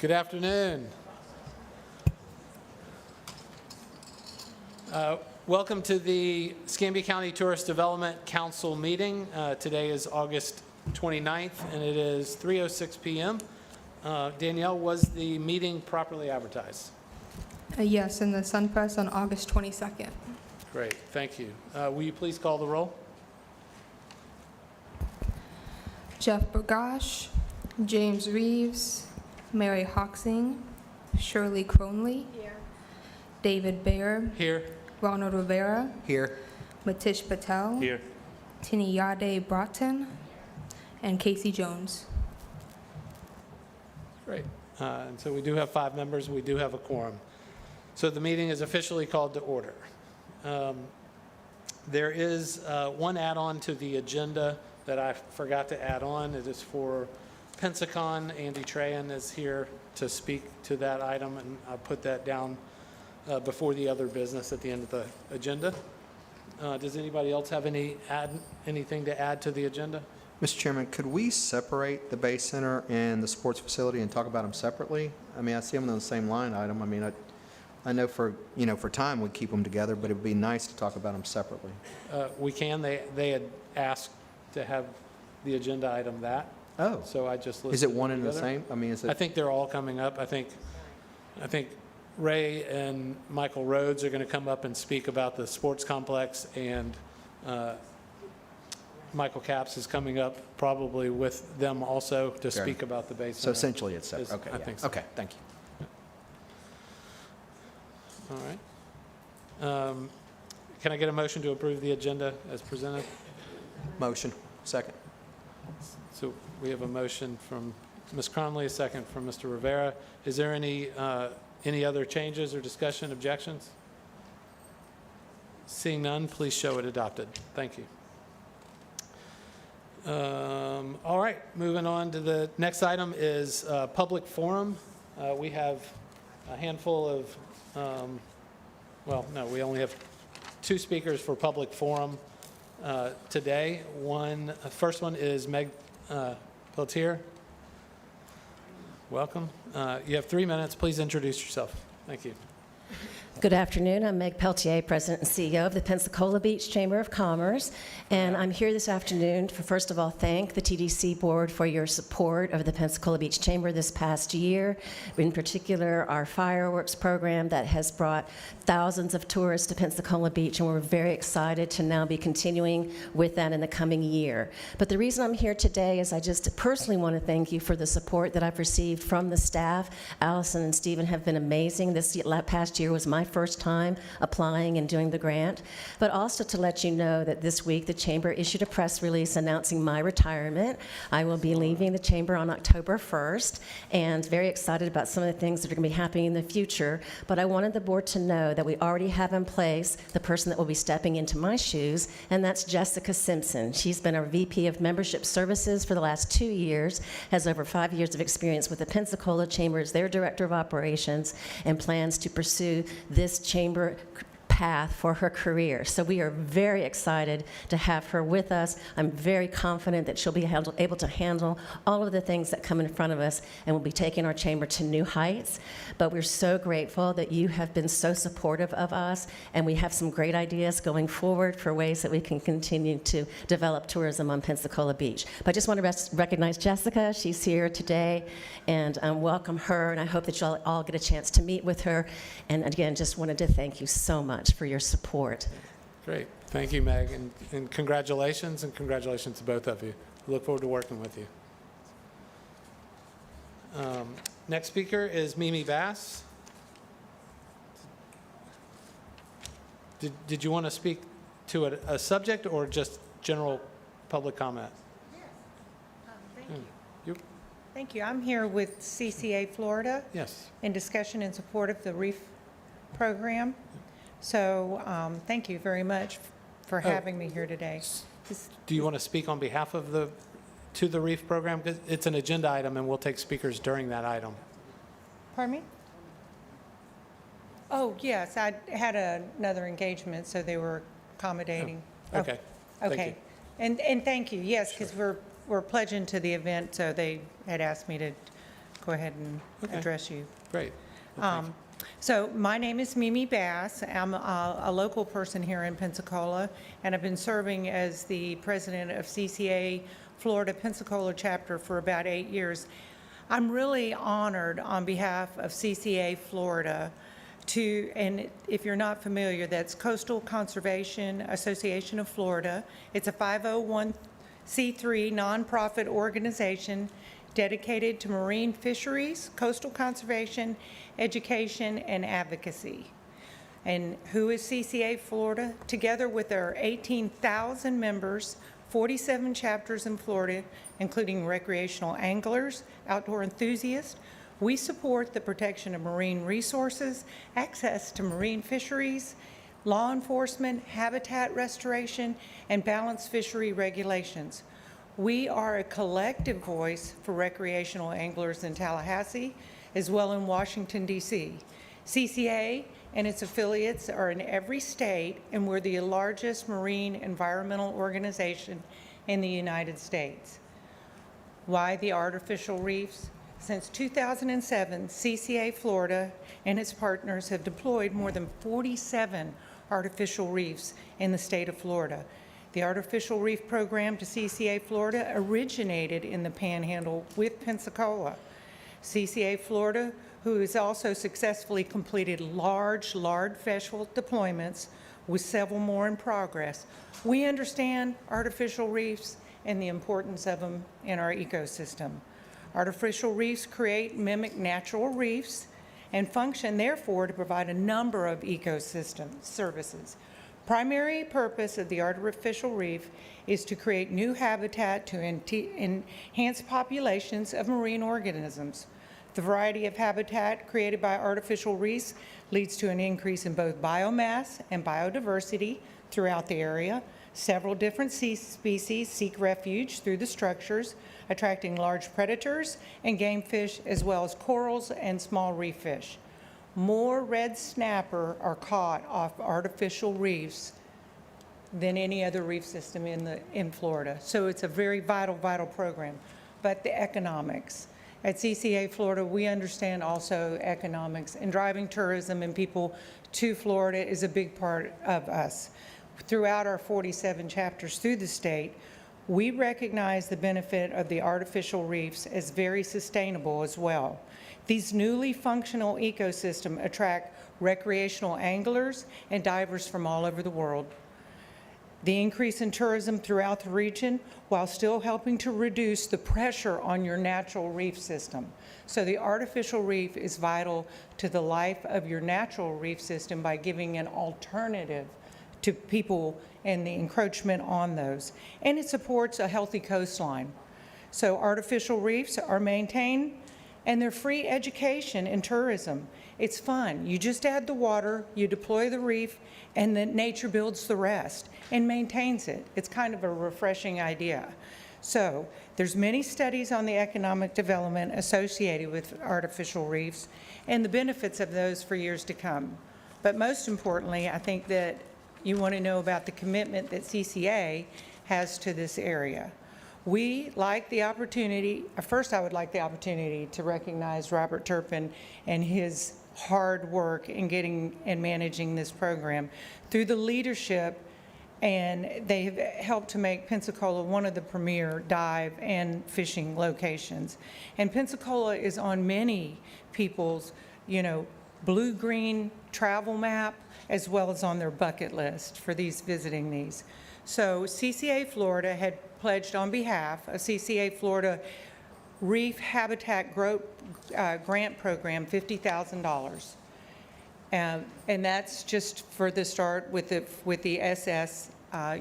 Good afternoon. Welcome to the Escambia County Tourist Development Council meeting. Today is August 29th, and it is 3:06 p.m. Danielle, was the meeting properly advertised? Yes, in the Sun Press on August 22nd. Great, thank you. Will you please call the roll? Jeff Burgash, James Reeves, Mary Hoxing, Shirley Cronley, David Baer, Here. Ronald Rivera, Here. Matish Patel, Here. Tiniyade Broughton, and Casey Jones. Great. And so we do have 5 members. We do have a quorum. So the meeting is officially called to order. There is one add-on to the agenda that I forgot to add on. It is for Pensacon. Andy Trahan is here to speak to that item, and I put that down before the other business at the end of the agenda. Does anybody else have anything to add to the agenda? Mr. Chairman, could we separate the Bay Center and the sports facility and talk about them separately? I mean, I see them on the same line item. I mean, I know for time we keep them together, but it would be nice to talk about them separately. We can. They had asked to have the agenda item that, Oh, so I just listed is it one them and the together. same? I mean, is I it? think they're all coming up. I think Ray and Michael Rhodes are going to come up and speak about the sports complex, and Michael Capps is coming up probably with them also to Fair speak about the Bay So Center. essentially it's separate. Is- Okay. I yeah. think so. Okay, thank you. All right. Can I get a motion to approve the agenda as presented? Motion. Second. So we have a motion from Ms. Cronley, a second from Mr. Rivera. Is there any other changes or discussion, objections? Seeing none, please show it adopted. Thank you. All right, moving on to the next item is public forum. We have a handful of, we only have 2 speakers for public forum today. First one is Meg Peltier. Welcome. You have 3 minutes. Please introduce yourself. Thank you. Good afternoon. I'm Meg Peltier, President and CEO of the Pensacola Beach Chamber of Commerce, and I'm here this afternoon to, first of all, thank the TDC Board for your support of the Pensacola Beach Chamber this past year, in particular our fireworks program that has brought thousands of tourists to Pensacola Beach, and we're very excited to now be continuing with that in the coming year. But the reason I'm here today is I just personally want to thank you for the support that I've received from the staff. Allison and Stephen have been amazing. This past year was my first time applying and doing the grant, but also to let you know that this week the Chamber issued a press release announcing my retirement. I will be leaving the Chamber on October 1st, and very excited about some of the things that are going to be happening in the future. But I wanted the board to know that we already have in place the person that will be stepping into my shoes, and that's Jessica Simpson. She's been our VP of Membership Services for the last 2 years, has over 5 years of experience with the Pensacola Chamber as their Director of Operations, and plans to pursue this chamber path for her career. So we are very excited to have her with us. I'm very confident that she'll be able to handle all of the things that come in front of us, and we'll be taking our chamber to new heights. But we're so grateful that you have been so supportive of us, and we have some great ideas going forward for ways that we can continue to develop tourism on Pensacola Beach. But I just want to recognize Jessica. She's here today, and welcome her, and I hope that you'll all get a chance to meet with her. And again, just wanted to thank you so much for your support. Great. Thank you, Meg, and congratulations to both of you. Look forward to working with you. Next speaker is Mimi Bass. Did you want to speak to a subject or just general public comment? Yes. Thank you. Thank you. I'm here with CCA Florida Yes. in discussion in support of the REEF program. So thank you very much for having me here today. Do you want to speak on behalf of the REEF program? 'Cause it's an agenda item, and we'll take speakers during that item. Pardon me? Oh, yes, I had another engagement, so they were accommodating. Okay. Thank Okay. And thank you, yes, because we're pledging to the event, so they had asked me to go ahead and Okay. address you. Great. Well, thank you. So my name is Mimi Bass. I'm a local person here in Pensacola, and I've been serving as the president of CCA Florida Pensacola chapter for about 8 years. I'm really honored on behalf of CCA Florida to, and if you're not familiar, that's Coastal Conservation Association of Florida. It's a 501c3 nonprofit organization dedicated to marine fisheries, coastal conservation, education, and advocacy. And who is CCA Florida? Together with our 18,000 members, 47 chapters in Florida, including recreational anglers, outdoor enthusiasts, we support the protection of marine resources, access to marine fisheries, law enforcement, habitat restoration, and balanced fishery regulations. We are a collective voice for recreational anglers in Tallahassee, as well in Washington, D.C. CCA and its affiliates are in every state, and we're the largest marine environmental organization in the United States. Why the artificial reefs? Since 2007, CCA Florida and its partners have deployed more than 47 artificial reefs in the state of Florida. The Artificial Reef Program to CCA Florida originated in the Panhandle with Pensacola. CCA Florida, who has also successfully completed large vessel deployments with several more in progress. We understand artificial reefs and the importance of them in our ecosystem. Artificial reefs create and mimic natural reefs and function, therefore, to provide a number of ecosystem services. Primary purpose of the artificial reef is to create new habitat to enhance populations of marine organisms. The variety of habitat created by artificial reefs leads to an increase in both biomass and biodiversity throughout the area. Several different sea species seek refuge through the structures, attracting large predators and game fish, as well as corals and small reef fish. More red snapper are caught off artificial reefs than any other reef system in Florida. So it's a very vital program. But the economics. At CCA Florida, we understand also economics, and driving tourism and people to Florida is a big part of us. Throughout our 47 chapters through the state, we recognize the benefit of the artificial reefs as very sustainable as well. These newly functional ecosystems attract recreational anglers and divers from all over the world. The increase in tourism throughout the region while still helping to reduce the pressure on your natural reef system. So the artificial reef is vital to the life of your natural reef system by giving an alternative to people and the encroachment on those. And it supports a healthy coastline. So artificial reefs are maintained, and they're free education and tourism. It's fun. You just add the water, you deploy the reef, and then nature builds the rest and maintains it. It's kind of a refreshing idea. So there's many studies on the economic development associated with artificial reefs and the benefits of those for years to come. But most importantly, I think that you want to know about the commitment that CCA has to this area. We like the opportunity, first I would like the opportunity to recognize Robert Turpin and his hard work in getting and managing this program through the leadership, and they have helped to make Pensacola one of the premier dive and fishing locations. And Pensacola is on many people's, blue-green travel map, as well as on their bucket list for these visiting these. So CCA Florida had pledged on behalf of CCA Florida Reef Habitat Grant Program $50,000. And that's just for the start with the SS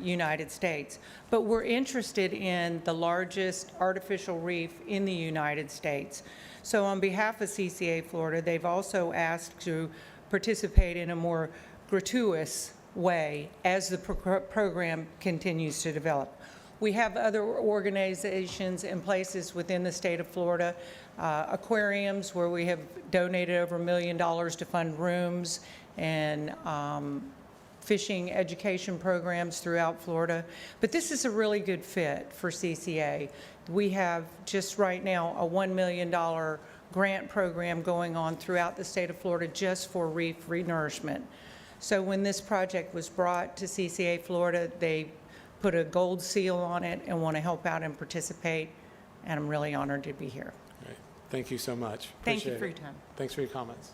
United States. But we're interested in the largest artificial reef in the United States. So on behalf of CCA Florida, they've also asked to participate in a more gratuitous way as the program continues to develop. We have other organizations and places within the state of Florida, aquariums where we have donated over $1 million to fund rooms and fishing education programs throughout Florida. But this is a really good fit for CCA. We have just right now a $1 million grant program going on throughout the state of Florida just for reef renourishment. So when this project was brought to CCA Florida, they put a gold seal on it and want to help out and participate, and I'm really honored to be here. Great. Thank you so much. Thank you Appreciate for your it. time. Thanks for your comments.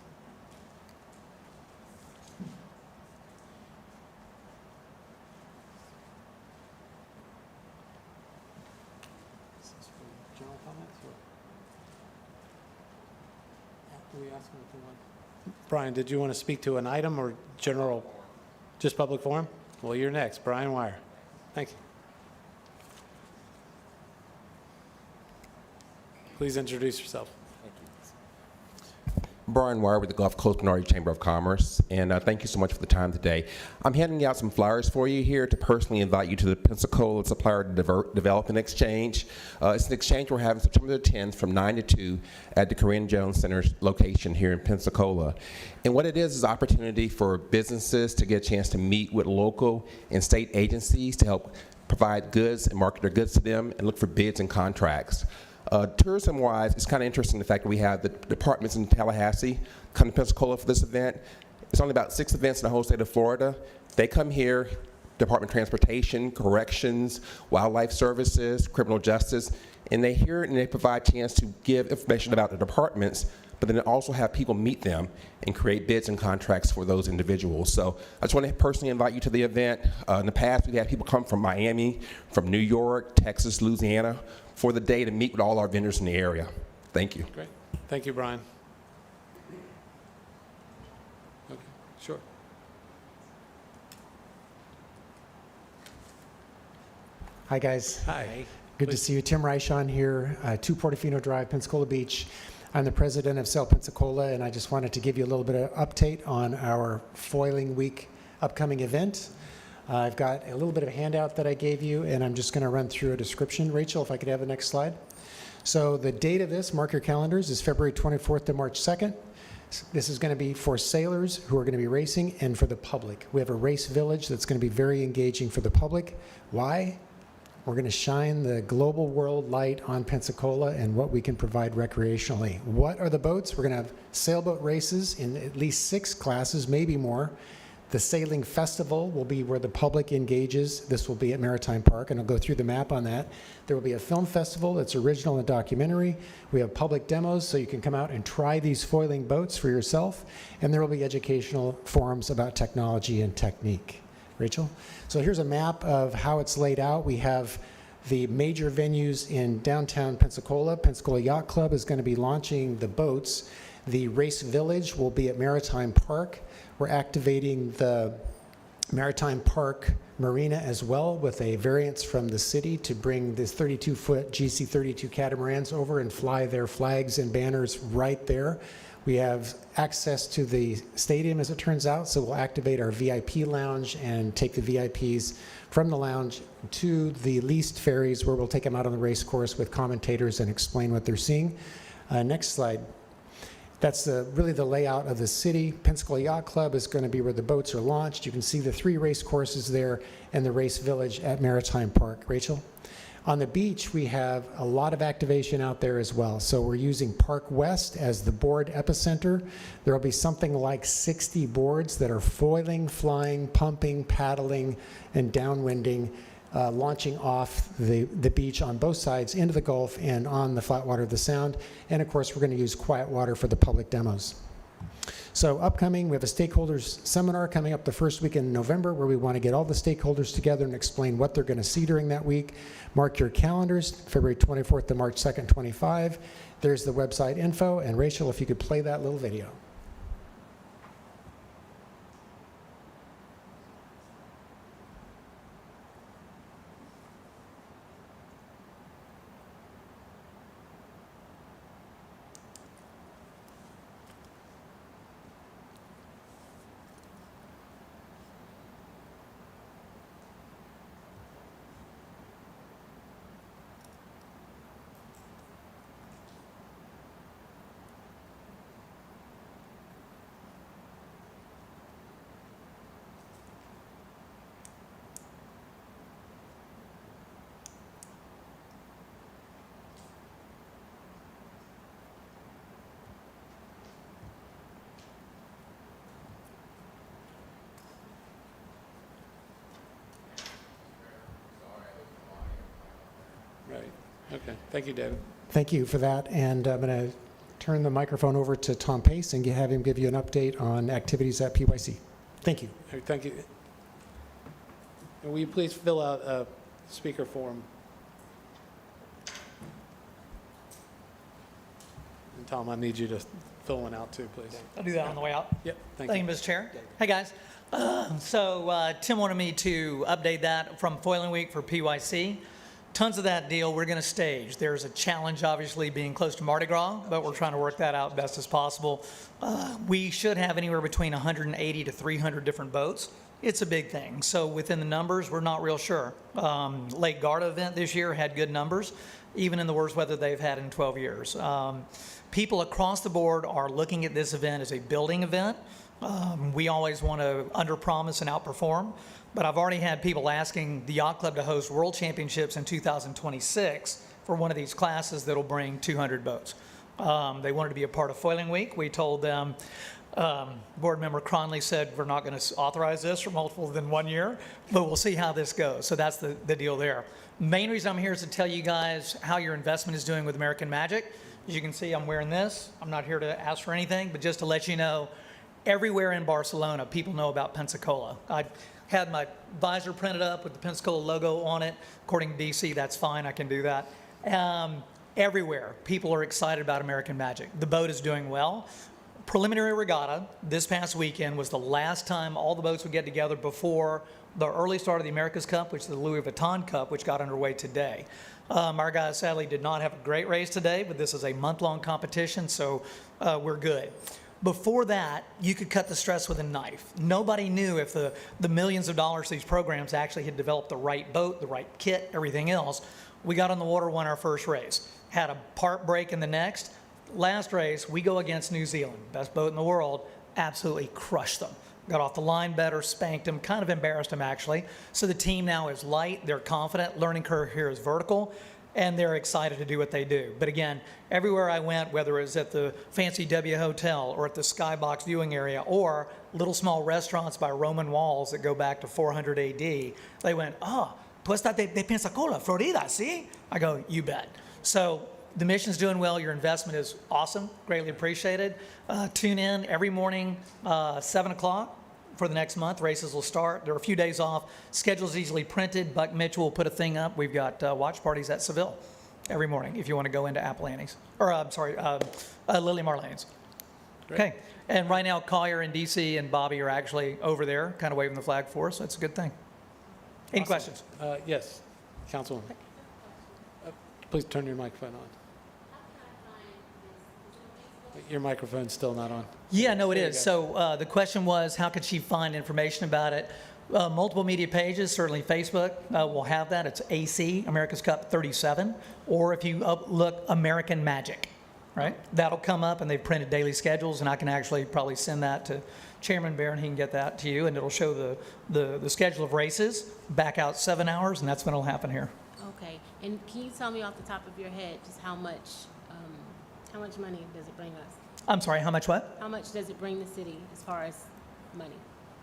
Is this for general comments or? Are we asking if you want? Brian, did you want to speak to an item or general, just public forum? Well, you're next, Brian Wire. Thank you. Please introduce yourself. Brian Wire with the Gulf Coast Minority Chamber of Commerce, and thank you so much for the time today. I'm handing out some flyers for you here to personally invite you to the Pensacola Supplier Development Exchange. It's an exchange we're having September the 10th from 9 to 2 at the Corinne Jones Center location here in Pensacola. And what it is opportunity for businesses to get a chance to meet with local and state agencies to help provide goods and market their goods to them and look for bids and contracts. Tourism-wise, it's kind of interesting the fact that we have the departments in Tallahassee come to Pensacola for this event. It's only about 6 events in the whole state of Florida. They come here, Department of Transportation, Corrections, Wildlife Services, Criminal Justice, and they hear it and they provide a chance to give information about the departments, but then also have people meet them and create bids and contracts for those individuals. So I just want to personally invite you to the event. In the past, we've had people come from Miami, from New York, Texas, Louisiana, for the day to meet with all our vendors in the area. Thank you. Great. Thank you, Brian. Okay, sure. Hi, guys. Hi. Good to see you. Tim Reichon here, 2 Portofino Drive, Pensacola Beach. I'm the president of Sail Pensacola, and I just wanted to give you a little bit of update on our Foiling Week upcoming event. I've got a little bit of a handout that I gave you, and I'm just going to run through a description. Rachel, if I could have the next slide. So the date of this, mark your calendars, is February 24th to March 2nd. This is going to be for sailors who are going to be racing and for the public. We have a race village that's going to be very engaging for the public. Why? We're going to shine the global world light on Pensacola and what we can provide recreationally. What are the boats? We're going to have sailboat races in at least 6 classes, maybe more. The Sailing Festival will be where the public engages. This will be at Maritime Park, and I'll go through the map on that. There will be a film festival that's original and documentary. We have public demos, so you can come out and try these foiling boats for yourself. And there will be educational forums about technology and technique. Rachel? So here's a map of how it's laid out. We have the major venues in downtown Pensacola. Pensacola Yacht Club is going to be launching the boats. The Race Village will be at Maritime Park. We're activating the Maritime Park Marina as well with a variance from the city to bring this 32-foot GC-32 catamarans over and fly their flags and banners right there. We have access to the stadium, as it turns out, so we'll activate our VIP lounge and take the VIPs from the lounge to the leased ferries, where we'll take them out on the race course with commentators and explain what they're seeing. Next slide. That's really the layout of the city. Pensacola Yacht Club is going to be where the boats are launched. You can see the 3 race courses there and the race village at Maritime Park. Rachel? On the beach, we have a lot of activation out there as well. So we're using Park West as the board epicenter. There will be something like 60 boards that are foiling, flying, pumping, paddling, and downwinding, launching off the beach on both sides into the Gulf and on the flat water of the Sound. And of course, we're going to use quiet water for the public demos. So upcoming, we have a stakeholders seminar coming up the first week in November, where we want to get all the stakeholders together and explain what they're going to see during that week. Mark your calendars, February 24th to March 2nd, 25. There's the website info. And Rachel, if you could play that little video. Okay, thank you, David. Thank you for that, and I'm going to turn the microphone over to Tom Pace and have him give you an update on activities at PYC. Thank you. All right, thank you. And will you please fill out a speaker form? And Tom, I need you to fill one out too, please. I'll do that on the way out. Yep, thank Thank you. you, Mr. Chair. Hey, guys. So Tim wanted me to update that from Foiling Week for PYC. Tons of that deal we're going to stage. There's a challenge, obviously, being close to Mardi Gras, but we're trying to work that out best as possible. We should have anywhere between 180 to 300 different boats. It's a big thing. So within the numbers, we're not real sure. Lake Garda event this year had good numbers, even in the worst weather they've had in 12 years. People across the board are looking at this event as a building event. We always want to underpromise and outperform, but I've already had people asking the yacht club to host world championships in 2026 for one of these classes that'll bring 200 boats. They wanted to be a part of Foiling Week. We told them, board member Cronley said, we're not going to authorize this for multiple than 1 year, but we'll see how this goes. So that's the deal there. Main reason I'm here is to tell you guys how your investment is doing with American Magic. As you can see, I'm wearing this. I'm not here to ask for anything, but just to let you know, everywhere in Barcelona, people know about Pensacola. I had my visor printed up with the Pensacola logo on it. According to DC, that's fine. I can do that. Everywhere, people are excited about American Magic. The boat is doing well. Preliminary regatta this past weekend was the last time all the boats would get together before the early start of the America's Cup, which is the Louis Vuitton Cup, which got underway today. Our guys sadly did not have a great race today, but this is a month-long competition, so we're good. Before that, you could cut the stress with a knife. Nobody knew if the millions of dollars these programs actually had developed the right boat, the right kit, everything else. We got on the water, won our first race. Had a part break in the next. Last race, we go against New Zealand, best boat in the world, absolutely crushed them. Got off the line better, spanked them, kind of embarrassed them actually. So the team now is light, they're confident, learning curve here is vertical, and they're excited to do what they do. But again, everywhere I went, whether it was at the Fancy W Hotel or at the Skybox viewing area or little small restaurants by Roman walls that go back to 400 AD, they went, oh, tú estás de Pensacola, Florida, see? I go, you bet. So the mission's doing well. Your investment is awesome, greatly appreciated. Tune in every morning, 7 o'clock. For the next month, races will start. There are a few days off. Schedule's easily printed. Buck Mitchell will put a thing up. We've got watch parties at Seville every morning if you want to go into Apple Annie's. Or, I'm sorry, Lily Marlane's. Okay. And right now, Collier and DC and Bobby are actually over there, kind of waving the flag for us. That's a good thing. Any questions? Yes, Councilwoman. Please turn your microphone on. Your microphone's still not on. Yeah, no, it There you is. go. So the question was, how could she find information about it? Multiple media pages, certainly Facebook will have that. It's AC, America's Cup 37. Or if you look American Magic, right? That'll come up, and they've printed daily schedules, and I can actually probably send that to Chairman Bear, and he can get that to you, and it'll show the schedule of races, back out 7 hours, and that's when it'll happen here. Okay, and can you tell me off the top of your head just how much money does it bring us? I'm sorry, how much what? How much does it bring the city as far as money?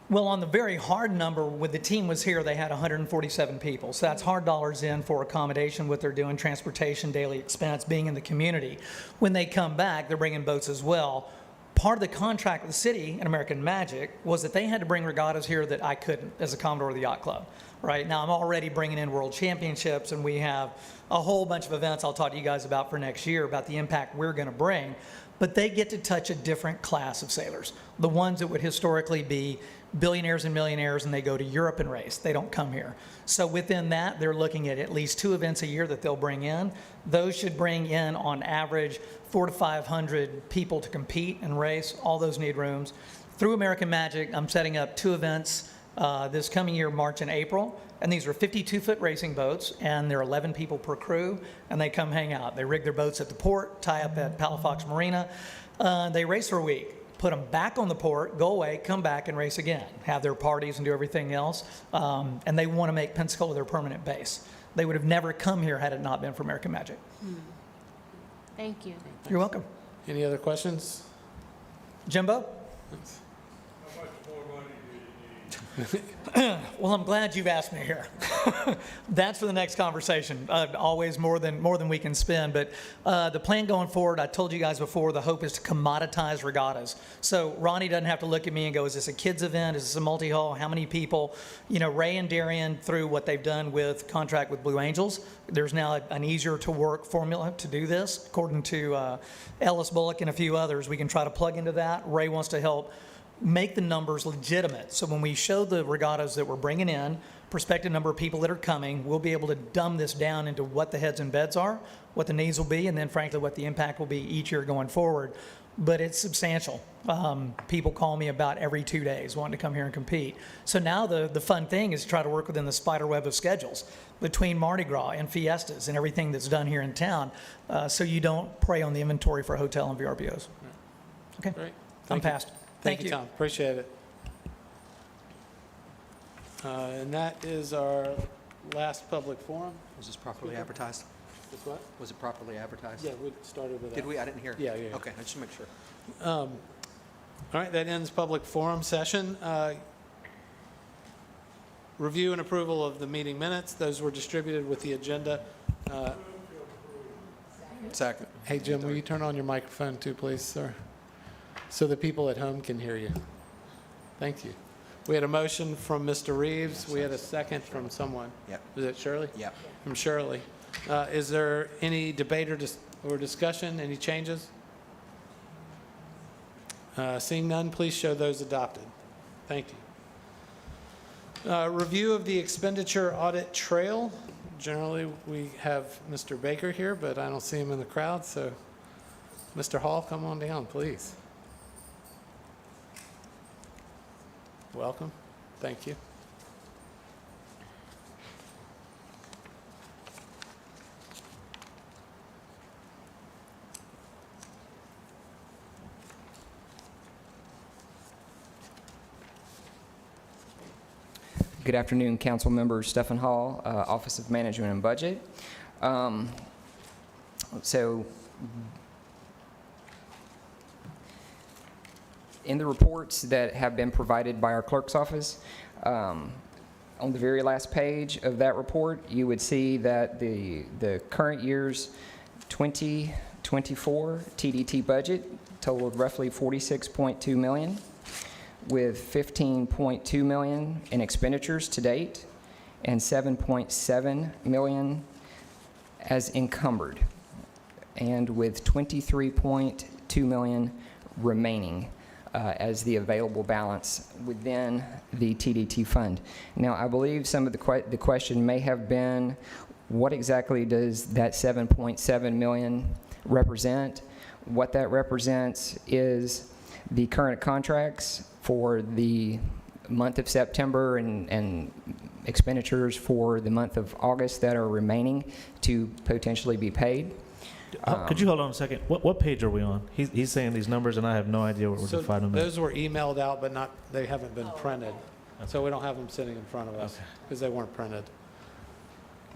Well, on the very hard number, when the team was here, they had 147 people. So that's hard dollars in for accommodation, what they're doing, transportation, daily expense, being in the community. When they come back, they're bringing boats as well. Part of the contract with the city and American Magic was that they had to bring regattas here that I couldn't as a Commodore of the Yacht Club. Right now, I'm already bringing in world championships, and we have a whole bunch of events I'll talk to you guys about for next year about the impact we're going to bring. But they get to touch a different class of sailors, the ones that would historically be billionaires and millionaires, and they go to Europe and race. They don't come here. So within that, they're looking at least 2 events a year that they'll bring in. Those should bring in, on average, 400 to 500 people to compete and race. All those need rooms. Through American Magic, I'm setting up 2 events this coming year, March and April. And these are 52-foot racing boats, and there are 11 people per crew, and they come hang out. They rig their boats at the port, tie up at Palafox Marina. They race for a week, put them back on the port, go away, come back and race again, have their parties and do everything else. And they want to make Pensacola their permanent base. They would have never come here had it not been for American Magic. Thank you. You're welcome. Any other questions? Jimbo? Well, I'm glad you've asked me here. That's for the next conversation. Always more than we can spend. But the plan going forward, I told you guys before, the hope is to commoditize regattas. So Ronnie doesn't have to look at me and go, is this a kids event? Is this a multi-hull? How many people? You know, Ray and Darian, through what they've done with contract with Blue Angels, there's now an easier to work formula to do this. According to Ellis Bullock and a few others, we can try to plug into that. Ray wants to help make the numbers legitimate. So when we show the regattas that we're bringing in, prospective number of people that are coming, we'll be able to dumb this down into what the heads and beds are, what the needs will be, and then frankly what the impact will be each year going forward. But it's substantial. People call me about every 2 days wanting to come here and compete. So now the fun thing is to try to work within the spider web of schedules between Mardi Gras and fiestas and everything that's done here in town, so you don't prey on the inventory for hotel and VRBOs. Okay, Great. I'm Thank you. passed. Thank you, Tom. Appreciate it. And that is our last public forum. Was this properly advertised? Is what? Was it properly advertised? Yeah, we started with that. Did we? I didn't hear. Yeah, yeah. Okay, I just want to make sure. All right, that ends public forum session. Review and approval of the meeting minutes. Those were distributed with the agenda. Second. Hey, Jim, will you turn on your microphone too, please, sir? So the people at home can hear you. Thank you. We had a motion from Mr. Reeves. We had a second from someone. Yep. Was it Shirley? Yep. From Shirley. Is there any debate or discussion? Any changes? Seeing none, please show those adopted. Thank you. Review of the expenditure audit trail. Generally, we have Mr. Baker here, but I don't see him in the crowd, so Mr. Hall, come on down, please. Welcome. Thank you. Good afternoon, council members. Stephen Hall, Office of Management and Budget. So in the reports that have been provided by our clerk's office, on the very last page of that report, you would see that the current year's 2024 TDT budget totaled roughly $46.2 million, with $15.2 million in expenditures to date and $7.7 million as encumbered, and with $23.2 million remaining as the available balance within the TDT fund. Now, I believe some of the question may have been, what exactly does that $7.7 million represent? What that represents is the current contracts for the month of September and expenditures for the month of August that are remaining to potentially be paid. Could you hold on a second? What page are we on? He's saying these numbers, and I have no idea what we're So defining them. those were emailed out, but they haven't been printed. So we don't have them sitting in front of us Okay. because they weren't printed.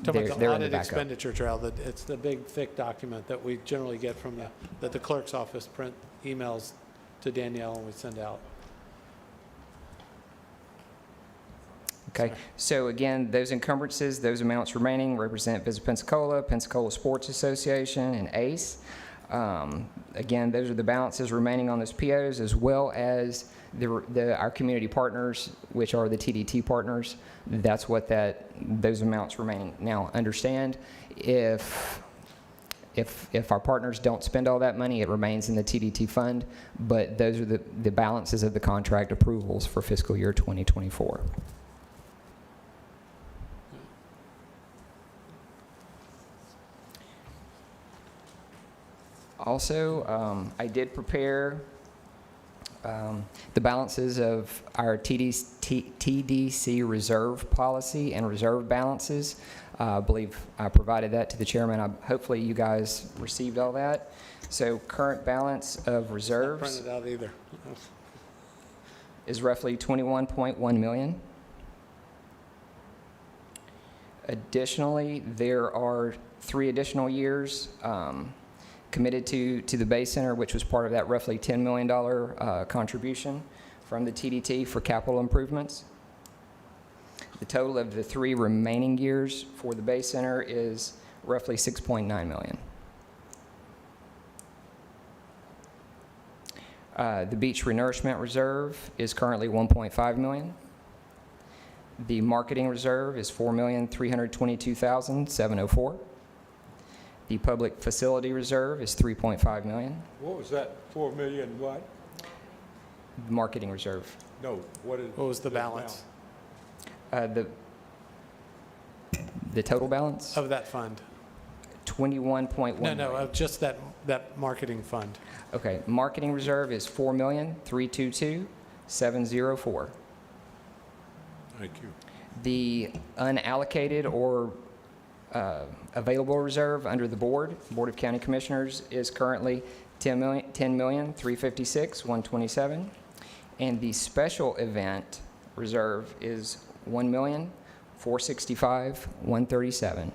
Talking about the They're in the audit backup. expenditure trail, it's the big thick document that we generally get from that the clerk's office print emails to Danielle and we send out. Okay, so again, those encumbrances, those amounts remaining represent Visit Pensacola, Pensacola Sports Association, and ACE. Again, those are the balances remaining on those POs, as well as our community partners, which are the TDT partners. That's what those amounts remaining. Now, understand, if our partners don't spend all that money, it remains in the TDT fund, but those are the balances of the contract approvals for fiscal year 2024. Also, I did prepare the balances of our TDC reserve policy and reserve balances. I believe I provided that to the chairman. Hopefully you guys received all that. So current balance of Not reserves printed out either. is roughly $21.1 million. Additionally, there are 3 additional years committed to the Bay Center, which was part of that roughly $10 million contribution from the TDT for capital improvements. The total of the 3 remaining years for the Bay Center is roughly $6.9 million. The Beach Renourishment Reserve is currently $1.5 million. The Marketing Reserve is $4,322,704. The Public Facility Reserve is $3.5 million. What was that, 4 million what? The Marketing Reserve. No, what is? What was the balance The total balance? of that fund? 21.1 No, million. of just that marketing fund. Okay, Marketing Reserve is $4,322,704. Thank you. The unallocated or available reserve under the Board of County Commissioners is currently $10,356,127. And the Special Event Reserve is $1,465,137.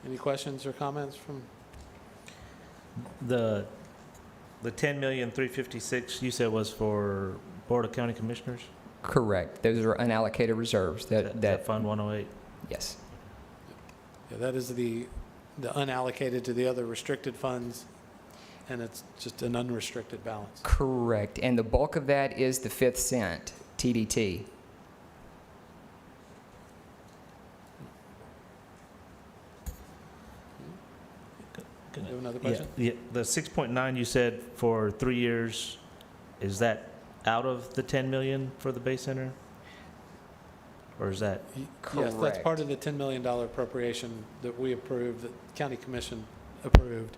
Any questions or comments from? The 10,356,000 you said was for Board of County Commissioners? Correct. Those are unallocated reserves Is that Fund 108? yes. Yeah, that is the unallocated to the other restricted funds, and it's just an unrestricted balance. Correct. And the bulk of that is the 5th cent, TDT. You have another question? Yeah, the 6.9 you said for 3 years, is that out of the 10 million for the Bay Center? Or is that? Yes, that's Correct. part of the $10 million appropriation that we approved, that County Commission approved.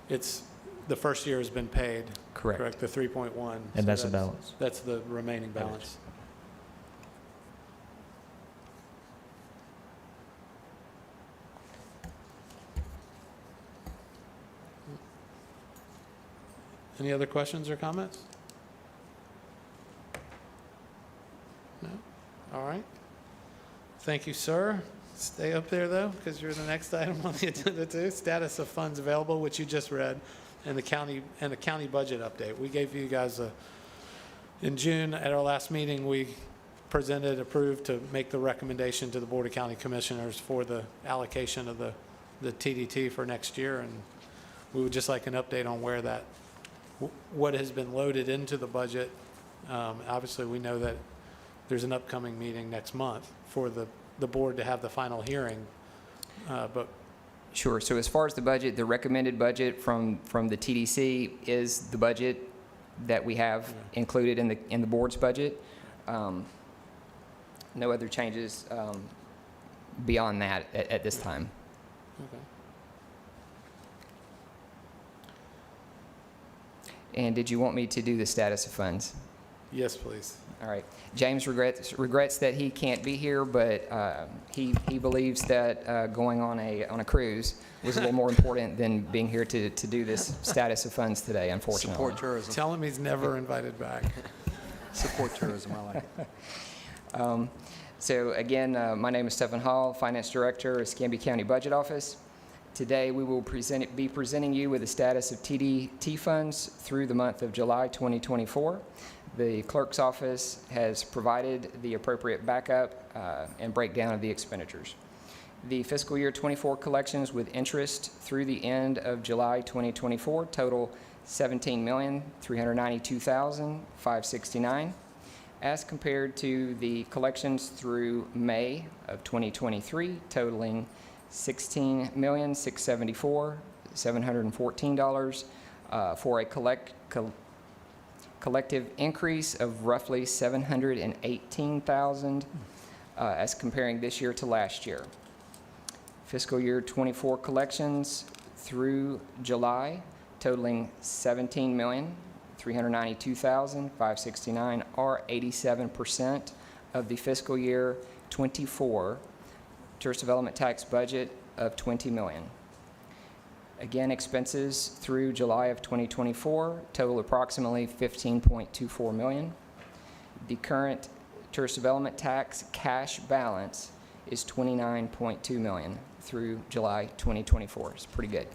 It's, the first year has been paid. Correct. The 3.1. And So that's the balance? That's the remaining Got it. balance. Any other questions or comments? No? All right. Thank you, sir. Stay up there, though, because you're the next item on the agenda, too. Status of funds available, which you just read, and the county budget update. We gave you guys in June, at our last meeting, we approved to make the recommendation to the Board of County Commissioners for the allocation of the TDT for next year, and we would just like an update on where that, what has been loaded into the budget. Obviously, we know that there's an upcoming meeting next month for the board to have the final hearing, but Sure. So as far as the budget, the recommended budget from the TDC is the budget that we have included in the board's budget. No other changes beyond that at this time. okay. And did you want me to do the status of funds? Yes, please. All right. James regrets that he can't be here, but he believes that going on a cruise was a little more important than being here to do this status of funds today, unfortunately. Support tourism. Tell him he's never invited back. Support tourism, I like it. So again, my name is Stephen Hall, Finance Director of Escambia County Budget Office. Today, we will be presenting you with the status of TDT funds through the month of July 2024. The clerk's office has provided the appropriate backup and breakdown of the expenditures. The fiscal year 24 collections with interest through the end of July 2024 total $17,392,569, as compared to the collections through May of 2023 totaling $16,674,714 for a collective increase of roughly $718,000 as comparing this year to last year. Fiscal year 24 collections through July totaling $17,392,569 are 87% of the fiscal year 24 tourist development tax budget of $20 million. Again, expenses through July of 2024 total approximately $15.24 million. The current tourist development tax cash balance is $29.2 million through July 2024. It's pretty good.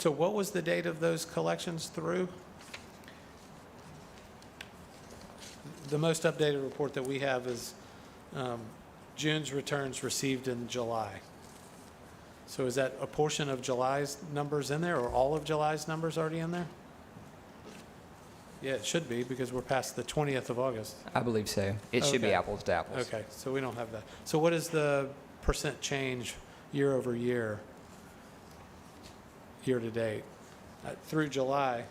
So what was the date of those collections through? The most updated report that we have is June's returns received in July. So is that a portion of July's numbers in there, or all of July's numbers already in there? Yeah, it should be, because we're past the 20th of August. I believe so. It should be Okay. apples to apples. Okay, so we don't have that. So what is the percent change year over year, year to date? Through July,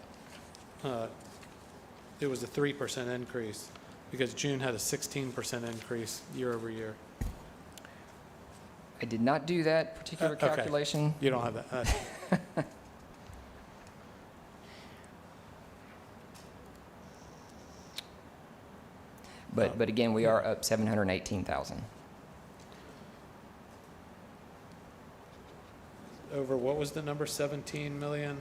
it was a 3% increase, because June had a 16% increase year over year. I did not do that particular Okay. calculation. You don't have that? But again, we are up 718,000. Over, what was the number, 17 million?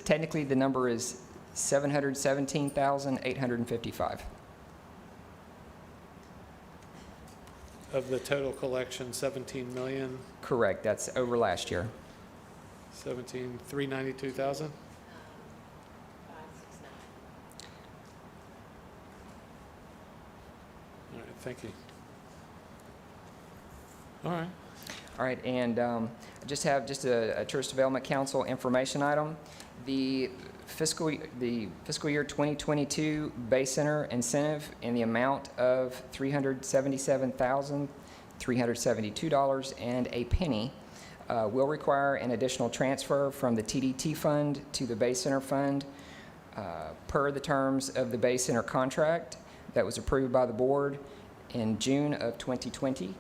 Technically, the number is 717,855. Of the total collection, 17 million, Correct, that's over last year. 392,000? All right, thank you. All right. All right, and I just have a Tourist Development Council information item. The fiscal year 2022 Bay Center incentive in the amount of $377,372.01 will require an additional transfer from the TDT fund to the Bay Center fund per the terms of the Bay Center contract that was approved by the board in June of 2020.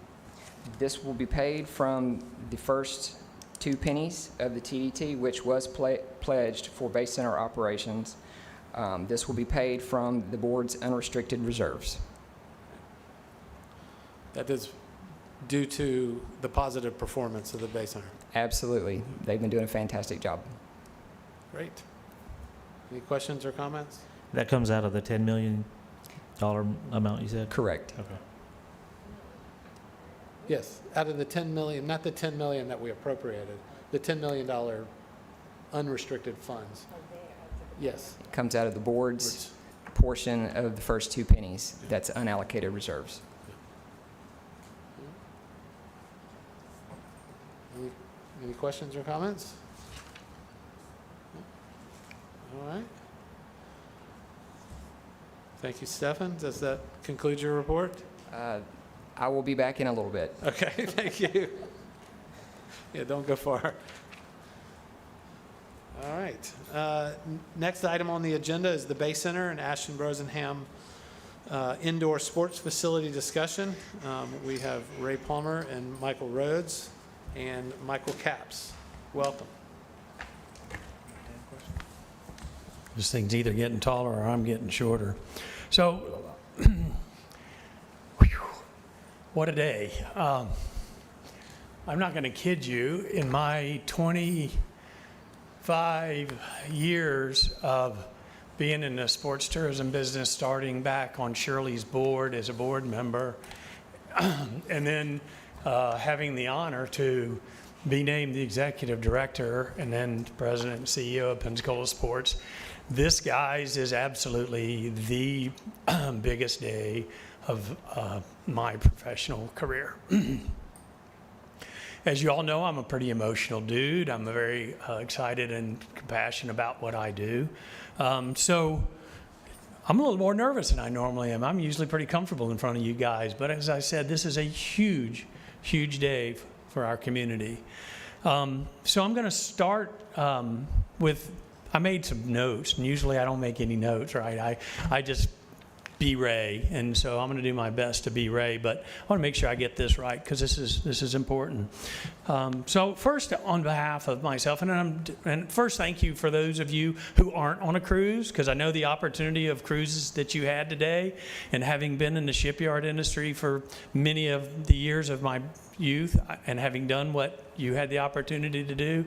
This will be paid from the first 2 pennies of the TDT, which was pledged for Bay Center operations. This will be paid from the board's unrestricted reserves. That is due to the positive performance of the Bay Center. Absolutely. They've been doing a fantastic job. Great. Any questions or comments? That comes out of the $10 million amount you said? Correct. Okay. Yes, out of the 10 million, not the 10 million that we appropriated, the $10 million unrestricted funds. Yes. It comes out of the board's portion of the first 2 pennies. That's unallocated reserves. Any questions or comments? All right. Thank you, Stefan. Does that conclude your report? I will be back in a little bit. Okay, thank you. Yeah, don't go far. All right. Next item on the agenda is the Bay Center and Ashton Brosenham indoor sports facility discussion. We have Ray Palmer and Michael Rhodes and Michael Capps. Welcome. This thing's either getting taller or I'm getting shorter. So, what a day. I'm not going to kid you. In my 25 years of being in the sports tourism business, starting back on Shirley's board as a board member, and then having the honor to be named the executive director and then president and CEO of Pensacola Sports, this, guys, is absolutely the biggest day of my professional career. As you all know, I'm a pretty emotional dude. I'm very excited and compassionate about what I do. So I'm a little more nervous than I normally am. I'm usually pretty comfortable in front of you guys. But as I said, this is a huge, huge day for our community. So I'm going to start with, I made some notes, and usually I don't make any notes, right? I just be Ray, and so I'm going to do my best to be Ray, but I want to make sure I get this right because this is important. So first, on behalf of myself, and first, thank you for those of you who aren't on a cruise, because I know the opportunity of cruises that you had today, and having been in the shipyard industry for many of the years of my youth, and having done what you had the opportunity to do.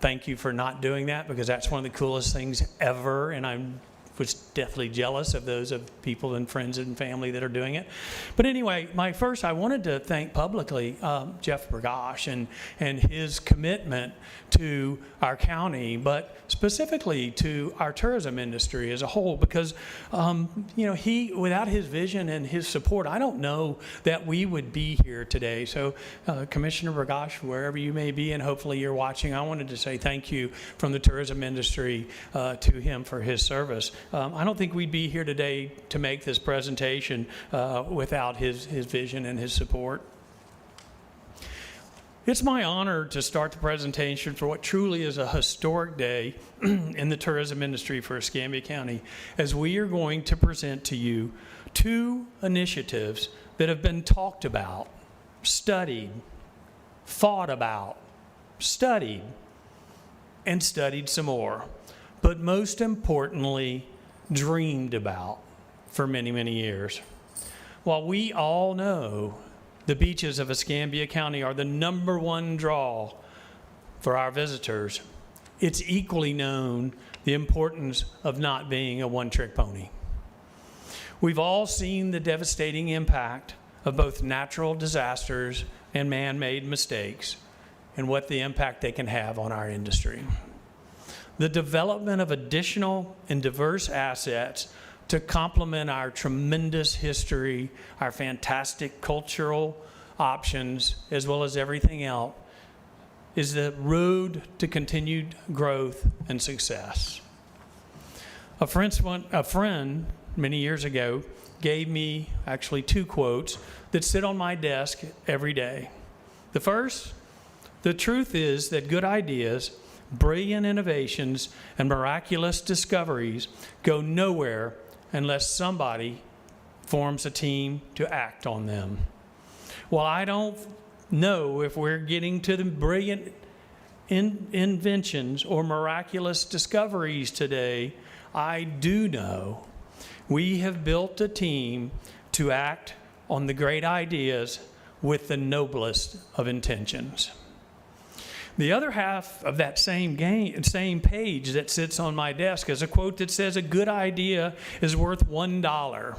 Thank you for not doing that, because that's one of the coolest things ever, and I'm was definitely jealous of those of people and friends and family that are doing it. But anyway, I wanted to thank publicly Jeff Burgash and his commitment to our county, but specifically to our tourism industry as a whole, because without his vision and his support, I don't know that we would be here today. So Commissioner Burgash, wherever you may be, and hopefully you're watching, I wanted to say thank you from the tourism industry to him for his service. I don't think we'd be here today to make this presentation without his vision and his support. It's my honor to start the presentation for what truly is a historic day in the tourism industry for Escambia County, as we are going to present to you 2 initiatives that have been talked about, studied, thought about, studied, and studied some more, but most importantly, dreamed about for many, many years. While we all know the beaches of Escambia County are the #1 draw for our visitors, it's equally known the importance of not being a one-trick pony. We've all seen the devastating impact of both natural disasters and man-made mistakes and what the impact they can have on our industry. The development of additional and diverse assets to complement our tremendous history, our fantastic cultural options, as well as everything else, is the road to continued growth and success. A friend many years ago gave me actually 2 quotes that sit on my desk every day. The first, the truth is that good ideas, brilliant innovations, and miraculous discoveries go nowhere unless somebody forms a team to act on them. Well, I don't know if we're getting to the brilliant inventions or miraculous discoveries today. I do know we have built a team to act on the great ideas with the noblest of intentions. The other half of that same page that sits on my desk is a quote that says, "A good idea is worth $1.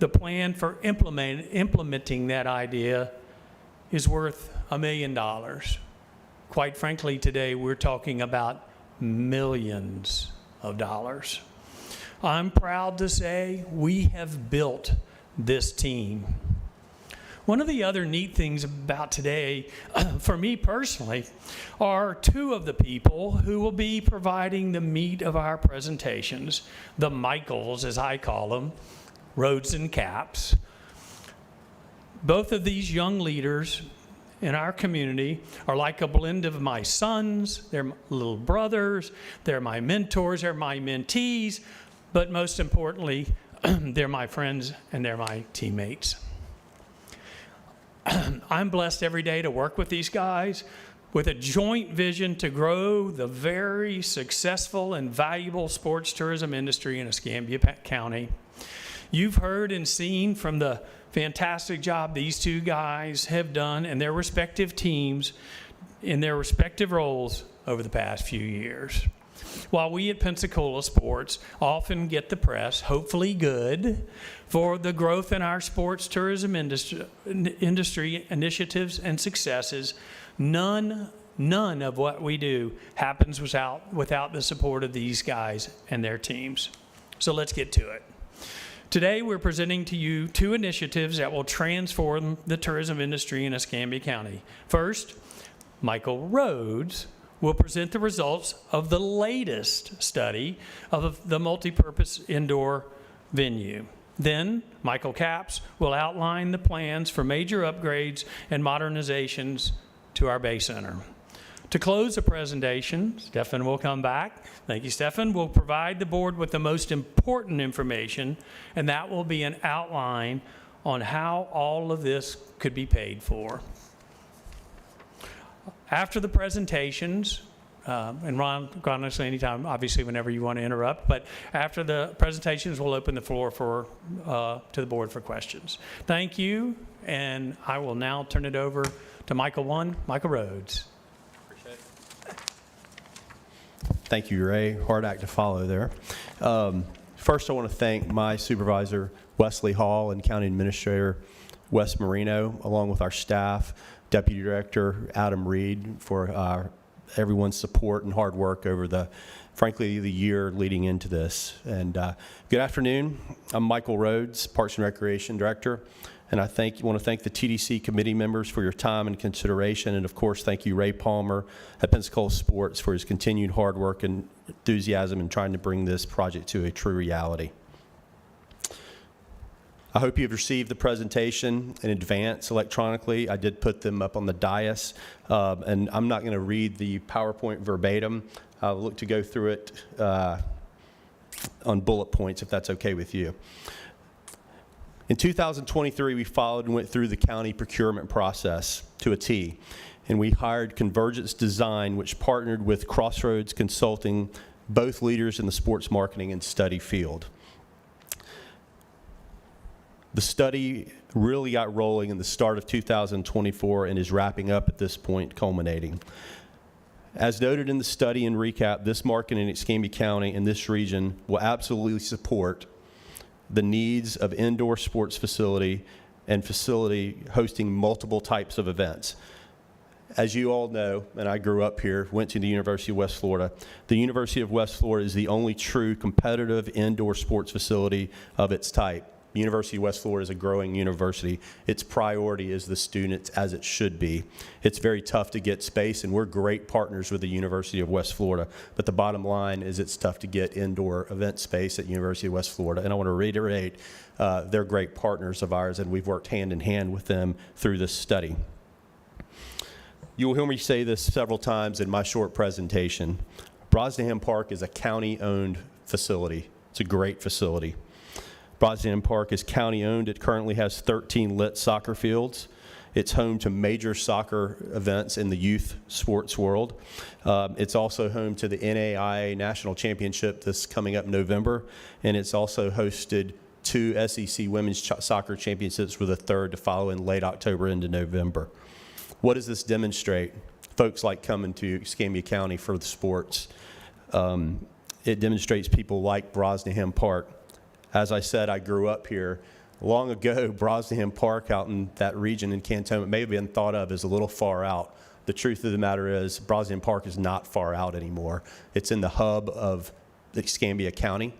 The plan for implementing that idea is worth $1 million." Quite frankly, today we're talking about millions of dollars. I'm proud to say we have built this team. One of the other neat things about today, for me personally, are 2 of the people who will be providing the meat of our presentations, the Michaels, as I call them, Rhodes and Caps. Both of these young leaders in our community are like a blend of my sons, they're my little brothers, they're my mentors, they're my mentees, but most importantly, they're my friends and they're my teammates. I'm blessed every day to work with these guys with a joint vision to grow the very successful and valuable sports tourism industry in Escambia County. You've heard and seen from the fantastic job these 2 guys have done in their respective teams in their respective roles over the past few years. While we at Pensacola Sports often get the press, hopefully good, for the growth in our sports tourism industry initiatives and successes, none of what we do happens without the support of these guys and their teams. So let's get to it. Today we're presenting to you 2 initiatives that will transform the tourism industry in Escambia County. First, Michael Rhodes will present the results of the latest study of the multipurpose indoor venue. Then, Michael Capps will outline the plans for major upgrades and modernizations to our Bay Center. To close the presentation, Stefan will come back. Thank you, Stefan. We'll provide the board with the most important information, and that will be an outline on how all of this could be paid for. After the presentations, and Ron, honestly, anytime, obviously, whenever you want to interrupt, but after the presentations, we'll open the floor to the board for questions. Thank you, and I will now turn it over to Michael Rhodes. Thank you, Ray. Hard act to follow there. First, I want to thank my supervisor, Wesley Hall, and County Administrator Wes Marino, along with our staff, Deputy Director Adam Reed, for everyone's support and hard work over frankly, the year leading into this. And good afternoon. I'm Michael Rhodes, Parks and Recreation Director, and I want to thank the TDC committee members for your time and consideration, and of course, thank you, Ray Palmer at Pensacola Sports, for his continued hard work and enthusiasm in trying to bring this project to a true reality. I hope you've received the presentation in advance electronically. I did put them up on the dais, and I'm not going to read the PowerPoint verbatim. I'll look to go through it on bullet points, if that's okay with you. In 2023, we followed and went through the county procurement process to a T, and we hired Convergence Design, which partnered with Crossroads Consulting, both leaders in the sports marketing and study field. The study really got rolling in the start of 2024 and is wrapping up at this point, culminating. As noted in the study and recap, this market in Escambia County and this region will absolutely support the needs of indoor sports facility and facility hosting multiple types of events. As you all know, and I grew up here, went to the University of West Florida, the University of West Florida is the only true competitive indoor sports facility of its type. The University of West Florida is a growing university. Its priority is the students, as it should be. It's very tough to get space, and we're great partners with the University of West Florida. But the bottom line is it's tough to get indoor event space at University of West Florida. And I want to reiterate, they're great partners of ours, and we've worked hand in hand with them through this study. You'll hear me say this several times in my short presentation. Brosnahan Park is a county-owned facility. It's a great facility. Brosnahan Park is county-owned. It currently has 13 lit soccer fields. It's home to major soccer events in the youth sports world. It's also home to the NAIA National Championship this coming up November, and it's also hosted 2 SEC Women's Soccer Championships, with a third to follow in late October into November. What does this demonstrate? Folks like coming to Escambia County for the sports. It demonstrates people like Brosnahan Park. As I said, I grew up here. Long ago, Brosnahan Park out in that region in Cantonment may have been thought of as a little far out. The truth of the matter is Brosnahan Park is not far out anymore. It's in the hub of Escambia County.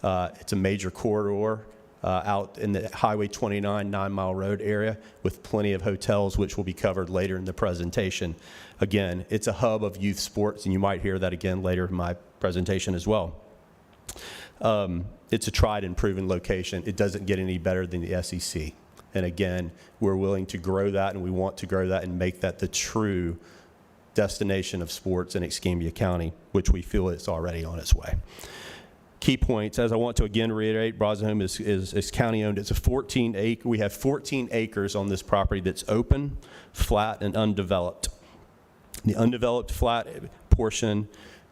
It's a major corridor out in the Highway 29 9 Mile Road area with plenty of hotels, which will be covered later in the presentation. Again, it's a hub of youth sports, and you might hear that again later in my presentation as well. It's a tried and proven location. It doesn't get any better than the SEC. And again, we're willing to grow that, and we want to grow that and make that the true destination of sports in Escambia County, which we feel it's already on its way. Key points, as I want to again reiterate, Brosnahan is county-owned. It's we have 14 acres on this property that's open, flat, and undeveloped. The undeveloped flat portion,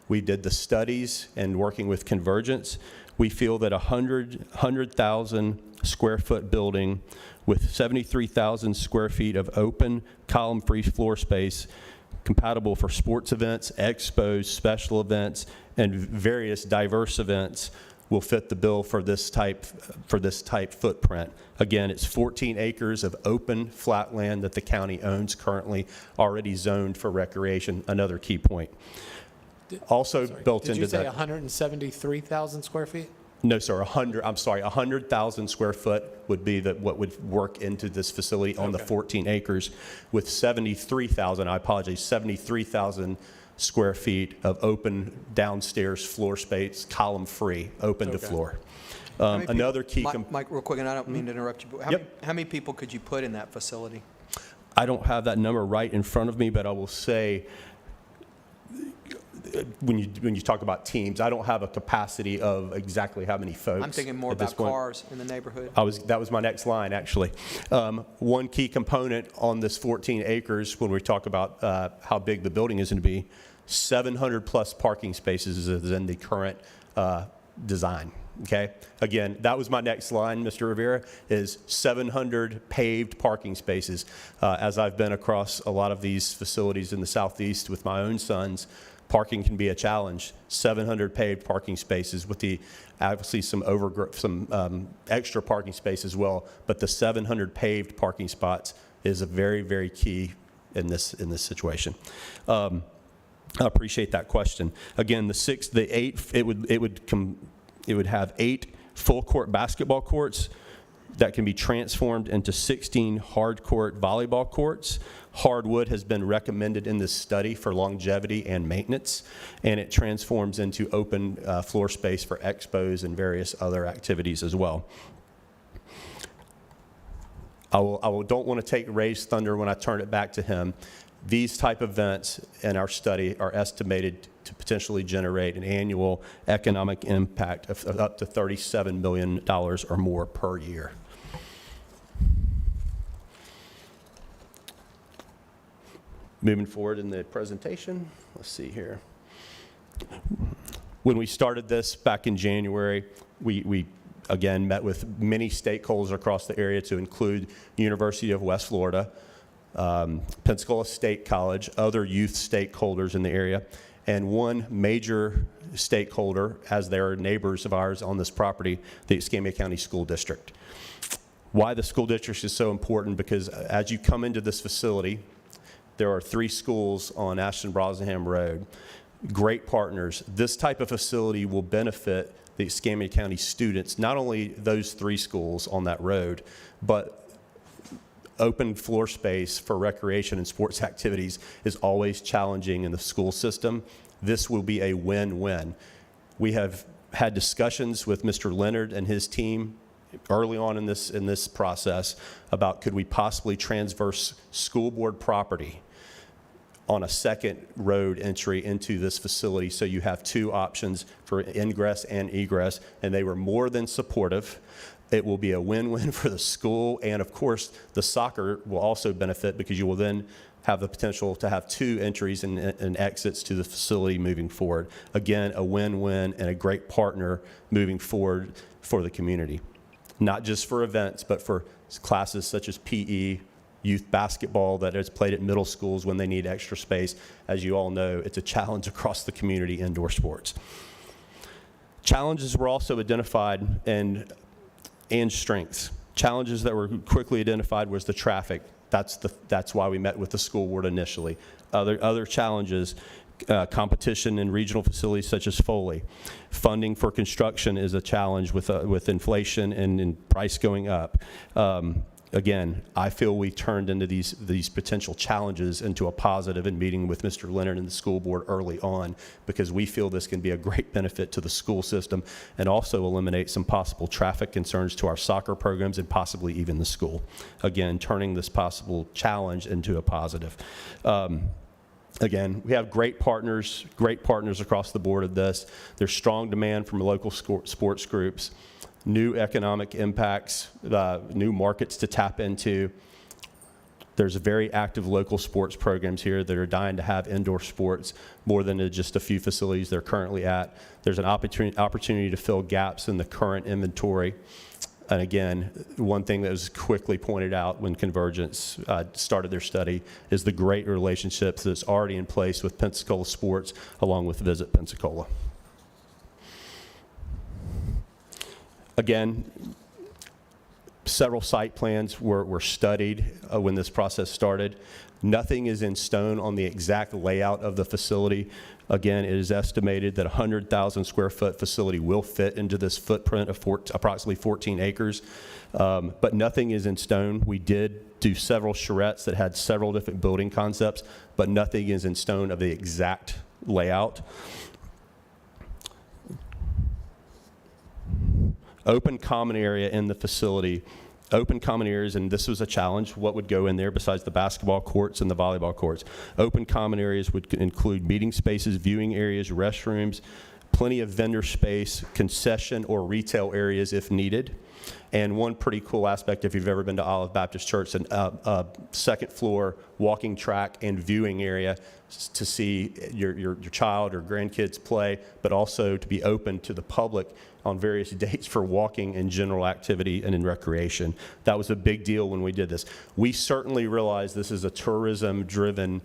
we did the studies and working with Convergence. We feel that 100,000 square foot building with 73,000 square feet of open column-free floor space compatible for sports events, expos, special events, and various diverse events will fit the bill for this type footprint. Again, it's 14 acres of open flat land that the county owns currently, already zoned for recreation, another key point. Also built into that. Did you say 173,000 square feet? No, sir, 100,000 square foot would be what would work into this facility on the 14 acres with 73,000 square feet of open downstairs floor space, column free, open to floor. Another key Mike, real quick, and I don't mean to interrupt you, but how many people could you put in that facility? I don't have that number right in front of me, but I will say, when you talk about teams, I don't have a capacity of exactly how many folks. I'm thinking more about cars in the neighborhood. That was my next line, actually. One key component on this 14 acres, when we talk about how big the building is going to be, 700 plus parking spaces is in the current design. Okay. Again, that was my next line, Mr. Rivera, is 700 paved parking spaces. As I've been across a lot of these facilities in the southeast with my own sons, Parking can be a challenge. 700 paved parking spaces with obviously some extra parking space as well, but the 700 paved parking spots is a very, very key in this situation. I appreciate that question. Again, it would have 8 full court basketball courts that can be transformed into 16 hard court volleyball courts. Hardwood has been recommended in this study for longevity and maintenance, and it transforms into open floor space for expos and various other activities as well. Don't want to take Ray's thunder when I turn it back to him. These type of events in our study are estimated to potentially generate an annual economic impact of up to $37 million or more per year. Moving forward in the presentation, let's see here. When we started this back in January, we again met with many stakeholders across the area to include University of West Florida, Pensacola State College, other youth stakeholders in the area, and one major stakeholder, as they are neighbors of ours on this property, the Escambia County School District. Why the school district is so important, because as you come into this facility, there are 3 schools on Ashton Brosnaham Road, great partners. This type of facility will benefit the Escambia County students, not only those 3 schools on that road, but open floor space for recreation and sports activities is always challenging in the school system. This will be a win-win. We have had discussions with Mr. Leonard and his team early on in this process about could we possibly transverse school board property on a second road entry into this facility, so you have 2 options for ingress and egress, and they were more than supportive. It will be a win-win for the school, and of course, the soccer will also benefit because you will then have the potential to have 2 entries and exits to the facility moving forward. Again, a win-win and a great partner moving forward for the community. Not just for events, but for classes such as PE, youth basketball that is played at middle schools when they need extra space. As you all know, it's a challenge across the community, indoor sports. Challenges were also identified and strengths. Challenges that were quickly identified was the traffic. That's why we met with the school board initially. Other challenges, competition in regional facilities such as Foley. Funding for construction is a challenge with inflation and price going up. Again, I feel we turned into these potential challenges into a positive in meeting with Mr. Leonard and the school board early on, because we feel this can be a great benefit to the school system and also eliminate some possible traffic concerns to our soccer programs and possibly even the school. Again, turning this possible challenge into a positive. Again, we have great partners across the board of this. There's strong demand from local sports groups, new economic impacts, new markets to tap into. There's very active local sports programs here that are dying to have indoor sports more than just a few facilities they're currently at. There's an opportunity to fill gaps in the current inventory. And again, one thing that was quickly pointed out when Convergence started their study is the great relationships that's already in place with Pensacola Sports along with Visit Pensacola. Again, several site plans were studied when this process started. Nothing is in stone on the exact layout of the facility. Again, it is estimated that a 100,000 square foot facility will fit into this footprint of approximately 14 acres, but nothing is in stone. We did do several charrettes that had several different building concepts, but nothing is in stone of the exact layout. Open common area in the facility. Open common areas, and this was a challenge, what would go in there besides the basketball courts and the volleyball courts? Open common areas would include meeting spaces, viewing areas, restrooms, plenty of vendor space, concession or retail areas if needed. And one pretty cool aspect, if you've ever been to Olive Baptist Church, a second floor walking track and viewing area to see your child or grandkids play, but also to be open to the public on various dates for walking and general activity and in recreation. That was a big deal when we did this. We certainly realize this is a tourism-driven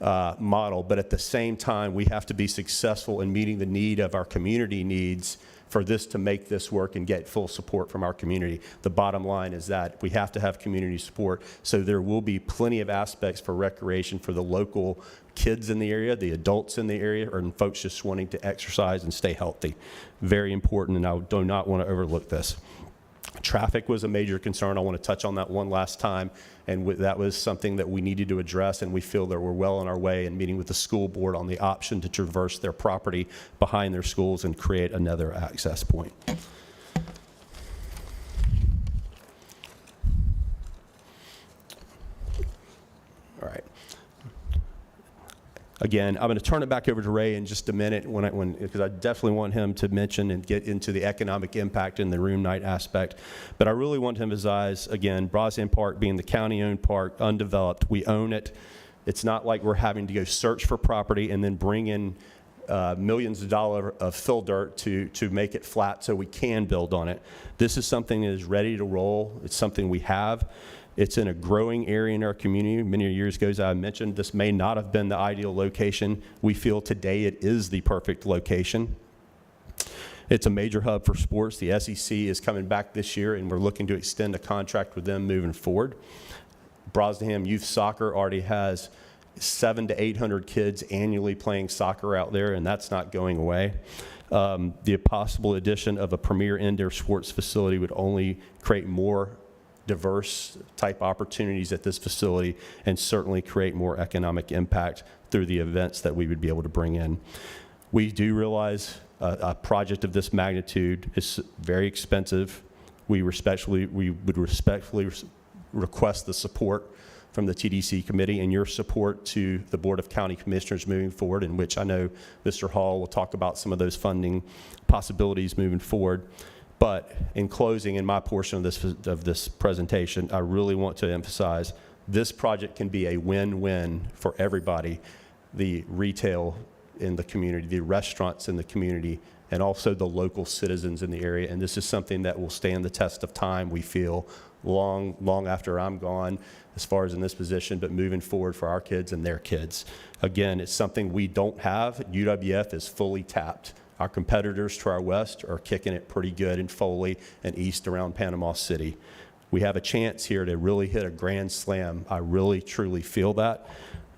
model, but at the same time, we have to be successful in meeting the need of our community needs for this to make this work and get full support from our community. The bottom line is that we have to have community support, so there will be plenty of aspects for recreation for the local kids in the area, the adults in the area, or folks just wanting to exercise and stay healthy. Very important, and I do not want to overlook this. Traffic was a major concern. I want to touch on that one last time, and that was something that we needed to address, and we feel that we're well on our way in meeting with the school board on the option to traverse their property behind their schools and create another access point. All right. Again, I'm going to turn it back over to Ray in just a minute because I definitely want him to mention and get into the economic impact and the room night aspect. But I really want to emphasize, again, Brosnan Park being the county-owned park, undeveloped, we own it. It's not like we're having to go search for property and then bring in millions of dollars of fill dirt to make it flat so we can build on it. This is something that is ready to roll. It's something we have. It's in a growing area in our community. Many years ago, as I mentioned, this may not have been the ideal location. We feel today it is the perfect location. It's a major hub for sports. The SEC is coming back this year, and we're looking to extend a contract with them moving forward. Brosnaham Youth Soccer already has 700 to 800 kids annually playing soccer out there, and that's not going away. The possible addition of a premier indoor sports facility would only create more diverse type opportunities at this facility and certainly create more economic impact through the events that we would be able to bring in. We do realize a project of this magnitude is very expensive. We would respectfully request the support from the TDC committee and your support to the Board of County Commissioners moving forward, in which I know Mr. Hall will talk about some of those funding possibilities moving forward. But in closing, in my portion of this presentation, I really want to emphasize this project can be a win-win for everybody, the retail in the community, the restaurants in the community, and also the local citizens in the area. And this is something that will stand the test of time, we feel, long after I'm gone, as far as in this position, but moving forward for our kids and their kids. Again, it's something we don't have. UWF is fully tapped. Our competitors to our west are kicking it pretty good in Foley and east around Panama City. We have a chance here to really hit a grand slam. I really, truly feel that.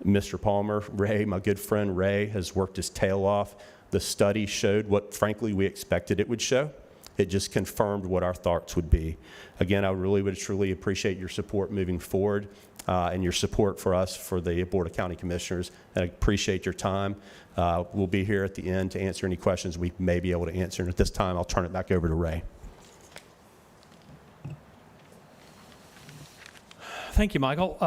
Mr. Palmer, Ray, my good friend Ray, has worked his tail off. The study showed what, frankly, we expected it would show. It just confirmed what our thoughts would be. Again, I really would truly appreciate your support moving forward and your support for us for the Board of County Commissioners. And I appreciate your time. We'll be here at the end to answer any questions we may be able to answer. And at this time, I'll turn it back over to Ray. Thank you, Michael.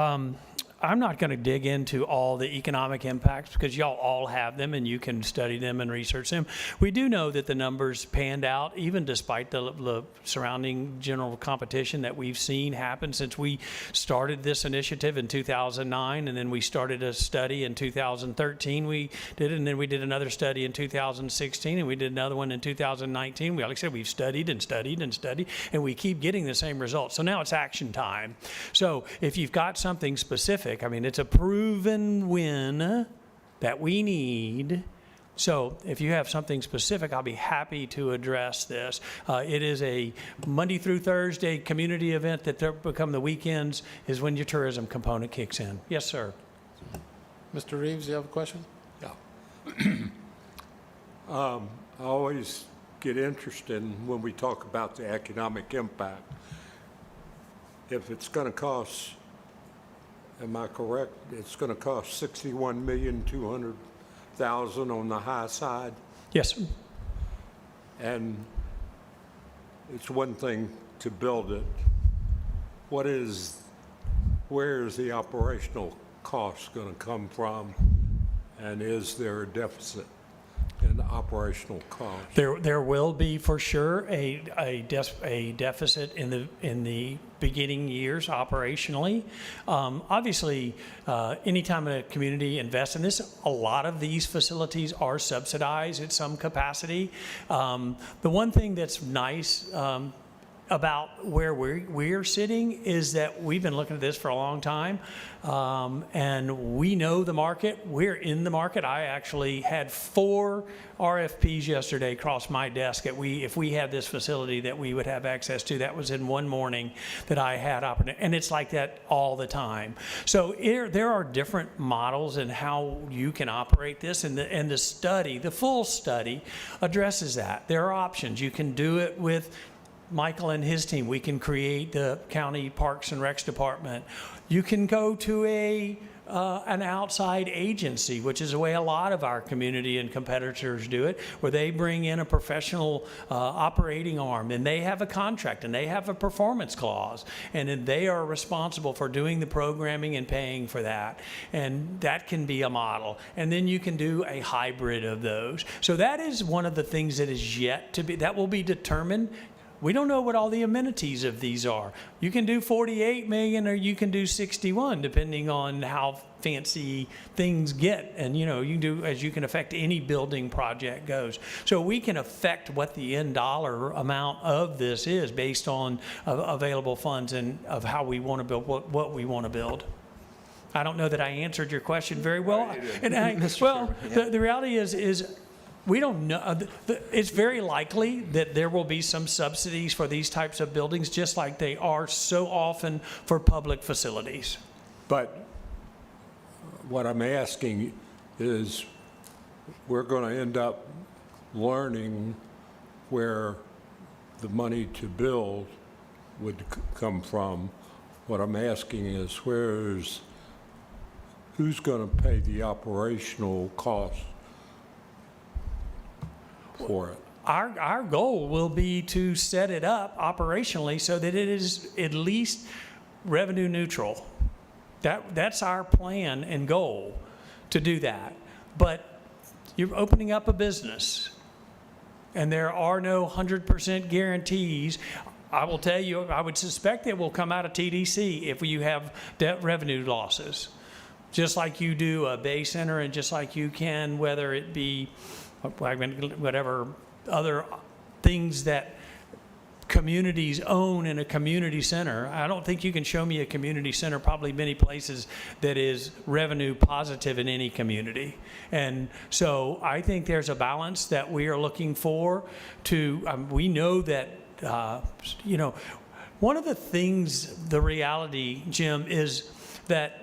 I'm not going to dig into all the economic impacts because y'all all have them and you can study them and research them. We do know that the numbers panned out even despite the surrounding general competition that we've seen happen since we started this initiative in 2009, and then we started a study in 2013. We did it, and then we did another study in 2016, and we did another one in 2019. Like I said, we've studied and studied and studied, and we keep getting the same results. So now it's action time. So if you've got something specific, I mean, it's a proven win that we need. So if you have something specific, I'll be happy to address this. It is a Monday through Thursday community event that become the weekends is when your tourism component kicks in. Yes, sir. Mr. Reeves, you have a question? Yeah. I always get interested when we talk about the economic impact. If it's going to cost, am I correct? It's going to cost $61,200,000 on the high side, Yes. and it's one thing to build it. Where is the operational cost going to come from, and is there a deficit in operational cost? There will be for sure a deficit in the beginning years operationally. Obviously, anytime a community invests in this, a lot of these facilities are subsidized at some capacity. The one thing that's nice about where we're sitting is that we've been looking at this for a long time, and we know the market. We're in the market. I actually had 4 RFPs yesterday cross my desk that if we had this facility that we would have access to. That was in one morning that I had opportunity, and it's like that all the time. So there are different models in how you can operate this, and the study, the full study, addresses that. There are options. You can do it with Michael and his team. We can create the county Parks and Recs department. You can go to an outside agency, which is the way a lot of our community and competitors do it, where they bring in a professional operating arm, and they have a contract, and they have a performance clause, and then they are responsible for doing the programming and paying for that. And that can be a model. And then you can do a hybrid of those. So that is one of the things that is yet to be, that will be determined. We don't know what all the amenities of these are. You can do 48 million or you can do 61, depending on how fancy things get. And you can do, as you can affect any building project goes. So we can affect what the end dollar amount of this is based on available funds and of how we want to build, what we want to build. I don't know that I answered your question very well. And the reality is we don't know. It's very likely that there will be some subsidies for these types of buildings, just like they are so often for public facilities. But what I'm asking is, we're going to end up learning where the money to build would come from. What I'm asking is, who's going to pay the operational cost for it? Our goal will be to set it up operationally so that it is at least revenue neutral. That's our plan and goal, to do that. But you're opening up a business, and there are no 100% guarantees. I will tell you, I would suspect it will come out of TDC if you have debt revenue losses, just like you do a Bay Center, and just like you can, whether it be whatever other things that communities own in a community center. I don't think you can show me a community center, probably many places, that is revenue positive in any community. And so I think there's a balance that we are looking for to, we know that, one of the things, the reality, Jim, is that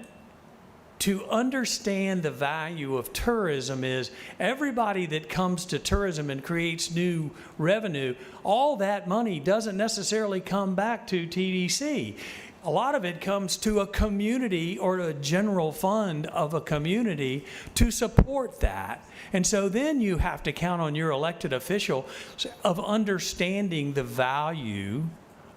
to understand the value of tourism is everybody that comes to tourism and creates new revenue, all that money doesn't necessarily come back to TDC. A lot of it comes to a community or a general fund of a community to support that. And so then you have to count on your elected official of understanding the value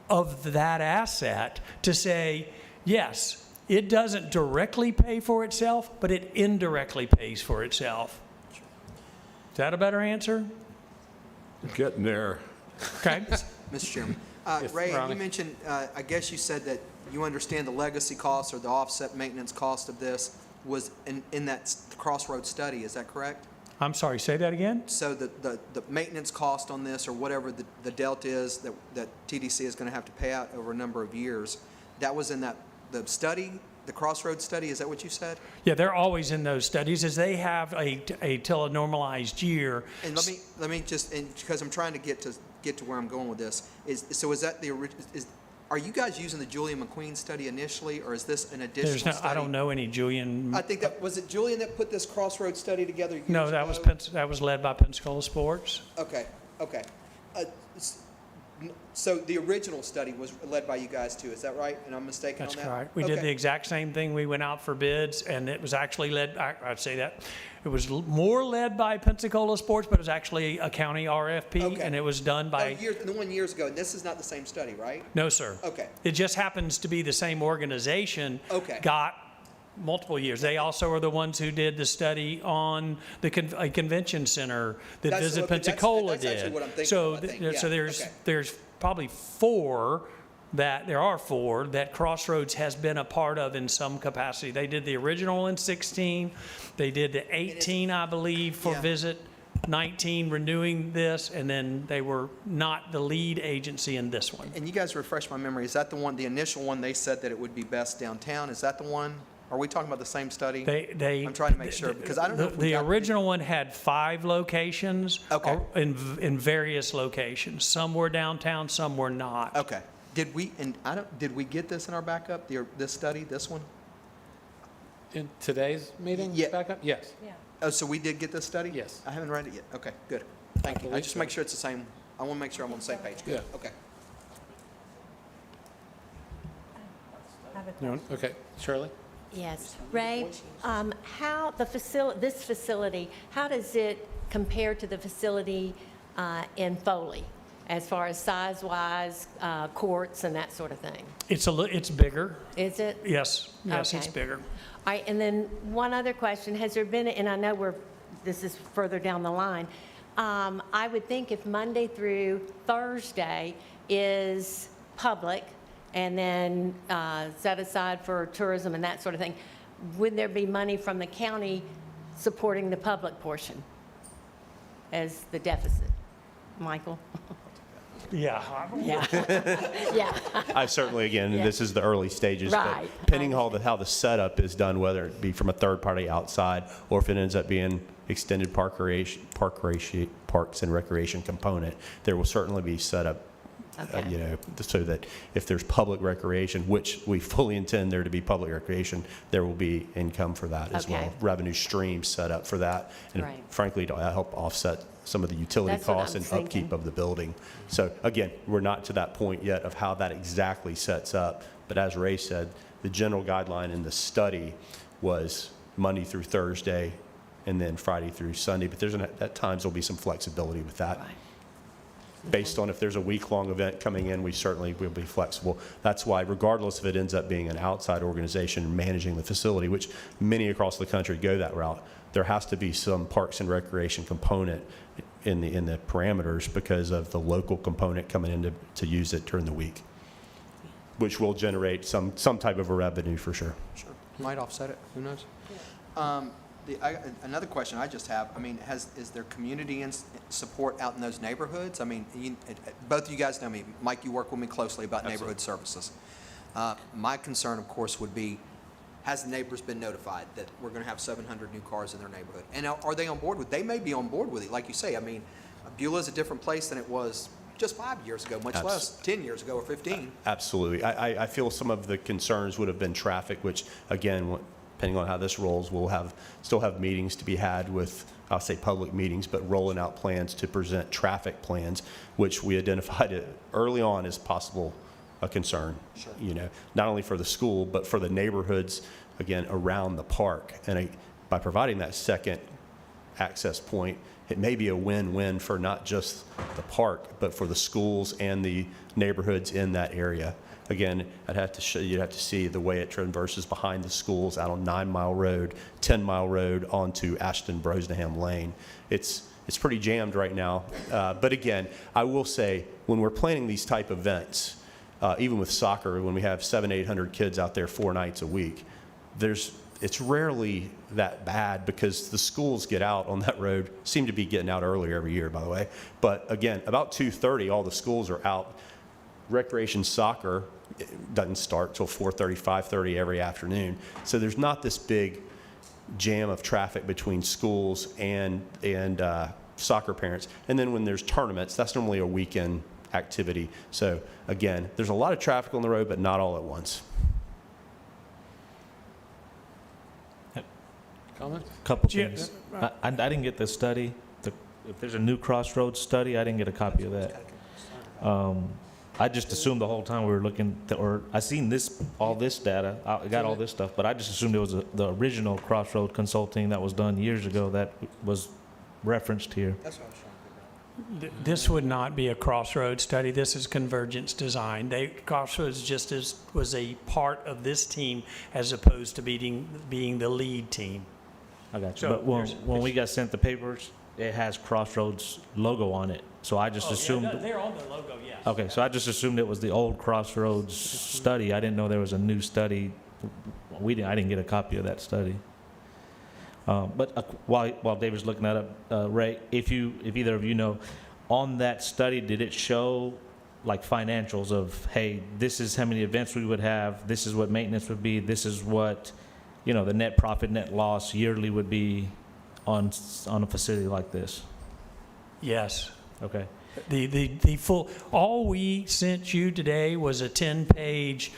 of that asset to say, yes, it doesn't directly pay for itself, but it indirectly pays for itself. Is that a better answer? Getting there. Okay. Mr. Chairman. Ray, you mentioned, I guess you said that you understand the legacy costs or the offset maintenance cost of this was in that Crossroads study. Is that correct? I'm sorry, say that again? So the maintenance cost on this, or whatever the delta is that TDC is going to have to pay out over a number of years, that was in the study, the Crossroads study. Is that what you said? Yeah, they're always in those studies, as they have till a normalized year. And let me just, because I'm trying to get to where I'm going with this, is that are you guys using the Julian McQueen study initially, or is this an additional study? I don't know any Julian. I think was it Julian that put this Crossroads study together years No, that ago? that was led by Pensacola Sports. Okay. So the original study was led by you guys too, is that right? And I'm mistaken on that? That's correct. We did the exact same thing. We went out for bids, and it was actually led, I'd say that, it was more led by Pensacola Sports, but it was actually a county RFP, Okay. and it was done by... The one years ago, and this is not the same study, right? No, sir. Okay. It just happens to be the same organization. Okay. Got multiple years. They also are the ones who did the study on the convention center that Visit Pensacola did. That's actually what I'm thinking So, of, I think. Yeah, so there's probably four that Crossroads has been a part of in some capacity. They did the original in 16. They did the 18, I believe, for Visit. 19 renewing this, and then they were not the lead agency in this one. And you guys refresh my memory, is that the one, the initial one, they said that it would be best downtown? Is that the one? Are we talking about the same study? I'm trying to make sure, because I don't know if we The got... original one had 5 locations. Okay. In various locations. Some were downtown, some were not. Okay. Did we, and I don't, did we get this in our backup, this study, this one? In today's meeting, Yeah. backup? Yes. Oh, so we did get this study? Yes. I haven't read it yet. Okay, good. Thank you. I believe just so. make sure it's the same, I want to make sure I'm on the same page. Good. Yeah. Okay. Okay, Shirley? Yes. Ray, how this facility, how does it compare to the facility in Foley, as far as size-wise, courts and that sort of thing? It's bigger. Is it? Yes, it's Okay. bigger. All right, and then one other question, has there been, and I know this is further down the line, I would think if Monday through Thursday is public and then set aside for tourism and that sort of thing, would there be money from the county supporting the public portion as the deficit? Michael? Yeah. Yeah. Yeah. I certainly, again, Yeah. this is the early stages. Right. But depending on how the setup is done, whether it be from a third party outside or if it ends up being extended parks and recreation component, there will certainly be set up, Okay. so that if there's public recreation, which we fully intend there to be public recreation, there will be income for that as Okay. well. Revenue streams set up for that. And Right. frankly, to help offset some of the utility That's what costs I'm and upkeep thinking. of the building. So again, we're not to that point yet of how that exactly sets up. But as Ray said, the general guideline in the study was Monday through Thursday and then Friday through Sunday. But at times there'll be some flexibility with that. Right. Based on if there's a week-long event coming in, we certainly will be flexible. That's why regardless if it ends up being an outside organization managing the facility, which many across the country go that route, there has to be some parks and recreation component in the parameters because of the local component coming in to use it during the week, which will generate some type of a revenue for sure. Sure. Might offset it, who knows? Another question I just have, I mean, is there community support out in those neighborhoods? I mean, both of you guys know me. Mike, you work with me closely about neighborhood services. My concern, of course, would be, has the neighbors been notified that we're going to have 700 new cars in their neighborhood? And are they on board with it? They may be on board with it, like you say. I mean, Beulah is a different place than it was just 5 years ago, much less 10 years ago or 15. Absolutely. I feel some of the concerns would have been traffic, which, again, depending on how this rolls, we'll still have meetings to be had with, I'll say public meetings, but rolling out plans to present traffic plans, which we identified early on as possible a concern. Sure. Not only for the school, but for the neighborhoods, again, around the park. And by providing that second access point, it may be a win-win for not just the park, but for the schools and the neighborhoods in that area. Again, you'd have to see the way it traverses behind the schools out on 9 Mile Road, 10 Mile Road onto Ashton Brosnaham Lane. It's pretty jammed right now. But again, I will say, when we're planning these type events, even with soccer, when we have 700-800 kids out there 4 nights a week, it's rarely that bad because the schools get out on that road, seem to be getting out earlier every year, by the way. But again, about 2:30, all the schools are out. Recreation soccer doesn't start till 4:30, 5:30 every afternoon. So there's not this big jam of traffic between schools and soccer parents. And then when there's tournaments, that's normally a weekend activity. So again, there's a lot of traffic on the road, but not all at once. Comment? Couple Yeah. things. I didn't get the study. If there's a new Crossroads study, I didn't get a copy of that. I just assumed the whole time we were looking, I seen all this data, I got all this stuff, but I just assumed it was the original Crossroad Consulting that was done years ago that was referenced here. That's what I was trying to figure out. This would not be a Crossroads study. This is Convergence Design. Crossroads was a part of this team as opposed to being the lead team. I got you. So But when there's- we got sent the papers, it has Crossroads logo on it. So I just assumed. They're on the logo, yes. Okay, so I just assumed it was the old Crossroads study. I didn't know there was a new study. I didn't get a copy of that study. But while David's looking that up, Ray, if either of you know, on that study, did it show like financials of, hey, this is how many events we would have, this is what maintenance would be, this is what, the net profit, net loss yearly would be on a facility like this? Yes. Okay. The full, all we sent you today was a 10-page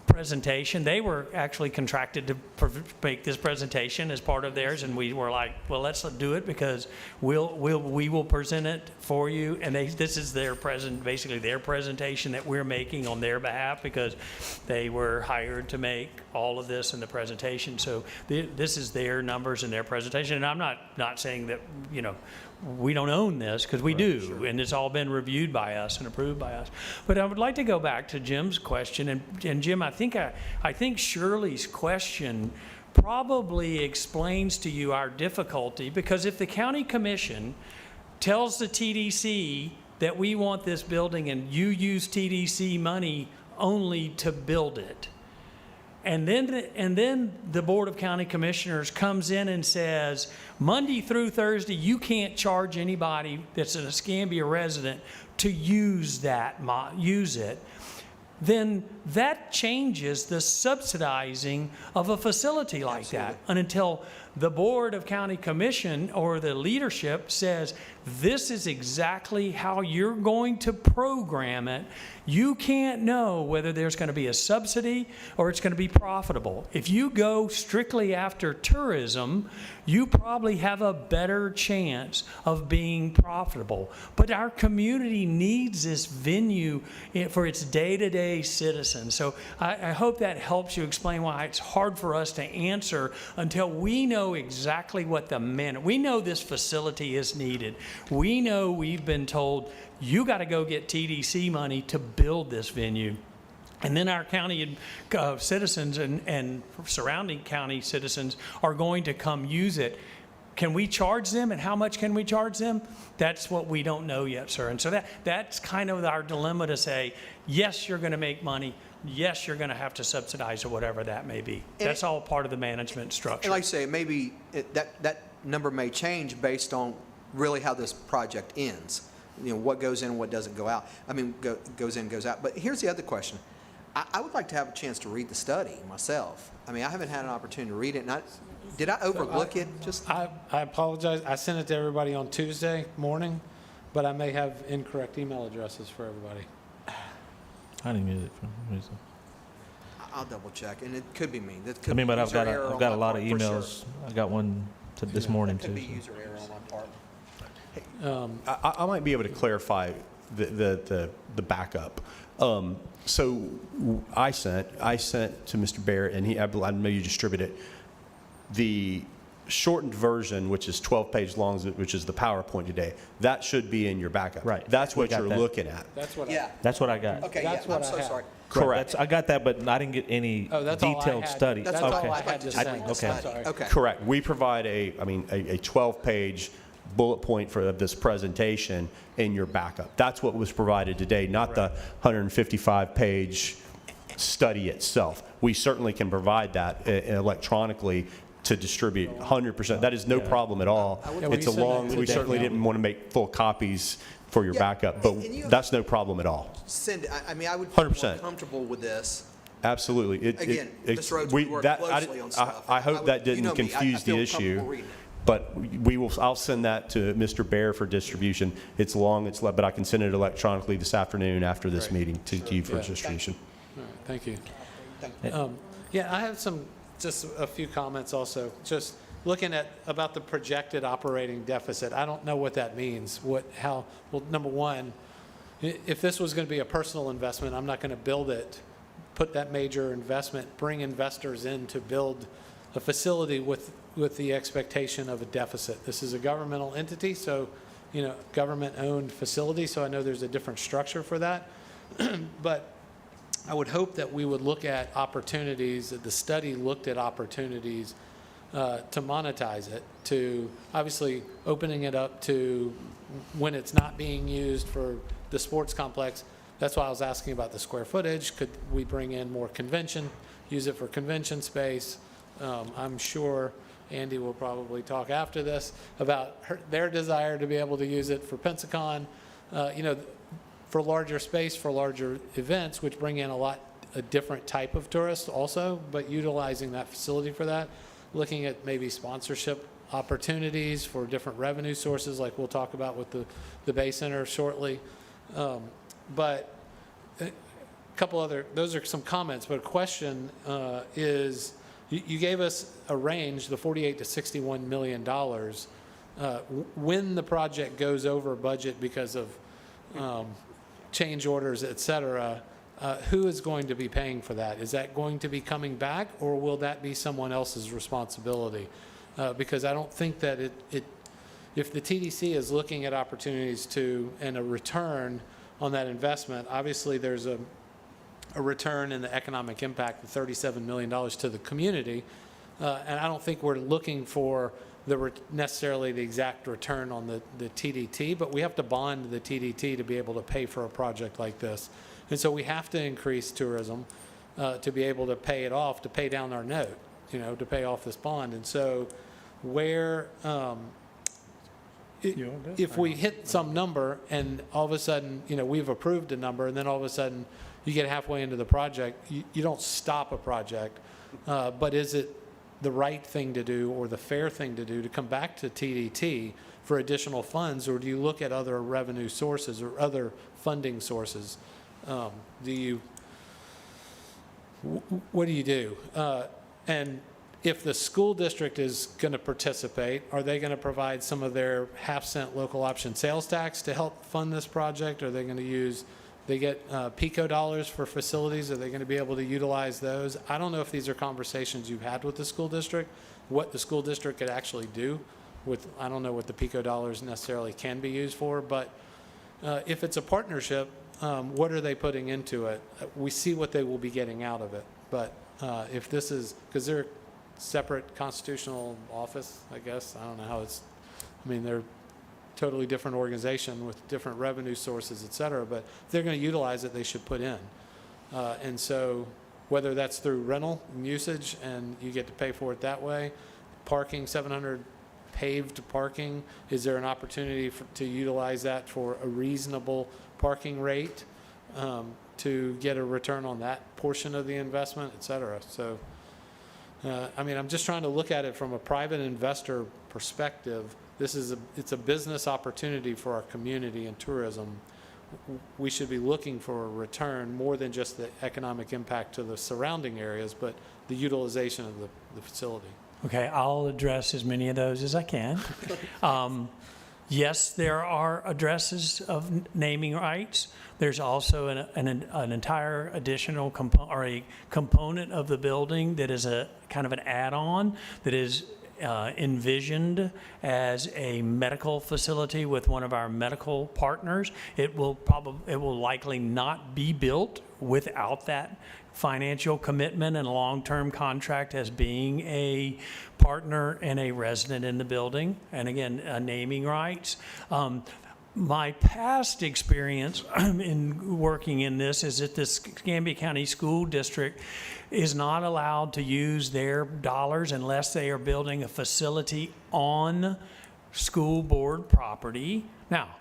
presentation. They were actually contracted to make this presentation as part of theirs, and we were like, well, let's do it because we will present it for you. And this is basically their presentation that we're making on their behalf because they were hired to make all of this in the presentation. So this is their numbers and their presentation. And I'm not saying that, we don't own this because we do, sure. And it's all been reviewed by us and approved by us. But I would like to go back to Jim's question, and Jim, I think Shirley's question probably explains to you our difficulty, because if the county commission tells the TDC that we want this building and you use TDC money only to build it, and then the Board of County Commissioners comes in and says, Monday through Thursday, you can't charge anybody that's an Escambia resident to use it, then that changes the subsidizing of a facility like that. And until the Board of County Commission or the leadership says, this is exactly how you're going to program it, you can't know whether there's going to be a subsidy or it's going to be profitable. If you go strictly after tourism, you probably have a better chance of being profitable. But our community needs this venue for its day-to-day citizens. So I hope that helps you explain why it's hard for us to answer until we know exactly what we know this facility is needed. We know we've been told, you got to go get TDC money to build this venue. And then our county citizens and surrounding county citizens are going to come use it. Can we charge them, and how much can we charge them? That's what we don't know yet, sir. And so that's kind of our dilemma to say, yes, you're going to make money. Yes, you're going to have to subsidize or whatever that may be. That's all part of the management structure. And like I say, maybe that number may change based on really how this project ends. What goes in and what doesn't go out. Goes in, goes out. But here's the other question. I would like to have a chance to read the study myself. I haven't had an opportunity to read it. And did I overlook it? I apologize. I sent it to everybody on Tuesday morning, but I may have incorrect email addresses for everybody. I didn't get it from reason. I'll double check, and it could be me. But I've got a lot of emails. Sure. I got one this morning That could too. be user error on my part. I might be able to clarify the backup. So I sent to Mr. Barrett, and I know you distributed it, the shortened version, which is 12 pages long, which is the PowerPoint today. That should be in your backup. Right. That's what you're looking at. That's what That's what I got. Okay, That's yeah, what I'm I so have. sorry. Correct. I got that, but I didn't get any that's all I detailed had. study. That's okay. all I had to send. Okay. I'm sorry. Okay. Correct. We provide a 12-page bullet point for this presentation in your backup. That's what was provided today, not the 155-page study itself. We certainly can provide that electronically to distribute 100%. That is no problem at all. It's a long, we certainly didn't want to make full copies for your backup, but that's no problem at all. Send it. I would feel more 100%. comfortable with this. Absolutely. Again, Ms. Rhodes, we work closely on stuff. I hope that didn't you know me, confuse I feel the comfortable issue. reading it. But I'll send that to Mr. Bear for distribution. It's long, but I can send it electronically this afternoon after this meeting to you for distribution. All right, thank you. Yeah, I have just a few comments also. Just looking at about the projected operating deficit. I don't know what that means. Well, number one, if this was going to be a personal investment, I'm not going to build it, put that major investment, bring investors in to build a facility with the expectation of a deficit. This is a governmental entity, so, government-owned facility, so I know there's a different structure for that. But I would hope that we would look at opportunities, that the study looked at opportunities to monetize it, to obviously opening it up to when it's not being used for the sports complex. That's why I was asking about the square footage. Could we bring in more convention, use it for convention space? I'm sure Andy will probably talk after this about their desire to be able to use it for Pensacon, for larger space, for larger events, which bring in a different type of tourist also, but utilizing that facility for that, looking at maybe sponsorship opportunities for different revenue sources, like we'll talk about with the Bay Center shortly. But a couple other, those are some comments, but a question is, you gave us a range, the $48 to $61 million. When the project goes over budget because of change orders, et cetera, who is going to be paying for that? Is that going to be coming back, or will that be someone else's responsibility? Because I don't think that if the TDC is looking at opportunities and a return on that investment, obviously there's a return in the economic impact of $37 million to the community. And I don't think we're looking for necessarily the exact return on the TDT, but we have to bond the TDT to be able to pay for a project like this. And so we have to increase tourism to be able to pay it off, to pay down our note, to pay off this bond. And so if we hit some number and all of a sudden, we've approved a number, and then all of a sudden you get halfway into the project, you don't stop a project, but is it the right thing to do or the fair thing to do to come back to TDT for additional funds, or do you look at other revenue sources or other funding sources? What do you do? And if the school district is going to participate, are they going to provide some of their half-cent local option sales tax to help fund this project? Are they going to they get PICO dollars for facilities? Are they going to be able to utilize those? I don't know if these are conversations you've had with the school district, what the school district could actually do with, I don't know what the PICO dollars necessarily can be used for, but if it's a partnership, what are they putting into it? We see what they will be getting out of it. But if this is, because they're a separate constitutional office, I guess. I don't know how they're totally different organization with different revenue sources, et cetera. But if they're going to utilize it, they should put in. And so whether that's through rental and usage and you get to pay for it that way, parking, 700 paved parking, is there an opportunity to utilize that for a reasonable parking rate to get a return on that portion of the investment, et cetera? So, I'm just trying to look at it from a private investor perspective. It's a business opportunity for our community and tourism. We should be looking for a return more than just the economic impact to the surrounding areas, but the utilization of the facility. Okay, I'll address as many of those as I can. Yes, there are addresses of naming rights. There's also an entire additional component of the building that is a kind of an add-on that is envisioned as a medical facility with one of our medical partners. It will likely not be built without that financial commitment and long-term contract as being a partner and a resident in the building, and again, naming rights. My past experience in working in this is that the Escambia County School District is not allowed to use their dollars unless they are building a facility on school board property. Now,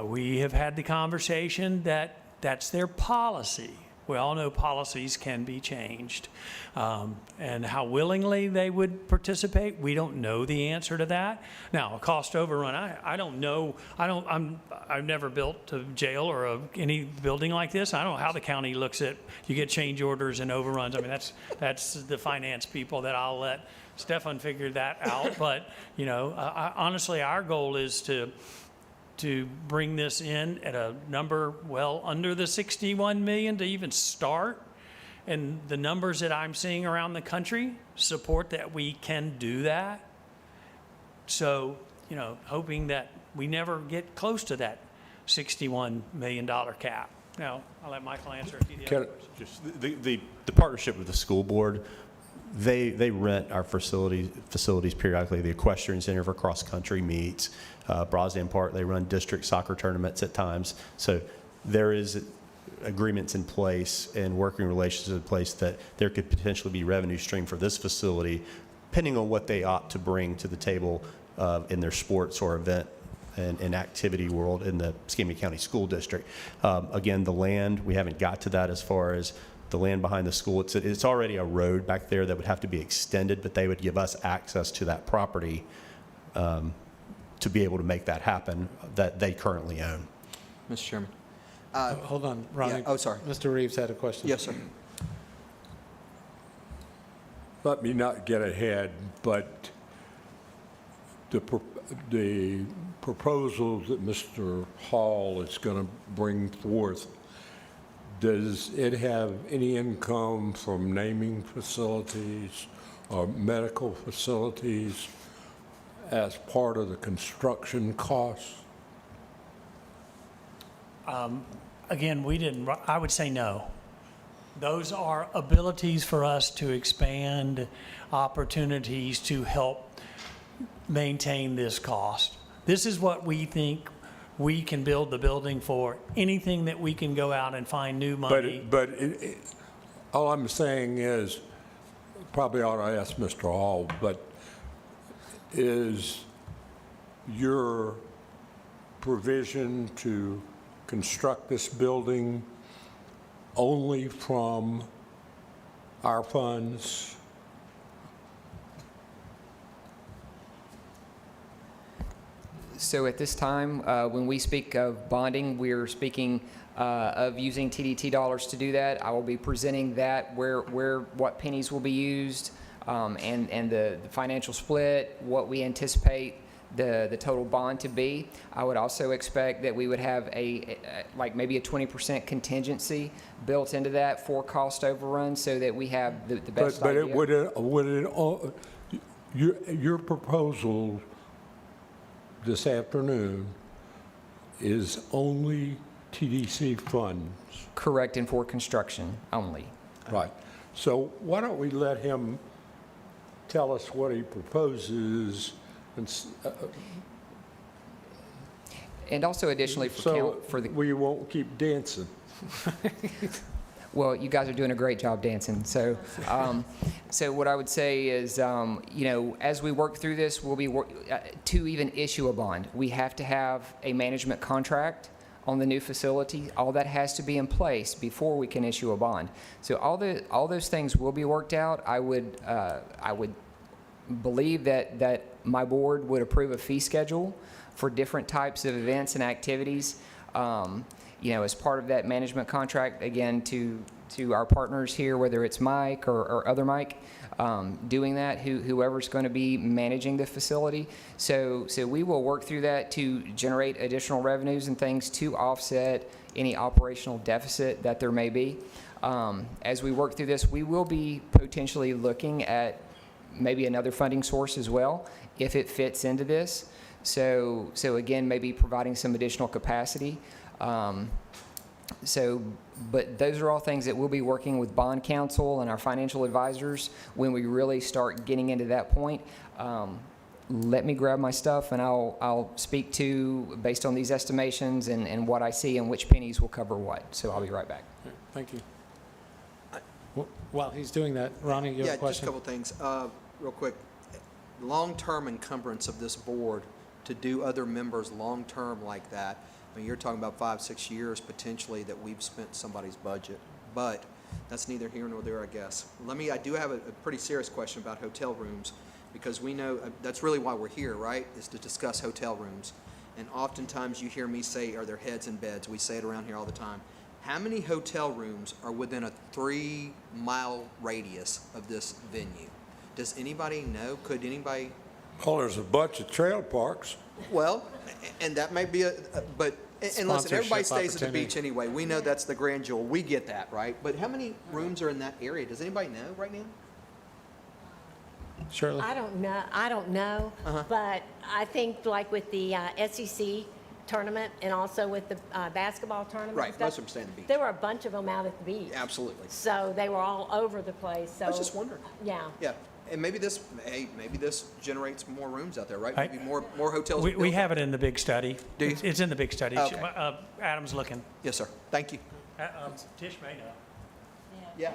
we have had the conversation that that's their policy. We all know policies can be changed. And how willingly they would participate, we don't know the answer to that. Now, a cost overrun, I don't know. I've never built a jail or any building like this. I don't know how the county looks at, you get change orders and overruns. That's the finance people that I'll let Stefan figure that out. But, honestly, our goal is to bring this in at a number well under the 61 million to even start. And the numbers that I'm seeing around the country support that we can do that. So, hoping that we never get close to that $61 million cap. Now, I'll let Michael answer a few of the other questions. Just the partnership with the school board, they rent our facilities periodically. The Equestrian Center for Cross Country meets. Brosnan Park, they run district soccer tournaments at times. So there is agreements in place and working relationships in place that there could potentially be revenue stream for this facility depending on what they opt to bring to the table in their sports or event and activity world in the Escambia County School District. Again, the land, we haven't got to that as far as the land behind the school. It's already a road back there that would have to be extended, but they would give us access to that property to be able to make that happen that they currently own. Mr. Chairman. Hold on, Ronnie. Yeah, oh, sorry. Mr. Reeves had a question. Yes, sir. Let me not get ahead, but the proposal that Mr. Hall is going to bring forth, does it have any income from naming facilities or medical facilities as part of the construction costs? Again, I would say no. Those are abilities for us to expand opportunities to help maintain this cost. This is what we think we can build the building for. Anything that we can go out and find new money. But all I'm saying is, probably ought to ask Mr. Hall, but is your provision to construct this building only from our funds? So at this time, when we speak of bonding, we're speaking of using TDT dollars to do that. I will be presenting that, what pennies will be used, and the financial split, what we anticipate the total bond to be. I would also expect that we would have like maybe a 20% contingency built into that for cost overrun, so that we have the best idea. But your proposal this afternoon is only TDC funds? Correct, and for construction only. Right. So why don't we let him tell us what he proposes, And also additionally so we won't keep dancing. Well, you guys are doing a great job dancing. So, so what I would say is, as we work through this, we'll be to even issue a bond, we have to have a management contract on the new facility. All that has to be in place before we can issue a bond. So all those things will be worked out. I would believe that my board would approve a fee schedule for different types of events and activities. As part of that management contract, again, to our partners here, whether it's Mike or other Mike, doing that, whoever's going to be managing the facility. So we will work through that to generate additional revenues and things to offset any operational deficit that there may be. As we work through this, we will be potentially looking at maybe another funding source as well, if it fits into this. So again, maybe providing some additional capacity. But those are all things that we'll be working with bond counsel and our financial advisors when we really start getting into that point. Let me grab my stuff and I'll speak to, based on these estimations and what I see and which pennies will cover what. So I'll be right back. Thank you. While he's doing that, Ronnie, you have a question? Yeah, just a couple things. Real quick, long-term encumbrance of this board to do other members long-term like that. I mean, you're talking about 5-6 years potentially that we've spent somebody's budget, but that's neither here nor there, I guess. I do have a pretty serious question about hotel rooms, because we know that's really why we're here, right? Is to discuss hotel rooms. And oftentimes you hear me say, are there heads in beds? We say it around here all the time. How many hotel rooms are within a 3-mile radius of this venue? Does anybody know? Could anybody? Well, there's a bunch of trail parks. Well, and that may be but listen, everybody stays at the beach anyway. We know that's the grand jewel. We get that, right? But how many rooms are in that area? Does anybody know right now? Shirley? I don't know, but I think like with the SEC tournament and also with the basketball tournament. Right, and stuff, most of them stay at the beach. There were a bunch of them out at the beach. Absolutely. So they were all over the place. So I was just wondering. Yeah. Yeah, and maybe this generates more rooms out there, right? Right. Maybe more hotels. We have it in the big study. Do you? It's in the big study. Okay. Adam's looking. Yes, sir. Thank you. Tish may know. Yeah.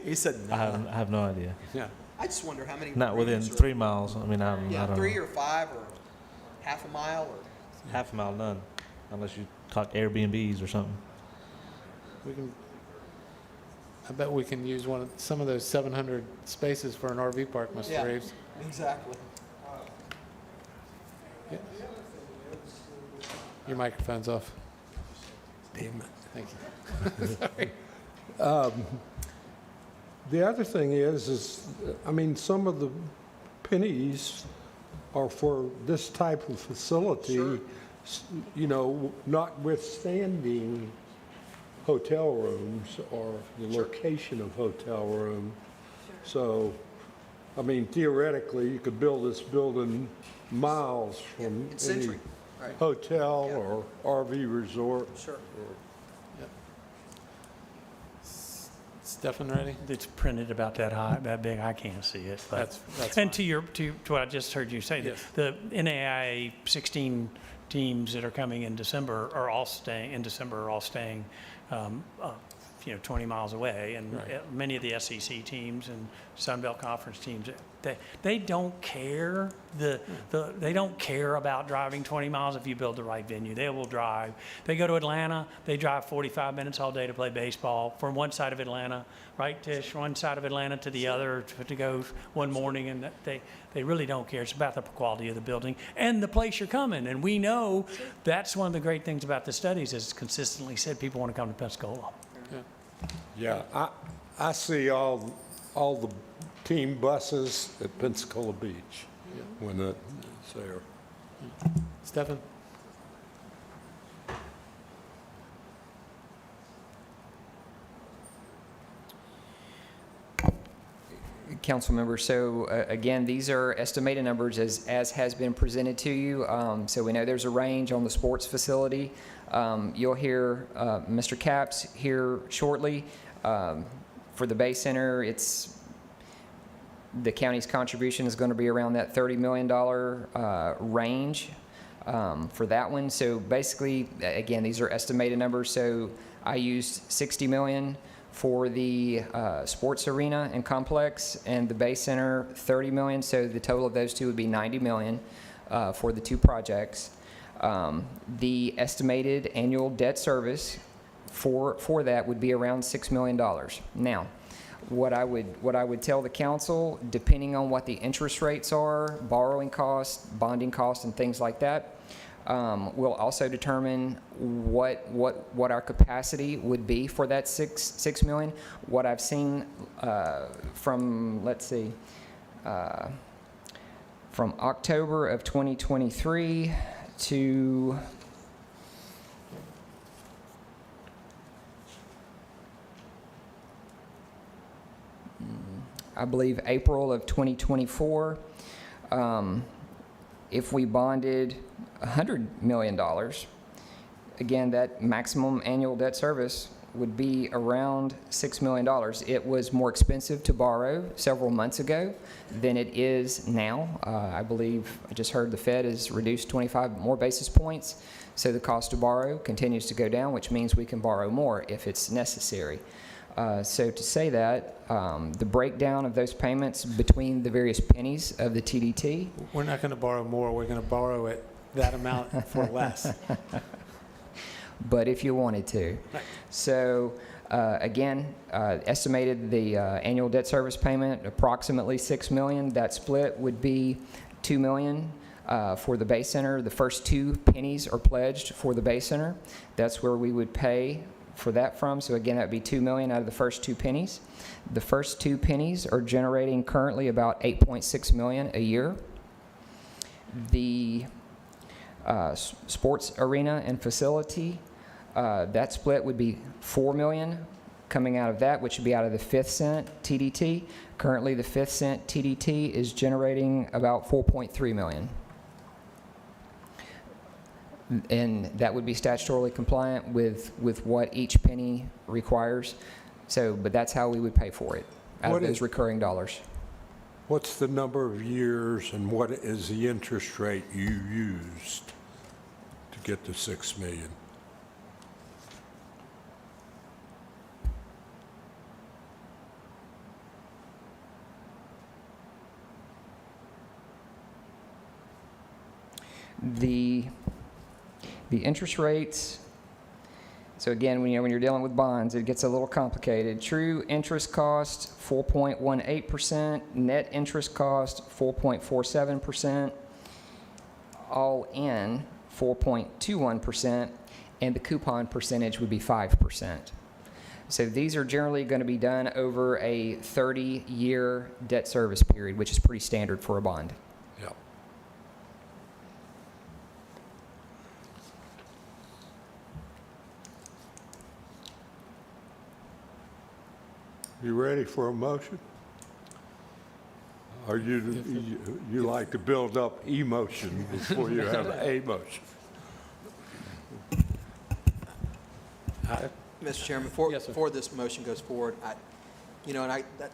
He said I have no idea. Yeah. I just wonder how many. Not within rooms are- 3 miles. I mean, I Yeah, don't 3 know. or 5 or half a mile or. Half a mile, none, unless you talk Airbnbs or something. We can, I bet we can use some of those 700 spaces for an RV park, Mr. Yeah. Reeves. Exactly. Your microphone's off. Damn it. Thank you. The other thing is, I mean, some of the pennies are for this type of facility, you know, notwithstanding hotel rooms or the location of hotel room. So, I mean, theoretically, you could build this building miles from It's any Century, right. hotel or RV resort. Sure. Stefan, ready? It's printed about that high, that big, I can't see it. But That's And fine. to what I just heard you say, Yes. the NAIA 16 teams that are coming in December are all staying, 20 miles away. And Right. many of the SEC teams and Sun Belt Conference teams, they don't care. They don't care about driving 20 miles if you build the right venue. They will drive. They go to Atlanta, they drive 45 minutes all day to play baseball from one side of Atlanta, right, Tish? One side of Atlanta to the other to go one morning, and they really don't care. It's about the quality of the building and the place you're coming. And we know that's one of the great things about the studies is consistently said people want to come to Pensacola. Yeah, I see all the team buses at Pensacola Beach when it's there. Stefan? Council members, so again, these are estimated numbers as has been presented to you. So we know there's a range on the sports facility. You'll hear Mr. Capps here shortly. For the Bay Center, the county's contribution is going to be around that $30 million range for that one. So basically, again, these are estimated numbers. So I used $60 million for the sports arena and complex, and the Bay Center, $30 million. So the total of those two would be $90 million for the two projects. The estimated annual debt service for that would be around $6 million. Now, what I would tell the council, depending on what the interest rates are, borrowing costs, bonding costs, and things like that, will also determine what our capacity would be for that $6 million. What I've seen from, let's see, from October of 2023 to I believe April of 2024, if we bonded $100 million, again, that maximum annual debt service would be around $6 million. It was more expensive to borrow several months ago than it is now. I believe I just heard the Fed has reduced 25 more basis points, so the cost to borrow continues to go down, which means we can borrow more if it's necessary. So to say that, the breakdown of those payments between the various pennies of the TDT. We're not going to borrow more. We're going to borrow it that amount for less. But if you wanted to. Right. So again, estimated the annual debt service payment, approximately $6 million. That split would be $2 million for the Bay Center. The first two pennies are pledged for the Bay Center. That's where we would pay for that from. So again, that would be $2 million out of the first two pennies. The first two pennies are generating currently about $8.6 million a year. The sports arena and facility, that split would be $4 million coming out of that, which would be out of the 5th cent TDT. Currently, the 5th cent TDT is generating about $4.3 million. And that would be statutorily compliant with what each penny requires. So, but that's how we would pay for it, out of those recurring dollars. What's the number of years and what is the interest rate you used to get the $6 million? The interest rates, so again, when you're dealing with bonds, it gets a little complicated. True interest cost, 4.18%. Net interest cost, 4.47%. All in, 4.21%. And the coupon percentage would be 5%. So these are generally going to be done over a 30-year debt service period, which is pretty standard for a bond. Yeah. You ready for a motion? Or you like to build up emotion before you have a motion? Mr. Chairman, Yes, sir. before this motion goes forward,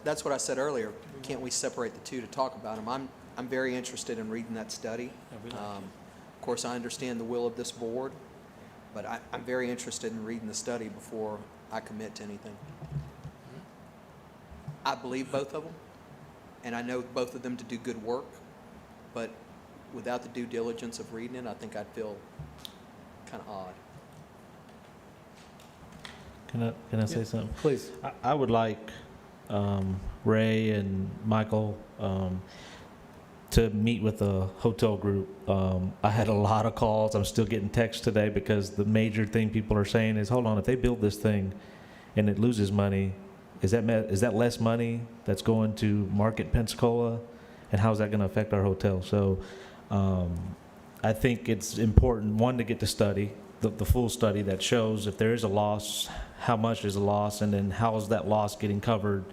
that's what I said earlier. Can't we separate the two to talk about them? I'm very interested in reading that study. Of course, I understand the will of this board, but I'm very interested in reading the study before I commit to anything. I believe both of them, and I know both of them to do good work, but without the due diligence of reading it, I think I'd feel kind of odd. Can I say something? Please. I would like Ray and Michael to meet with the hotel group. I had a lot of calls. I'm still getting texts today because the major thing people are saying is, hold on, if they build this thing and it loses money, is that less money that's going to market Pensacola, and how is that going to affect our hotel? So I think it's important, one, to get the study, the full study that shows if there is a loss, how much is a loss, and then how is that loss getting covered.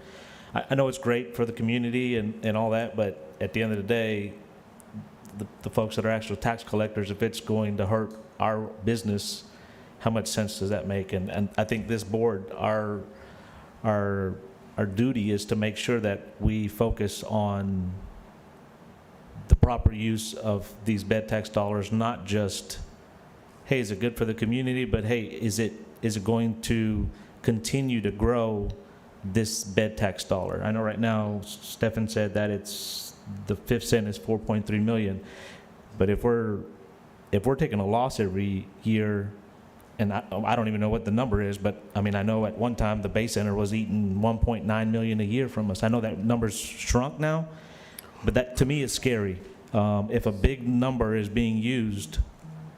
I know it's great for the community and all that, but at the end of the day, the folks that are actual tax collectors, if it's going to hurt our business, how much sense does that make? And I think this board, our duty is to make sure that we focus on the proper use of these bed tax dollars, not just, hey, is it good for the community, but hey, is it going to continue to grow this bed tax dollar? I know right now Stefan said that it's the 5th cent is 4.3 million, but if we're taking a loss every year, and I don't even know what the number is, but I mean, I know at one time the Bay Center was eating 1.9 million a year from us. I know that number's shrunk now, but that to me is scary. If a big number is being used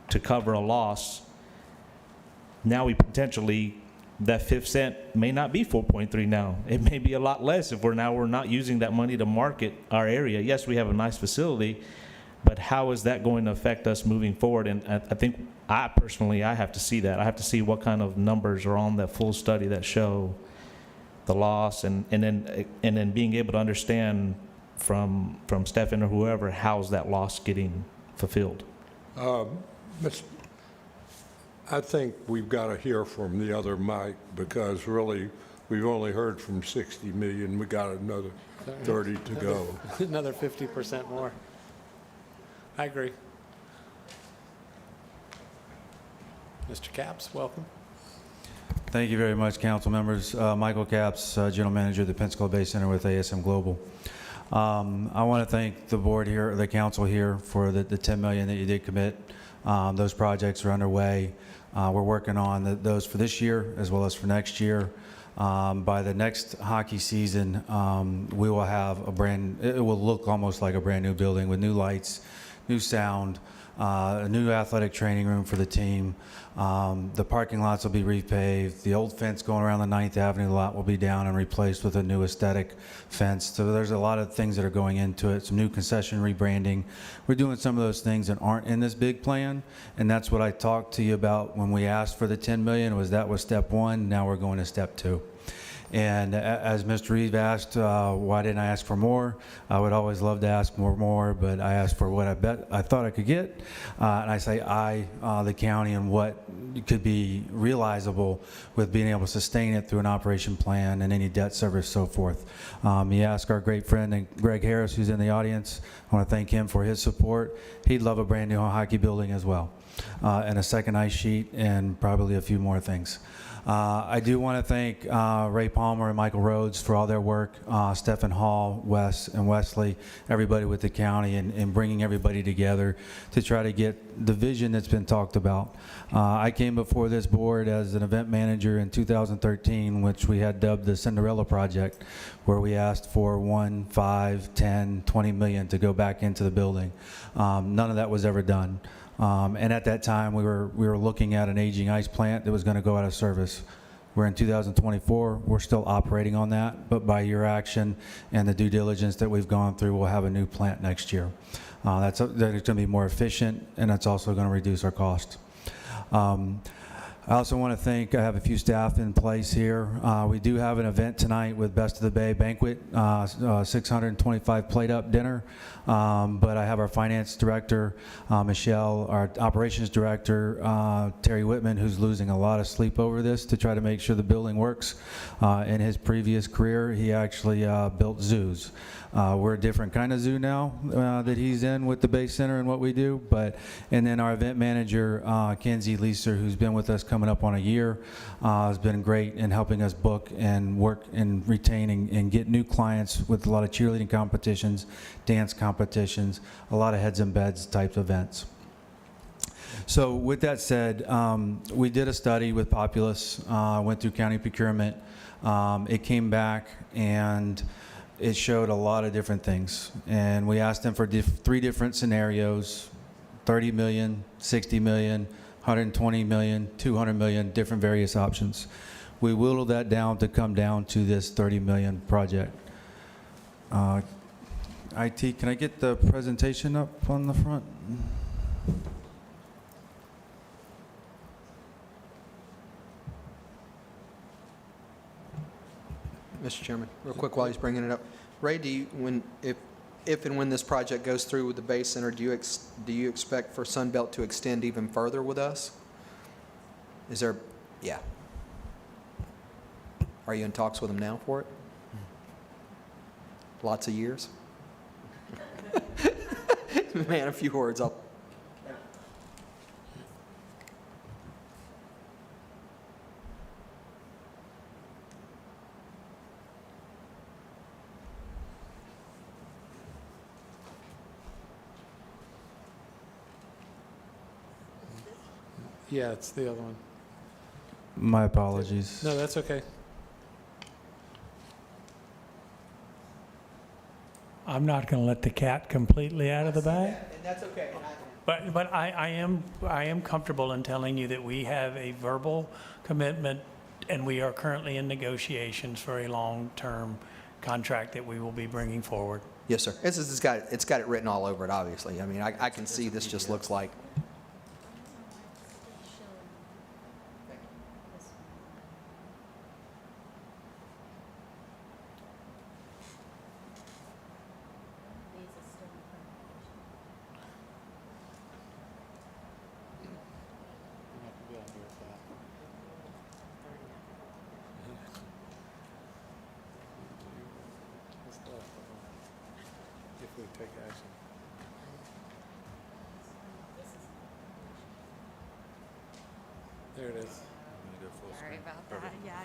to cover a loss, now we potentially, that 5th cent may not be 4.3 now. It may be a lot less if we're not using that money to market our area. Yes, we have a nice facility, but how is that going to affect us moving forward? And I think I have to see that. I have to see what kind of numbers are on that full study that show the loss, and then being able to understand from Stefan or whoever, how's that loss getting fulfilled? I think we've got to hear from the other Mike, because really, we've only heard from 60 million. We got another 30 to go. Another 50% more. I agree. Mr. Capps, welcome. Thank you very much, council members. Michael Capps, General Manager of the Pensacola Bay Center with ASM Global. I want to thank the board here, the council here, for the $10 million that you did commit. Those projects are underway. We're working on those for this year as well as for next year. By the next hockey season, we will have it will look almost like a brand new building with new lights, new sound, a new athletic training room for the team. The parking lots will be repaved. The old fence going around the 9th Avenue lot will be down and replaced with a new aesthetic fence. So there's a lot of things that are going into it. Some new concession rebranding. We're doing some of those things that aren't in this big plan, and that's what I talked to you about when we asked for the $10 million. That was step one. Now we're going to step two. And as Mr. Reeve asked, why didn't I ask for more? I would always love to ask for more, but I asked for what I thought I could get. And I say the county, and what could be realizable with being able to sustain it through an operation plan and any debt service, so forth. You ask our great friend Greg Harris, who's in the audience. I want to thank him for his support. He'd love a brand new hockey building as well. and a second ice sheet, and probably a few more things. I do want to thank Ray Palmer and Michael Rhodes for all their work, Stephen Hall, Wes, and Wesley, everybody with the county, and bringing everybody together to try to get the vision that's been talked about. I came before this board as an event manager in 2013, which we had dubbed the Cinderella Project, where we asked for 1, 5, 10, 20 million to go back into the building. None of that was ever done. And at that time, we were looking at an aging ice plant that was going to go out of service. We're in 2024. We're still operating on that, but by your action and the due diligence that we've gone through, we'll have a new plant next year. That's going to be more efficient, and that's also going to reduce our cost. I also want to thank, I have a few staff in place here. We do have an event tonight with Best of the Bay Banquet, 625 plate up dinner. But I have our finance director, Michelle, our operations director, Terry Whitman, who's losing a lot of sleep over this to try to make sure the building works. In his previous career, he actually built zoos. We're a different kind of zoo now that he's in with the Bay Center and what we do. And then our event manager, Kenzie Leeser, who's been with us coming up on a year, has been great in helping us book and work and retain and get new clients with a lot of cheerleading competitions, dance competitions, a lot of heads and beds type events. So with that said, we did a study with Populous, went through county procurement. It came back and it showed a lot of different things. And we asked them for 3 different scenarios, 30 million, 60 million, 120 million, 200 million, different various options. We whittled that down to come down to this 30 million project. IT, can I get the presentation up on the front? Mr. Chairman, real quick while he's bringing it up. Ray, if and when this project goes through with the Bay Center, do you expect for Sunbelt to extend even further with us? Is there, yeah. Are you in talks with them now for it? Lots of years? Man, a few words, I'll. Yeah, it's the other one. My apologies. No, that's okay. I'm not going to let the cat completely out of the bag. And that's okay. But I am comfortable in telling you that we have a verbal commitment, and we are currently in negotiations for a long-term contract that we will be bringing forward. Yes, sir. It's got it written all over it, obviously. I mean, I can see this just looks like. If we take action. There it is. Sorry about that, yeah.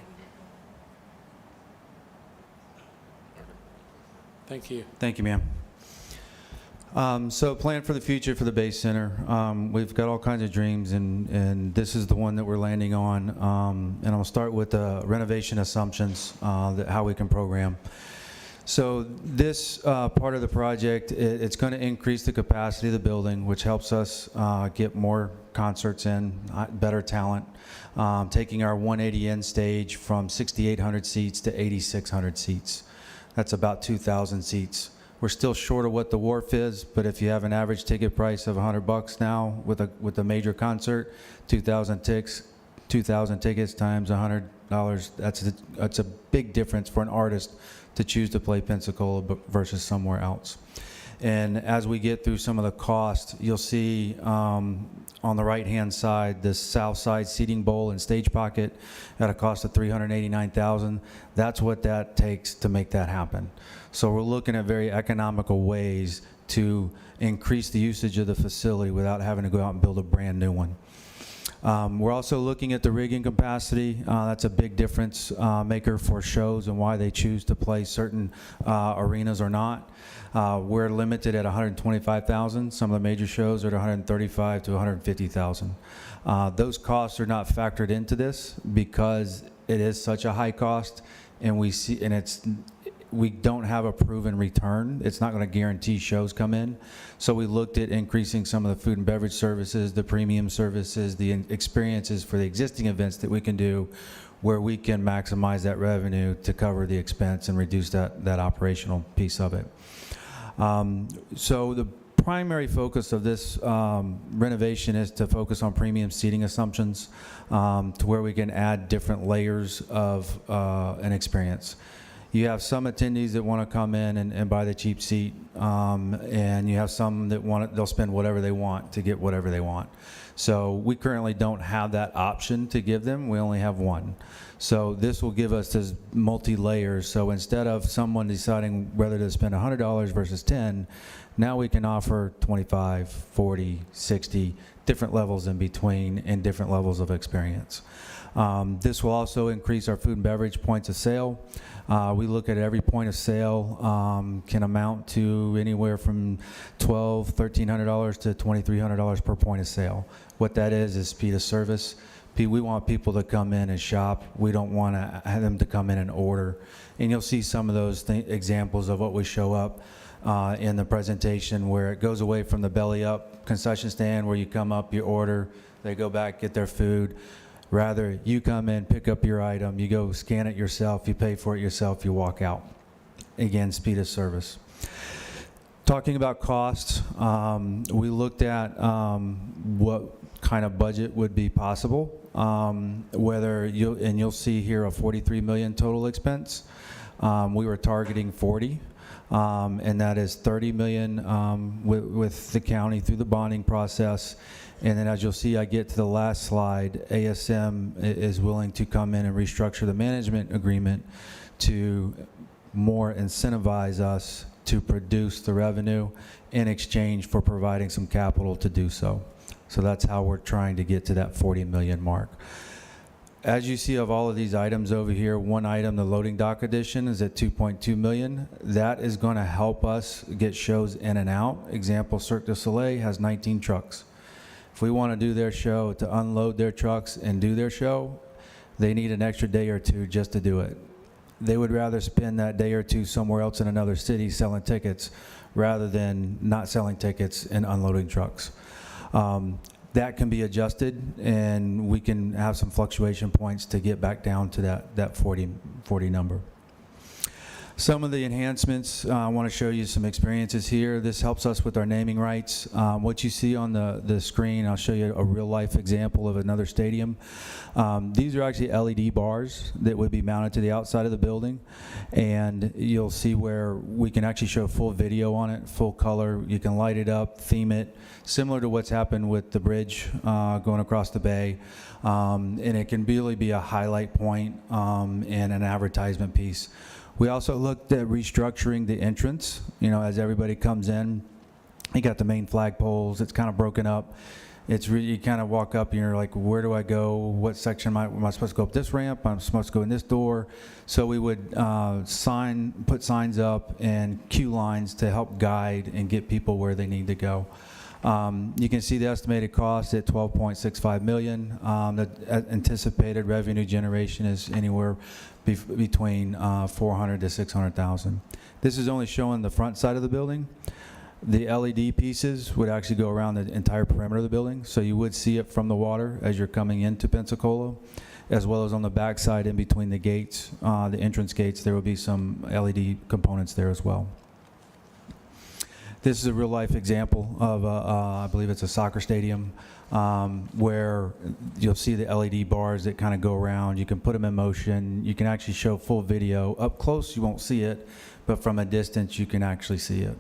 Thank you. Thank you, ma'am. So plan for the future for the Bay Center. We've got all kinds of dreams, and this is the one that we're landing on. And I'll start with the renovation assumptions, how we can program. So this part of the project, it's going to increase the capacity of the building, which helps us get more concerts in, better talent, taking our 180 end stage from 6,800 seats to 8,600 seats. That's about 2,000 seats. We're still short of what the Wharf is, but if you have an average ticket price of $100 now with a major concert, 2,000 tickets times $100, that's a big difference for an artist to choose to play Pensacola versus somewhere else. And as we get through some of the costs, you'll see on the right-hand side, the south side seating bowl and stage pocket at a cost of $389,000. That's what that takes to make that happen. So we're looking at very economical ways to increase the usage of the facility without having to go out and build a brand new one. We're also looking at the rigging capacity. That's a big difference maker for shows and why they choose to play certain arenas or not. We're limited at 125,000. Some of the major shows are at 135 to 150,000. Those costs are not factored into this because it is such a high cost, and we don't have a proven return. It's not going to guarantee shows come in. So we looked at increasing some of the food and beverage services, the premium services, the experiences for the existing events that we can do where we can maximize that revenue to cover the expense and reduce that operational piece of it. So the primary focus of this renovation is to focus on premium seating assumptions to where we can add different layers of an experience. You have some attendees that want to come in and buy the cheap seat, and you have some that they'll spend whatever they want to get whatever they want. So we currently don't have that option to give them. We only have one. So this will give us this multi-layers. So instead of someone deciding whether to spend $100 versus $10, now we can offer 25, 40, 60, different levels in between and different levels of experience. This will also increase our food and beverage points of sale. We look at every point of sale can amount to anywhere from $1,200, $1,300 to $2,300 per point of sale. What that is speed of service. We want people to come in and shop. We don't want to have them to come in and order. And you'll see some of those examples of what we show up in the presentation, where it goes away from the belly up concession stand where you come up, you order, they go back, get their food. Rather, you come in, pick up your item, you go scan it yourself, you pay for it yourself, you walk out. Again, speed of service. Talking about costs, we looked at what kind of budget would be possible, you'll see here a $43 million total expense. We were targeting 40. And that is $30 million with the county through the bonding process. And then as you'll see, I get to the last slide, ASM is willing to come in and restructure the management agreement to more incentivize us to produce the revenue in exchange for providing some capital to do so. So that's how we're trying to get to that 40 million mark. As you see of all of these items over here, one item, the loading dock addition, is at $2.2 million. That is going to help us get shows in and out. Example, Cirque du Soleil has 19 trucks. If we want to do their show, to unload their trucks and do their show, they need an extra day or two just to do it. They would rather spend that day or two somewhere else in another city selling tickets rather than not selling tickets and unloading trucks. That can be adjusted, and we can have some fluctuation points to get back down to that 40 number. Some of the enhancements, I want to show you some experiences here. This helps us with our naming rights. What you see on the screen, I'll show you a real-life example of another stadium. These are actually LED bars that would be mounted to the outside of the building, and you'll see where we can actually show full video on it, full color. You can light it up, theme it, similar to what's happened with the bridge going across the bay. And it can really be a highlight point and an advertisement piece. We also looked at restructuring the entrance. You know, as everybody comes in, you got the main flagpoles. It's kind of broken up. It's really, you kind of walk up and you're like, where do I go? What section am I supposed to go up this ramp? I'm supposed to go in this door. So we would put signs up and queue lines to help guide and get people where they need to go. You can see the estimated cost at $12.65 million. The anticipated revenue generation is anywhere between $400,000 to $600,000. This is only showing the front side of the building. The LED pieces would actually go around the entire perimeter of the building, so you would see it from the water as you're coming into Pensacola, as well as on the back side in between the gates, the entrance gates, there will be some LED components there as well. This is a real-life example of, I believe it's a soccer stadium, where you'll see the LED bars that kind of go around. You can put them in motion. You can actually show full video. Up close, you won't see it, but from a distance, you can actually see it.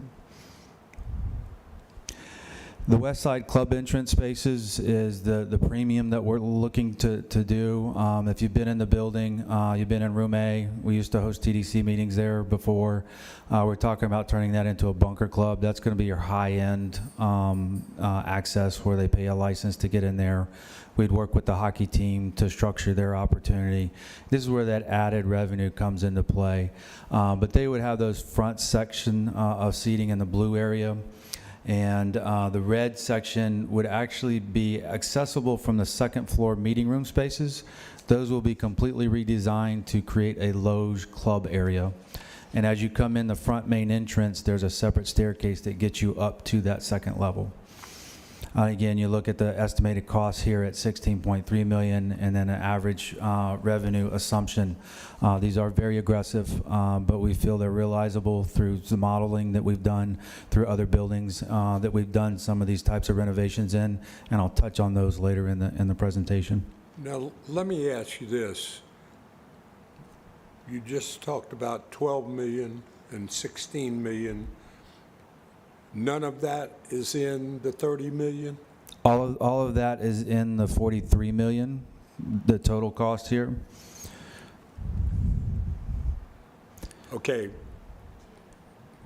The West Side Club entrance spaces is the premium that we're looking to do. If you've been in the building, you've been in room A, we used to host TDC meetings there before. We're talking about turning that into a bunker club. That's going to be your high-end access where they pay a license to get in there. We'd work with the hockey team to structure their opportunity. This is where that added revenue comes into play. But they would have those front section of seating in the blue area. And the red section would actually be accessible from the second floor meeting room spaces. Those will be completely redesigned to create a loge club area. And as you come in the front main entrance, there's a separate staircase that gets you up to that second level. Again, you look at the estimated costs here at $16.3 million, and then an average revenue assumption. These are very aggressive, but we feel they're realizable through the modeling that we've done through other buildings that we've done some of these types of renovations in, and I'll touch on those later in the presentation. Now, let me ask you this. You just talked about 12 million and 16 million. None of that is in the 30 million? All of that is in the 43 million, the total cost here. Okay.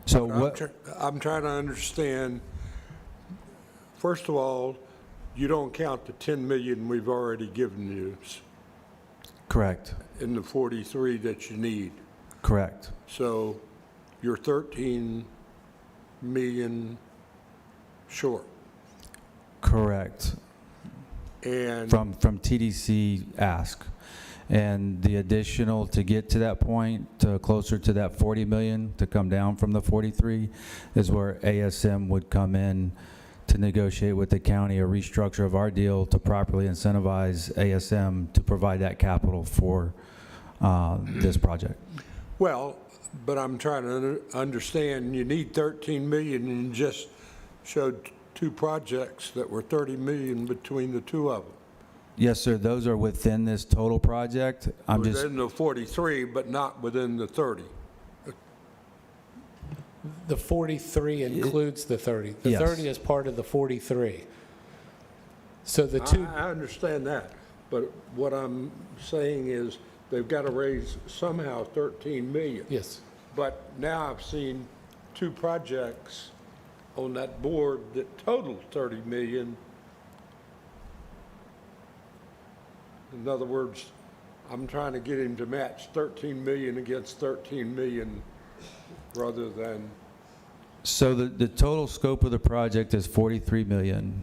So I'm trying to understand, first of all, you don't count the 10 million we've already given you Correct. in the 43 that you need. Correct. So you're 13 million short. Correct. And From TDC ask. And the additional to get to that point, closer to that 40 million, to come down from the 43, is where ASM would come in to negotiate with the county a restructure of our deal to properly incentivize ASM to provide that capital for this project. well, but I'm trying to understand, you need 13 million and you just showed two projects that were 30 million between the two of them. Yes, sir, those are within this total project. I'm just, Within the 43, but not within the 30. The 43 includes the 30. The Yes. 30 is part of the 43. So the two, I understand that, but what I'm saying is they've got to raise somehow 13 million. yes. But now I've seen two projects on that board that total 30 million. In other words, I'm trying to get him to match 13 million against 13 million rather than, so the total scope of the project is 43 million.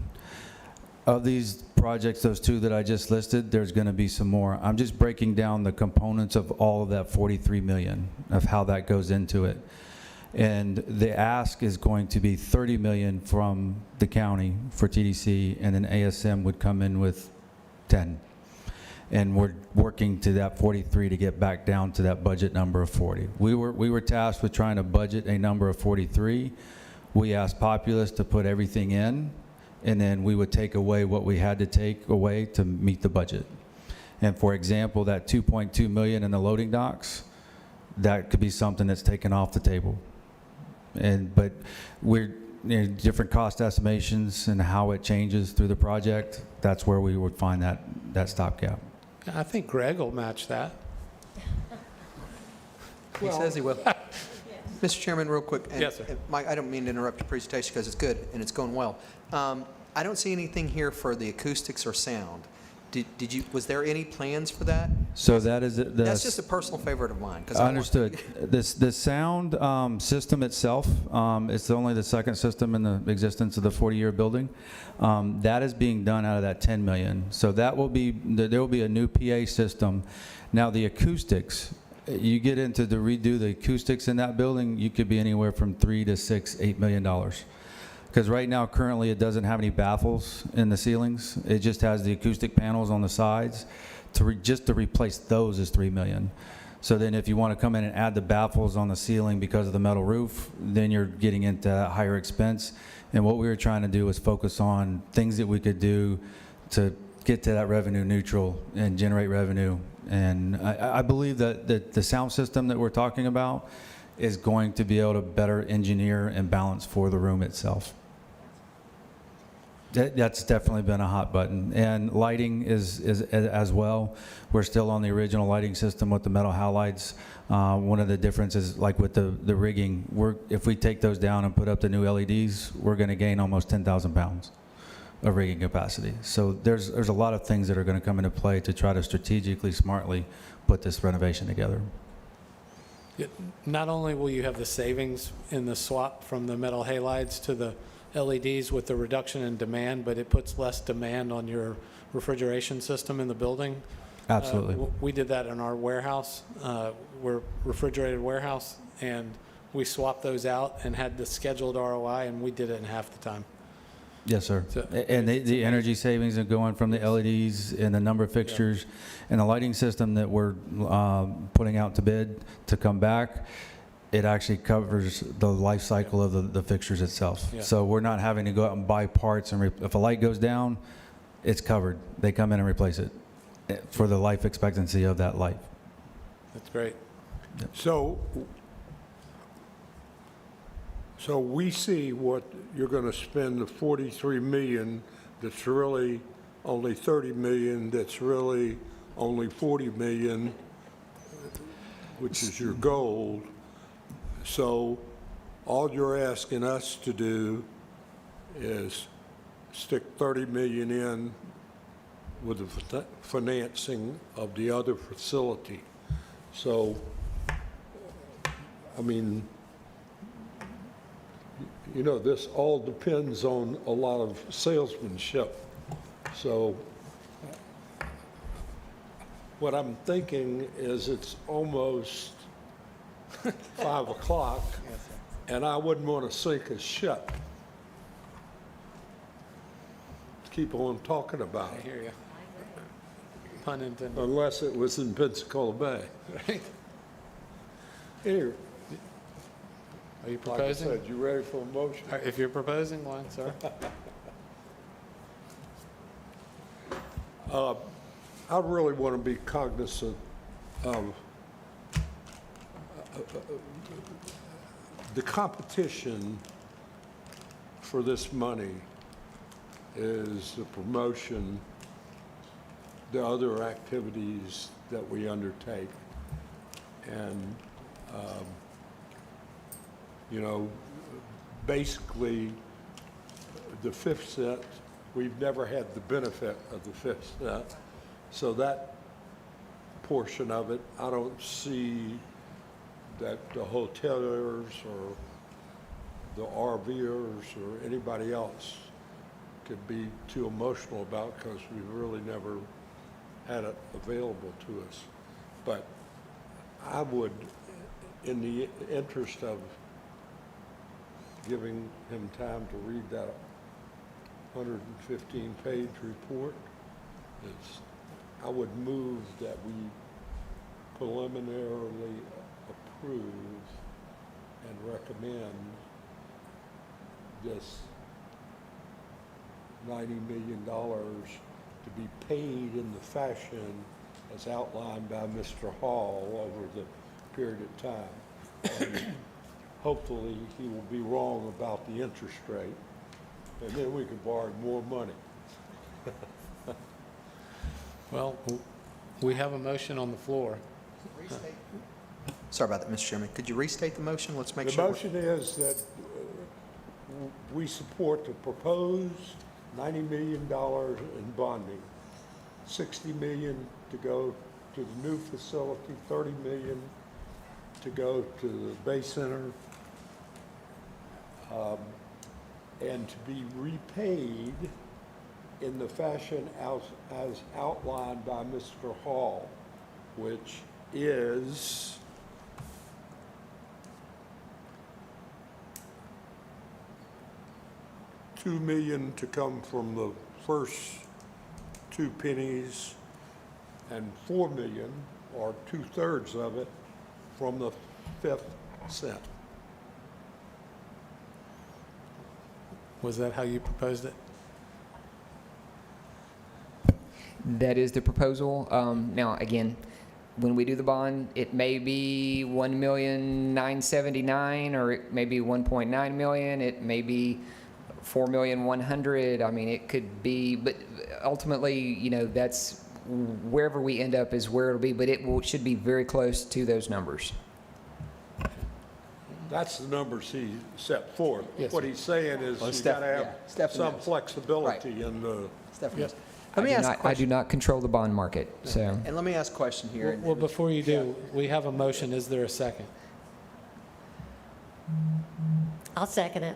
Of these projects, those two that I just listed, there's going to be some more. I'm just breaking down the components of all of that 43 million, of how that goes into it. And the ask is going to be 30 million from the county for TDC, and then ASM would come in with 10. And we're working to that 43 to get back down to that budget number of 40. We were tasked with trying to budget a number of 43. We asked Populous to put everything in, and then we would take away what we had to take away to meet the budget. And for example, that 2.2 million in the loading docks, that could be something that's taken off the table. But we're, different cost estimations and how it changes through the project, that's where we would find that stopgap. I think Greg will match that. He says he will. Mr. Chairman, real quick. and- Yes, sir. and Mike, I don't mean to interrupt your presentation because it's good and it's going well. I don't see anything here for the acoustics or sound. Was there any plans for that? So that is That's just a personal favorite of mine. 'cause Understood. The sound system itself, it's only the second system in the existence of the 40-year building. That is being done out of that 10 million. So that will be, there will be a new PA system. Now the acoustics, you get into to redo the acoustics in that building, you could be anywhere from $3 to $6, $8 million. Because right now, currently, it doesn't have any baffles in the ceilings. It just has the acoustic panels on the sides. Just to replace those is $3 million. So then if you want to come in and add the baffles on the ceiling because of the metal roof, then you're getting into that higher expense. And what we were trying to do was focus on things that we could do to get to that revenue neutral and generate revenue. And I believe that the sound system that we're talking about is going to be able to better engineer and balance for the room itself. That's definitely been a hot button. And lighting is as well. We're still on the original lighting system with the metal halides. One of the differences, like with the rigging, if we take those down and put up the new LEDs, we're going to gain almost 10,000 pounds of rigging capacity. So there's a lot of things that are going to come into play to try to strategically, smartly put this renovation together. Not only will you have the savings in the swap from the metal halides to the LEDs with the reduction in demand, but it puts less demand on your refrigeration system in the building. Absolutely. We did that in our warehouse. We're refrigerated warehouse, and we swapped those out and had the scheduled ROI, and we did it in half the time. Yes, sir. So- And the energy savings are going from the LEDs and the number of fixtures and the lighting system that we're putting out to bid to come back, it actually covers the life cycle of the fixtures itself. Yeah. So we're not having to go out and buy parts, and if a light goes down, it's covered. They come in and replace it for the life expectancy of that light. That's great. So we see what you're going to spend, the 43 million, that's really only 30 million, that's really only 40 million, which is your goal. So all you're asking us to do is stick 30 million in with the financing of the other facility. So, I mean, you know, this all depends on a lot of salesmanship. So what I'm thinking is it's almost 5 o'clock, and I wouldn't want to sink a ship. Keep on talking about I it, hear you. Pun intended. unless it was in Pensacola Bay. Right? Anyway, Are you like I proposing? said, you ready for a motion? If you're proposing one, sir. I really want to be cognizant of the competition for this money is the promotion, the other activities that we undertake. And, you know, basically, the 5th cent, we've never had the benefit of the 5th cent. So that portion of it, I don't see that the hoteliers or the RVers or anybody else could be too emotional about, because we've really never had it available to us. But I would, in the interest of giving him time to read that 115-page report, I would move that we preliminarily approve and recommend this $90 million to be paid in the fashion as outlined by Mr. Hall over the period of time. And hopefully, he will be wrong about the interest rate, and then we can borrow more money. Well, we have a motion on the floor. Sorry about that, Mr. Chairman. Could you restate the motion? Let's make The sure. motion is that we support the proposed $90 million in bonding, $60 million to go to the new facility, $30 million to go to the Bay Center, and to be repaid in the fashion as outlined by Mr. Hall, which is $2 million to come from the first 2 pennies, and $4 million, or 2/3 of it, from the 5th cent. Was that how you proposed it? That is the proposal. Now, again, when we do the bond, it may be $1,979,000, or it may be $1.9 million. It may be 4,100,000. I mean, it could be, but ultimately, you know, that's wherever we end up is where it'll be, but should be very close to those numbers. That's the numbers he set forth. Yes, What sir. he's saying is Well, you Steph- gotta yeah, have Stephanie some knows. flexibility in the, Stephanie, Yes. let me ask a I question. do not control the bond market, so. And let me ask a question here. Well, before you do, we have a motion. Is there a second? I'll second it.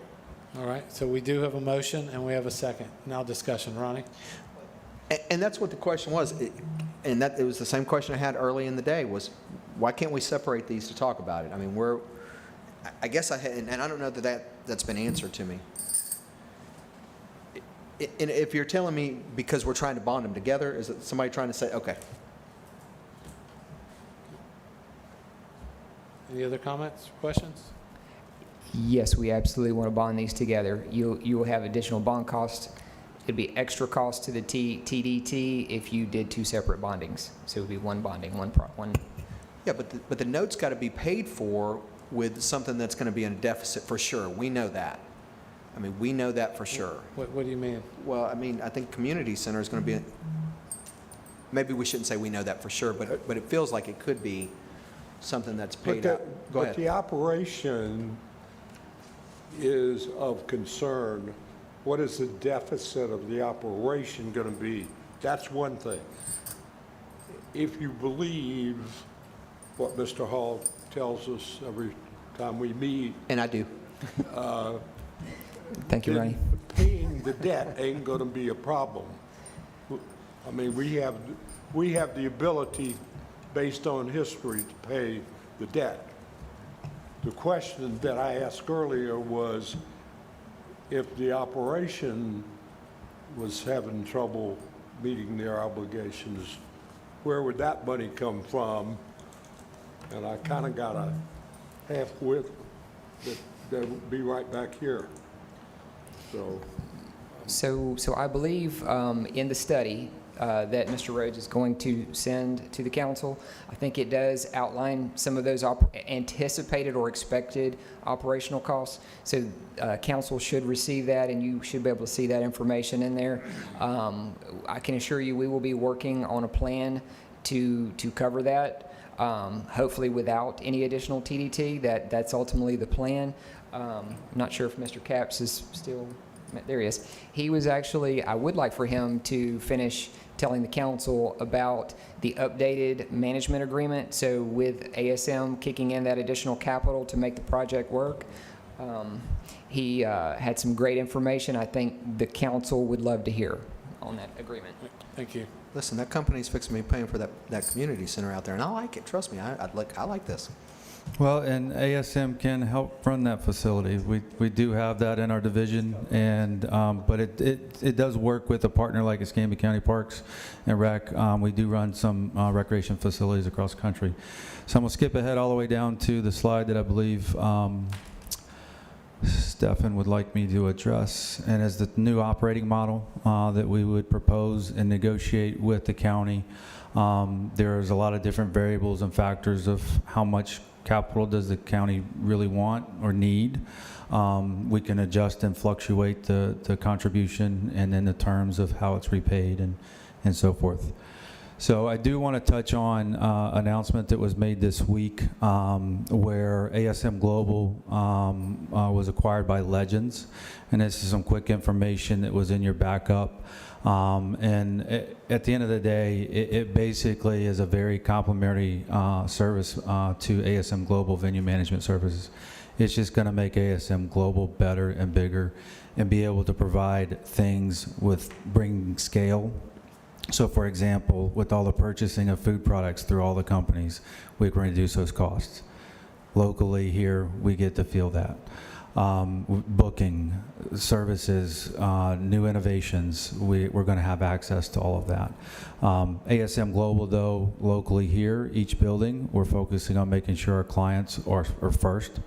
All right, so we do have a motion and we have a second. Now discussion. Ronnie? And that's what the question was. And that, it was the same question I had early in the day was, why can't we separate these to talk about it? I mean, I guess I had, and I don't know that's been answered to me. And if you're telling me because we're trying to bond them together, is it somebody trying to say, okay, Any other comments, questions? Yes, we absolutely want to bond these together. You will have additional bond costs. It'd be extra cost to the TDT if you did two separate bondings. So it would be one bonding, one. yeah, but the note's got to be paid for with something that's going to be in a deficit for sure. We know that. I mean, we know that for sure. What do you mean? Well, I mean, I think community center is going to be, maybe we shouldn't say we know that for sure, but it feels like it could be something that's paid out. Go but ahead. the operation is of concern. What is the deficit of the operation going to be? That's one thing. If you believe what Mr. Hall tells us every time we meet, And I do. Thank you, then Ronnie. paying the debt ain't going to be a problem. I mean, we have the ability, based on history, to pay the debt. The question that I asked earlier was, if the operation was having trouble meeting their obligations, where would that money come from? And I kind of got a half-wit that would be right back here. So I believe in the study that Mr. Rhodes is going to send to the council, I think it does outline some of those anticipated or expected operational costs. So council should receive that, and you should be able to see that information in there. I can assure you we will be working on a plan to cover that, hopefully without any additional TDT. That's ultimately the plan. I'm not sure if Mr. Capps is still, there he is. He was actually, I would like for him to finish telling the council about the updated management agreement. So with ASM kicking in that additional capital to make the project work, he had some great information I think the council would love to hear on that agreement. Thank you. Listen, that company's fixing to be paying for that community center out there, and I like it. Trust me, I like this. Well, and ASM can help run that facility. We do have that in our division, and but it does work with a partner like Escambia County Parks and Rec. We do run some recreation facilities across the country. So I'm going to skip ahead all the way down to the slide that I believe Stefan would like me to address, and as the new operating model that we would propose and negotiate with the county. There's a lot of different variables and factors of how much capital does the county really want or need. We can adjust and fluctuate the contribution and then the terms of how it's repaid and so forth. So I do want to touch on announcement that was made this week where ASM Global was acquired by Legends. And this is some quick information that was in your backup. And at the end of the day, it basically is a very complementary service to ASM Global Venue Management Services. It's just going to make ASM Global better and bigger and be able to provide things with bringing scale. So for example, with all the purchasing of food products through all the companies, we can reduce those costs. Locally here, we get to feel that. Booking, services, new innovations, we're going to have access to all of that. ASM Global, though, locally here, each building, we're focusing on making sure our clients are first.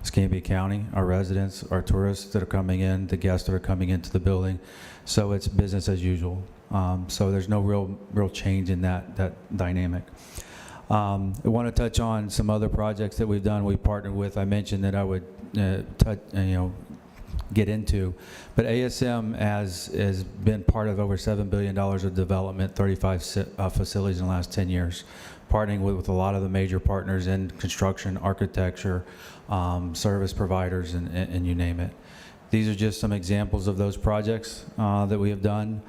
Escambia County, our residents, our tourists that are coming in, the guests that are coming into the building. So it's business as usual. So there's no real change in that dynamic. I want to touch on some other projects that we've done. We partnered with, I mentioned that I would get into. But ASM has been part of over $7 billion of development, 35 facilities in the last 10 years, partnering with a lot of the major partners in construction, architecture, service providers, and you name it. These are just some examples of those projects that we have done,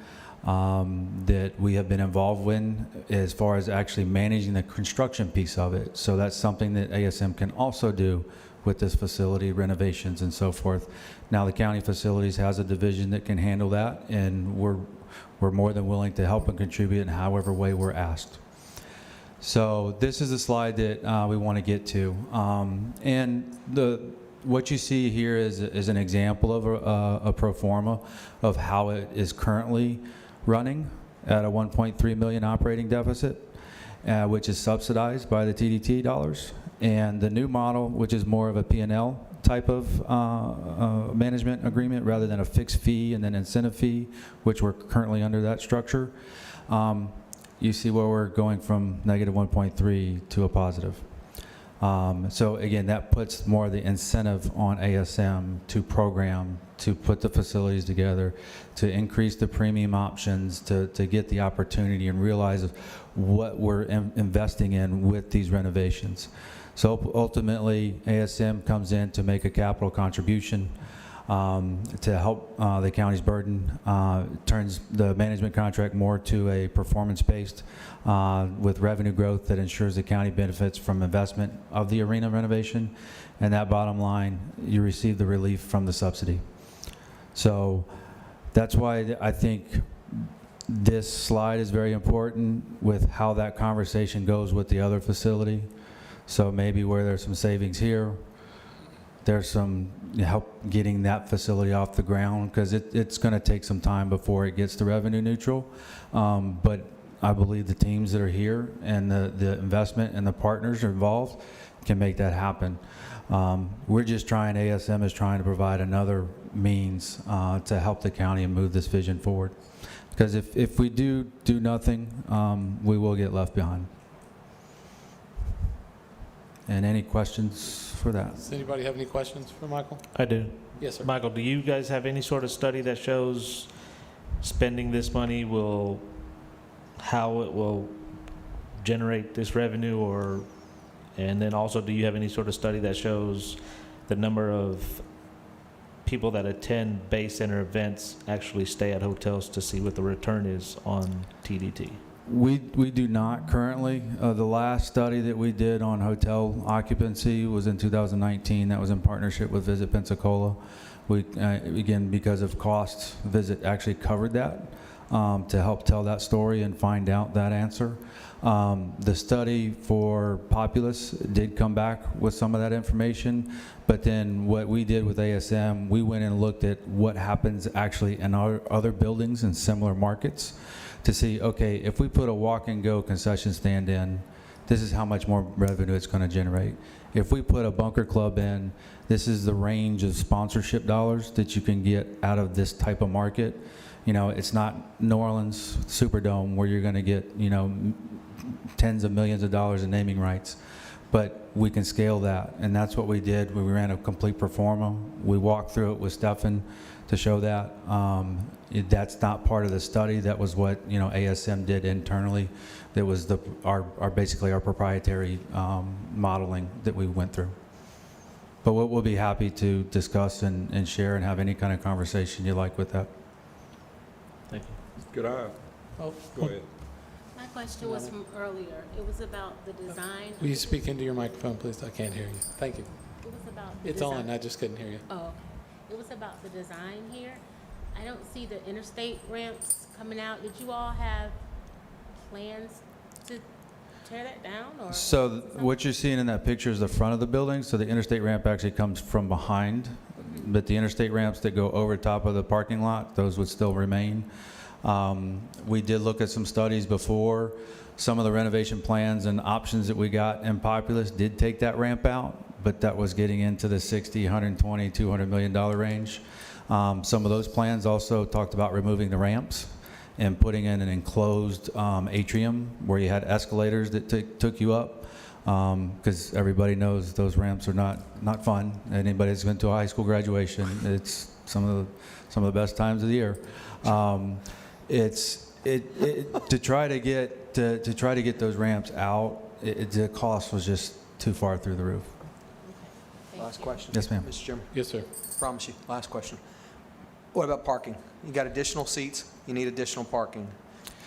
that we have been involved in as far as actually managing the construction piece of it. So that's something that ASM can also do with this facility, renovations and so forth. Now the county facilities has a division that can handle that, and we're more than willing to help and contribute in however way we're asked. So this is a slide that we want to get to. And what you see here is an example of a pro forma of how it is currently running at a 1.3 million operating deficit, which is subsidized by the TDT dollars. And the new model, which is more of a P&L type of management agreement rather than a fixed fee and then incentive fee, which we're currently under that structure. You see where we're going from negative 1.3 to a positive. So again, that puts more of the incentive on ASM to program, to put the facilities together, to increase the premium options, to get the opportunity and realize what we're investing in with these renovations. So ultimately, ASM comes in to make a capital contribution to help the county's burden, turns the management contract more to a performance-based with revenue growth that ensures the county benefits from investment of the arena renovation, and that bottom line, you receive the relief from the subsidy. So that's why I think this slide is very important with how that conversation goes with the other facility. So maybe where there's some savings here, there's some help getting that facility off the ground, because it's going to take some time before it gets to revenue neutral. But I believe the teams that are here and the investment and the partners involved can make that happen. We're just trying, ASM is trying to provide another means to help the county and move this vision forward. Because if we do nothing, we will get left behind. And any questions for that? Does anybody have any questions for Michael? I do. Yes, sir. Michael, do you guys have any sort of study that shows spending this money how it will generate this revenue, and then also, do you have any sort of study that shows the number of people that attend Base Center events actually stay at hotels to see what the return is on TDT? We do not currently. The last study that we did on hotel occupancy was in 2019. That was in partnership with Visit Pensacola. We, again, because of costs, Visit actually covered that to help tell that story and find out that answer. The study for Populous did come back with some of that information, but then what we did with ASM, we went and looked at what happens actually in our other buildings in similar markets to see, okay, if we put a walk-and-go concession stand in, this is how much more revenue it's going to generate. If we put a bunker club in, this is the range of sponsorship dollars that you can get out of this type of market. You know, it's not New Orleans Superdome where you're going to get, you know, tens of millions of dollars in naming rights, but we can scale that, and that's what we did. We ran a complete pro forma. We walked through it with Stefan to show that. That's not part of the study. That was what, you know, ASM did internally. That was basically our proprietary modeling that we went through. But we'll be happy to discuss and share and have any kind of conversation you like with that. Thank you. Good eye. Oh, Go ahead. My question was from earlier. It was about the design. will you speak into your microphone, please? I can't hear you. Thank you. It was about the It's design. on, I just couldn't hear you. Oh, okay. It was about the design here. I don't see the interstate ramps coming out. Did you all have plans to tear that down, or? So what you're seeing in that picture is the front of the building. So the interstate ramp actually comes from behind, but the interstate ramps that go over top of the parking lot, those would still remain. We did look at some studies before. Some of the renovation plans and options that we got in Populous did take that ramp out, but that was getting into the $60, $120, $200 million range. Some of those plans also talked about removing the ramps and putting in an enclosed atrium where you had escalators that took you up, because everybody knows those ramps are not fun. Anybody that's been to a high school graduation, it's some of the best times of the year. To try to get those ramps out, the cost was just too far through the roof. Last question. Yes, ma'am. Mr. Chairman, Yes, sir. promise you, last question. What about parking? You got additional seats, you need additional parking.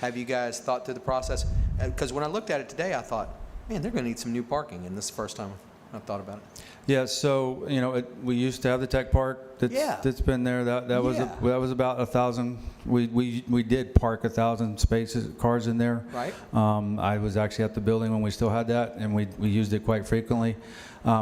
Have you guys thought through the process? Because when I looked at it today, I thought, man, they're going to need some new parking, and this is the first time I've thought about it. Yeah, so, we used to have the tech park that's been there. That was about 1,000. We did park 1,000 cars in there. Right. I was actually at the building when we still had that, and we used it quite frequently.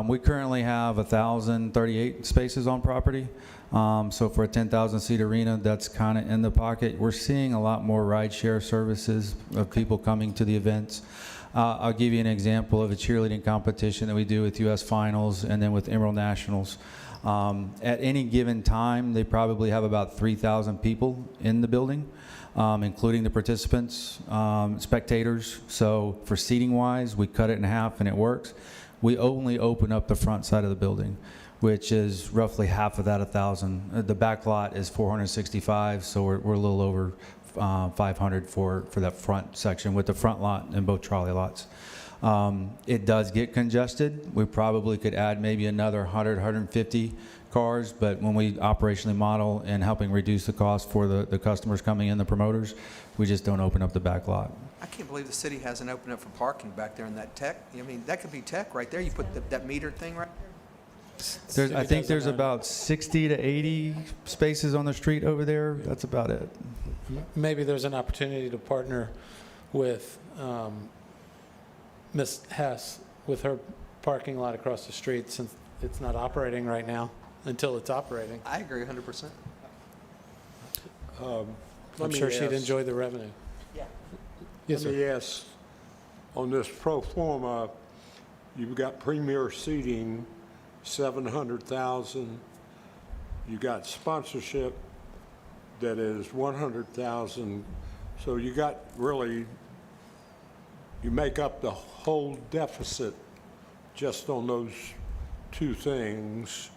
We currently have 1,038 spaces on property. So for a 10,000 seat arena, that's kind of in the pocket. We're seeing a lot more rideshare services of people coming to the events. I'll give you an example of a cheerleading competition that we do with U.S. Finals and then with Emerald Nationals. At any given time, they probably have about 3,000 people in the building, including the participants, spectators. So for seating-wise, we cut it in half and it works. We only open up the front side of the building, which is roughly half of that 1,000. The back lot is 465, so we're a little over 500 for that front section with the front lot and both trolley lots. It does get congested. We probably could add maybe another 100, 150 cars, but when we operationally model and helping reduce the cost for the customers coming in, the promoters, we just don't open up the back lot. I can't believe the city hasn't opened up for parking back there in that tech. I mean, that could be tech right there. You put that meter thing right there. I think there's about 60 to 80 spaces on the street over there. That's about it. Maybe there's an opportunity to partner with Ms. Hess with her parking lot across the street, since it's not operating right now, until it's operating. I agree 100%. I'm sure she'd enjoy the revenue. Yeah. Yes, Let sir. me ask, on this pro forma, you've got premier seating, 700,000. You got sponsorship that is 100,000. So you got really, you make up the whole deficit just on those two things.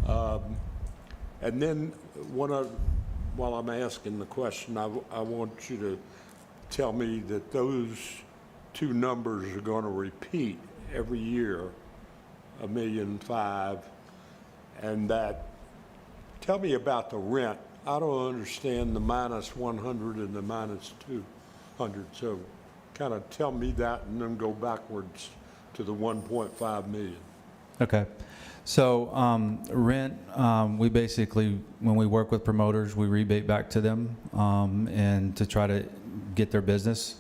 And then while I'm asking the question, I want you to tell me that those two numbers are going to repeat every year, $1.5 million, and that, tell me about the rent. I don't understand the -100 and the -200, so kind of tell me that and then go backwards to the 1.5 million. Okay. So rent, we basically, when we work with promoters, we rebate back to them and to try to get their business.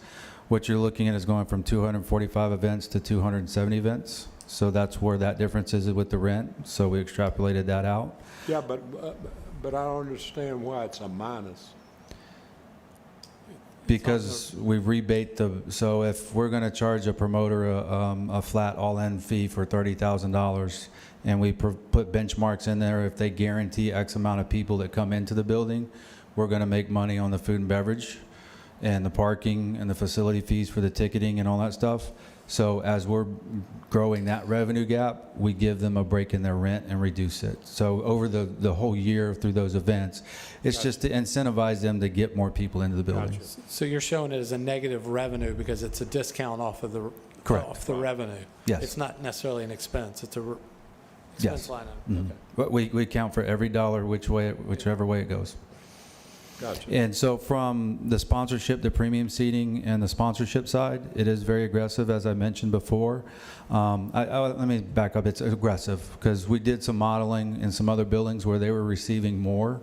What you're looking at is going from 245 events to 270 events. So that's where that difference is with the rent. So we extrapolated that out. Yeah, but I don't understand why it's a minus. Because we rebate so if we're going to charge a promoter a flat all-in fee for $30,000 and we put benchmarks in there, if they guarantee X amount of people that come into the building, we're going to make money on the food and beverage and the parking and the facility fees for the ticketing and all that stuff. So as we're growing that revenue gap, we give them a break in their rent and reduce it. So over the whole year through those events, it's just to incentivize them to get more people into the building. So you're showing it as a negative revenue because it's a discount off of the Correct. off the revenue. Yes. It's not necessarily an expense. It's a Yes. expense line item. Mhm. But we count for every dollar whichever way it goes. Gotcha. And so from the sponsorship, the premium seating, and the sponsorship side, it is very aggressive, as I mentioned before. Let me back up. It's aggressive because we did some modeling in some other buildings where they were receiving more.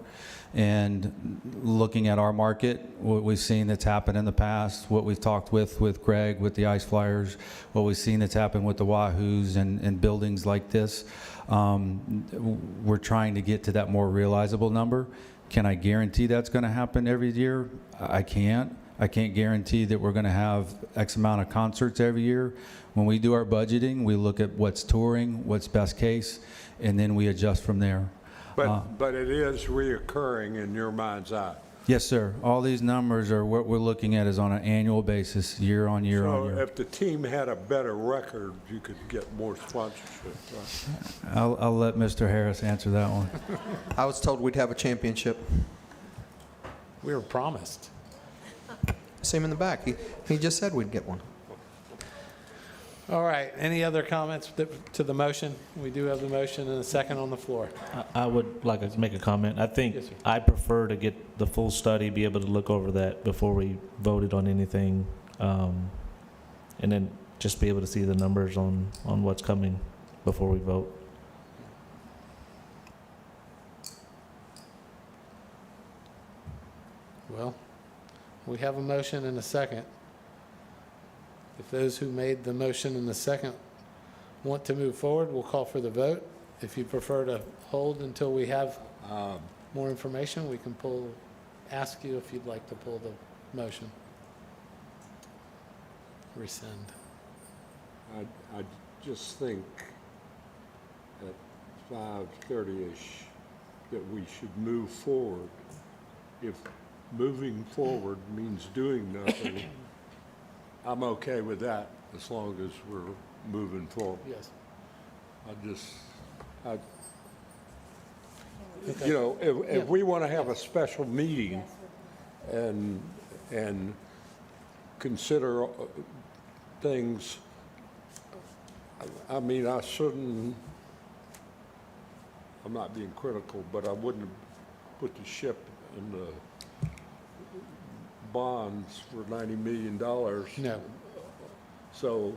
And looking at our market, what we've seen that's happened in the past, what we've talked with Greg, with the Ice Flyers, what we've seen that's happened with the Wahoos and buildings like this, we're trying to get to that more realizable number. Can I guarantee that's going to happen every year? I can't. I can't guarantee that we're going to have X amount of concerts every year. When we do our budgeting, we look at what's touring, what's best case, and then we adjust from there. But it is reoccurring in your mind's eye. Yes, sir. All these numbers are what we're looking at is on an annual basis, year on year on So year. if the team had a better record, you could get more sponsorship, right? I'll let Mr. Harris answer that one. I was told we'd have a championship. We were promised. See him in the back. He just said we'd get one. All right, any other comments to the motion? We do have the motion and a second on the floor. I would like to make a comment. I think Yes, sir. I prefer to get the full study, be able to look over that before we voted on anything, and then just be able to see the numbers on what's coming before we vote. Well, we have a motion and a second. If those who made the motion and the second want to move forward, we'll call for the vote. If you prefer to hold until we have more information, we can ask you if you'd like to pull the motion. Rescind. I just think at 5:30-ish that we should move forward. If moving forward means doing nothing, I'm okay with that as long as we're moving forward. Yes. You know, if we want to have a special meeting and consider things, I mean, I'm not being critical, but I wouldn't have put the ship in the bonds for $90 million. No. So,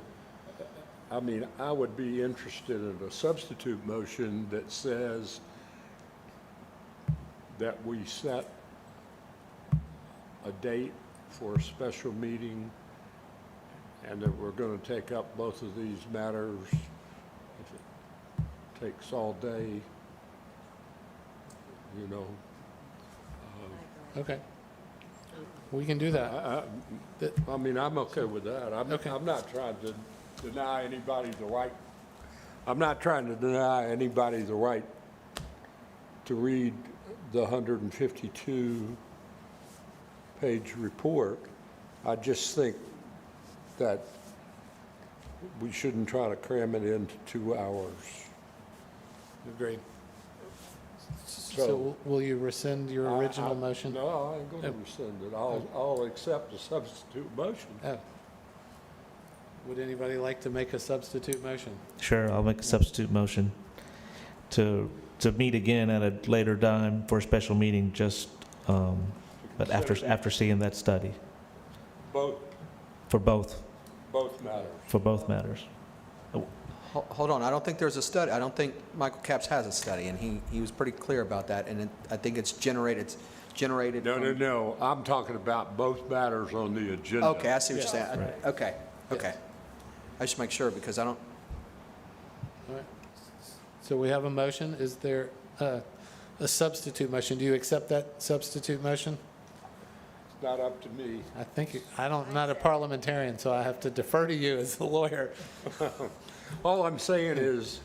I mean, I would be interested in a substitute motion that says that we set a date for a special meeting and that we're going to take up both of these matters. If it takes all day, you know. Okay. We can do that. I mean, I'm okay with that. Okay. I'm not trying to deny anybody the right, I'm not trying to deny anybody the right to read the 152-page report. I just think that we shouldn't try to cram it into 2 hours. Agreed. So will you rescind your original motion? No, I ain't going to rescind it. I'll accept the substitute motion. Oh. Would anybody like to make a substitute motion? Sure, I'll make a substitute motion to meet again at a later time for a special meeting, just, but after seeing that study, Both for both matters. Hold on, I don't think there's a study. I don't think Michael Capps has a study, and he was pretty clear about that, and I think it's generated from- No. I'm talking about both matters on the agenda. Okay, I see what you're saying. Right. Okay. I should make sure, because I don't, All right. So we have a motion. Is there a substitute motion? Do you accept that substitute motion? It's not up to me. I'm not a parliamentarian, so I have to defer to you as a lawyer. All I'm saying is,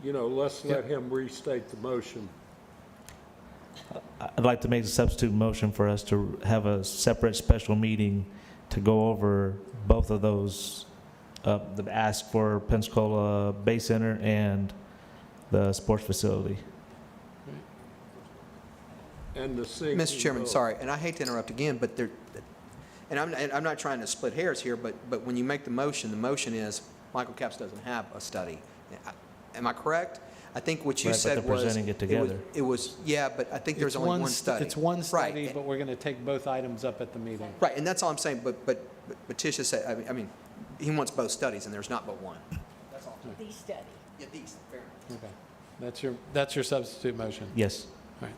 you know, let's let him restate the motion. I'd like to make a substitute motion for us to have a separate special meeting to go over both of those, the ask for Pensacola Bay Center and the sports facility. And the sinking Mr. Chairman, vote. sorry, and I hate to interrupt again, but and I'm not trying to split hairs here, but when you make the motion is Michael Capps doesn't have a study. Am I correct? I think what you Right, but said they're was. presenting it together. It was, yeah, but I think there's only one study. It's one study, Right. but we're going to take both items up at the meeting. Right, and that's all I'm saying, but Tisha said, I mean, he wants both studies, and there's not but one. That's all. The study. Yeah, these, fair enough. Okay. That's your substitute motion. Yes. All right.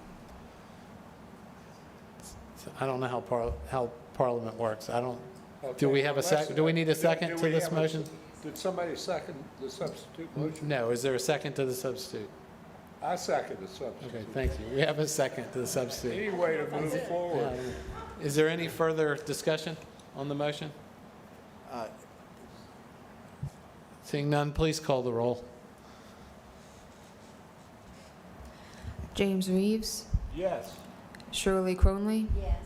So I don't know how Parliament works. Do we have a second? Do we need a second to this motion? Did somebody second the substitute motion? No. Is there a second to the substitute? I second the substitute. Okay, thank you. We have a second to the substitute. Any way to move forward. Is there any further discussion on the motion? Seeing none, please call the roll. James Reeves, Yes. Shirley Cronley, Yes.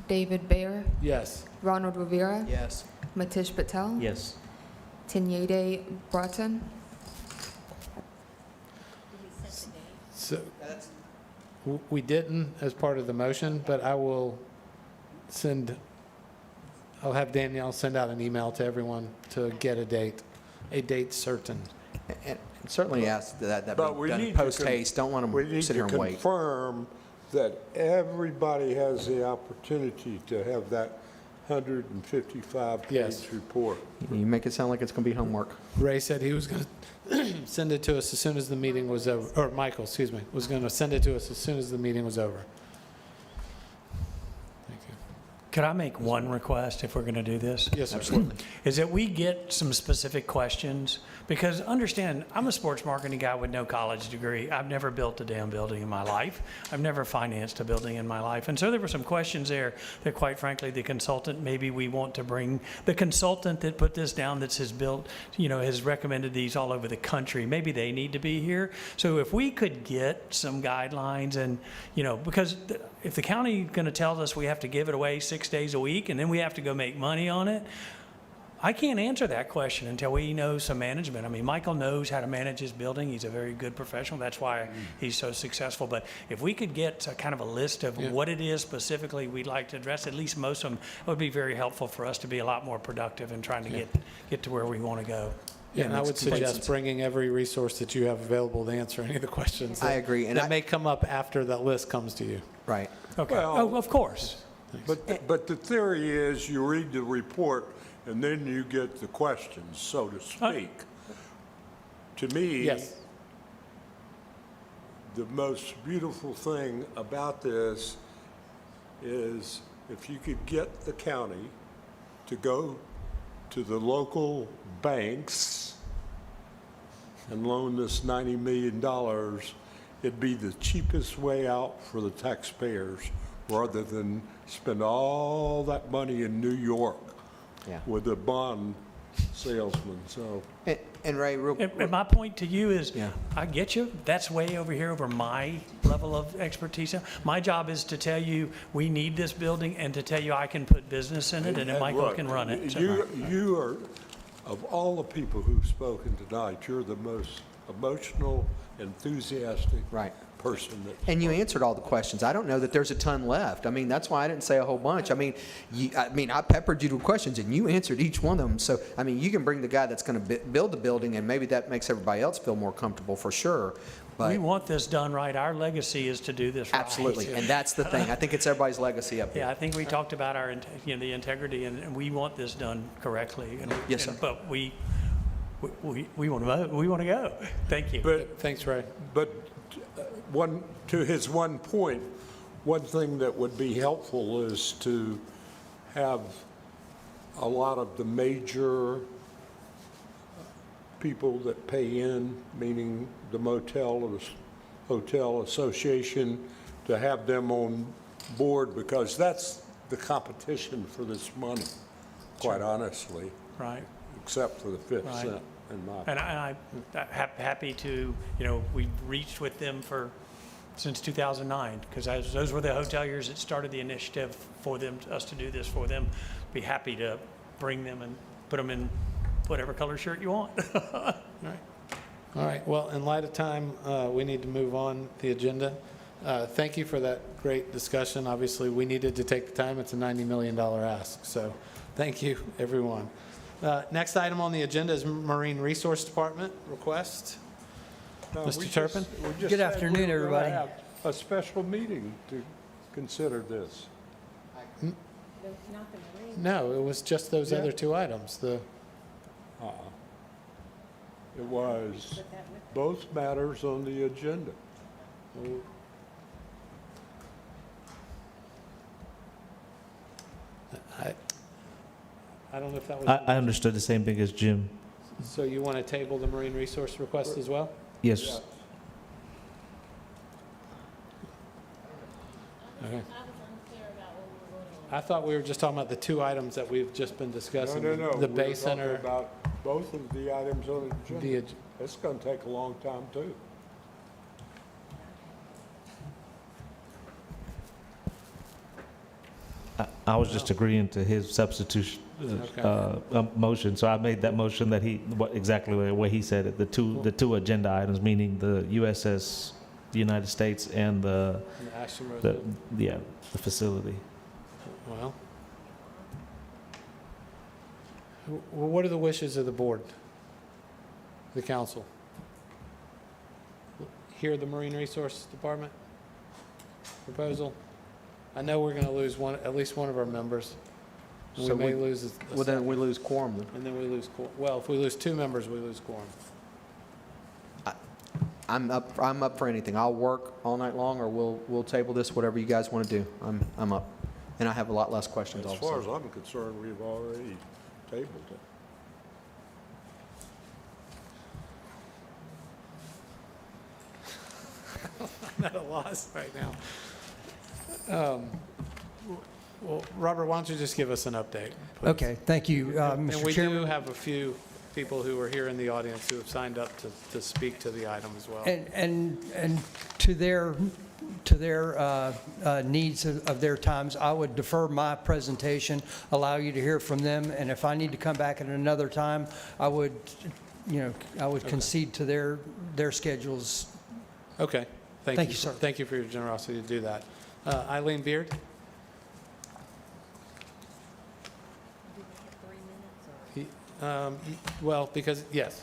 David Bayer, Yes. Ronald Rivera, Yes. Matish Patel, Yes. Tenyede Broughton. So, we didn't as part of the motion, but I'll have Danielle send out an email to everyone to get a date certain. And certainly ask that But be we done need to post haste. Don't want We them need sit to here and wait. confirm that everybody has the opportunity to have that 155-page Yes. report. You make it sound like it's going to be homework. Ray said he was going to send it to us as soon as the meeting was over, or Michael, excuse me, was going to send it to us as soon as the meeting was over. Thank you. Could I make one request if we're going to do this? Yes, sir. Absolutely. Is that we get some specific questions, because understand, I'm a sports marketing guy with no college degree. I've never built a damn building in my life. I've never financed a building in my life. And so there were some questions there that, quite frankly, the consultant, maybe we want to bring, the consultant that put this down that has built, has recommended these all over the country, maybe they need to be here. So if we could get some guidelines and, because if the county going to tell us we have to give it away 6 days a week and then we have to go make money on it, I can't answer that question until we know some management. I mean, Michael knows how to manage his building. He's a very good professional. That's why he's so successful. But if we could get a kind of a list of what it is specifically we'd like to address, at least most of them, it would be very helpful for us to be a lot more productive in trying to get to where we want to go. Yeah, and I makes would complete suggest sense. bringing every resource that you have available to answer any of the questions. I agree, and that may come up after that list comes to you. Right. Okay. Well- Of course. But the theory is you read the report and then you get the questions, so to speak. To me, Yes. the most beautiful thing about this is if you could get the county to go to the local banks and loan this $90 million, it'd be the cheapest way out for the taxpayers rather than spend all that money in New York Yeah. with a bond salesman, so. And Ray, real And my point to you is, Yeah. I get you. That's way over here over my level of expertise. My job is to tell you we need this building and to tell you I can put business in it and then Michael look, can run it. So- You are, of all the people who've spoken tonight, you're the most emotional, enthusiastic Right. person that. And you answered all the questions. I don't know that there's a ton left. I mean, that's why I didn't say a whole bunch. I mean, I peppered you with questions, and you answered each one of them. So, I mean, you can bring the guy that's going to build the building, and maybe that makes everybody else feel more comfortable for sure. But We want this done right. Our legacy is to do this right. absolutely, and that's the thing. I think it's everybody's legacy up here. Yeah, I think we talked about our, the integrity, and we want this done correctly. Yes, sir. But we want to go. Thank you. But, Thanks, Ray. but to his one point, one thing that would be helpful is to have a lot of the major people that pay in, meaning the motel or the hotel association, to have them on board, because that's the competition for this money, quite honestly, Right. except for the 5th Right. cent in my. And I'm happy to, we've reached with them since 2009, because those were the hoteliers that started the initiative for them, us to do this for them. Be happy to bring them and put them in whatever color shirt you want. All right, well, in light of time, we need to move on the agenda. Thank you for that great discussion. Obviously, we needed to take the time. It's a $90 million ask, so thank you, everyone. Next item on the agenda is Marine Resource Department request. No, Mr. we just- Turpin? we just Good said we afternoon, were gonna everybody. have a special meeting to consider this. No, it was just those Yeah. other two items. It was both matters on the agenda. I don't know if that was. I understood the same thing as Jim. So you want to table the Marine Resource request as well? Yes. Okay. I was unclear about what we were voting on. I thought we were just talking about the two items that we've just been No, discussing. no, no. The we Bay were talking Center, about both of the items on the the, agenda. It's going to take a long time, too. I was just agreeing to his substitution, motion, so I made that motion that exactly the way he said it, the two agenda items, meaning the USS United States and the facility. Well, what are the wishes of the board, the council? Hear the Marine Resource Department proposal? I know we're going to lose at least one of our members. And So we may we- lose. Well, then we lose quorum then. And then we lose, well, if we lose 2 members, we lose quorum. I'm up for anything. I'll work all night long, or we'll table this, whatever you guys want to do. I'm up. And I have a lot less questions all As of a far sudden. as I'm concerned, we've already tabled it. I'm at a loss right now. Well, Robert, why don't you just give us an update? please? Okay, thank you, And Mr. we Chairman. do have a few people who are here in the audience who have signed up to speak to the item as well. And to their needs of their times, I would defer my presentation, allow you to hear from them, and if I need to come back at another time, I would concede to their schedules. Okay. Thank you, sir. Thank you for your generosity to do that. Eileen Beard? Well, because, yes.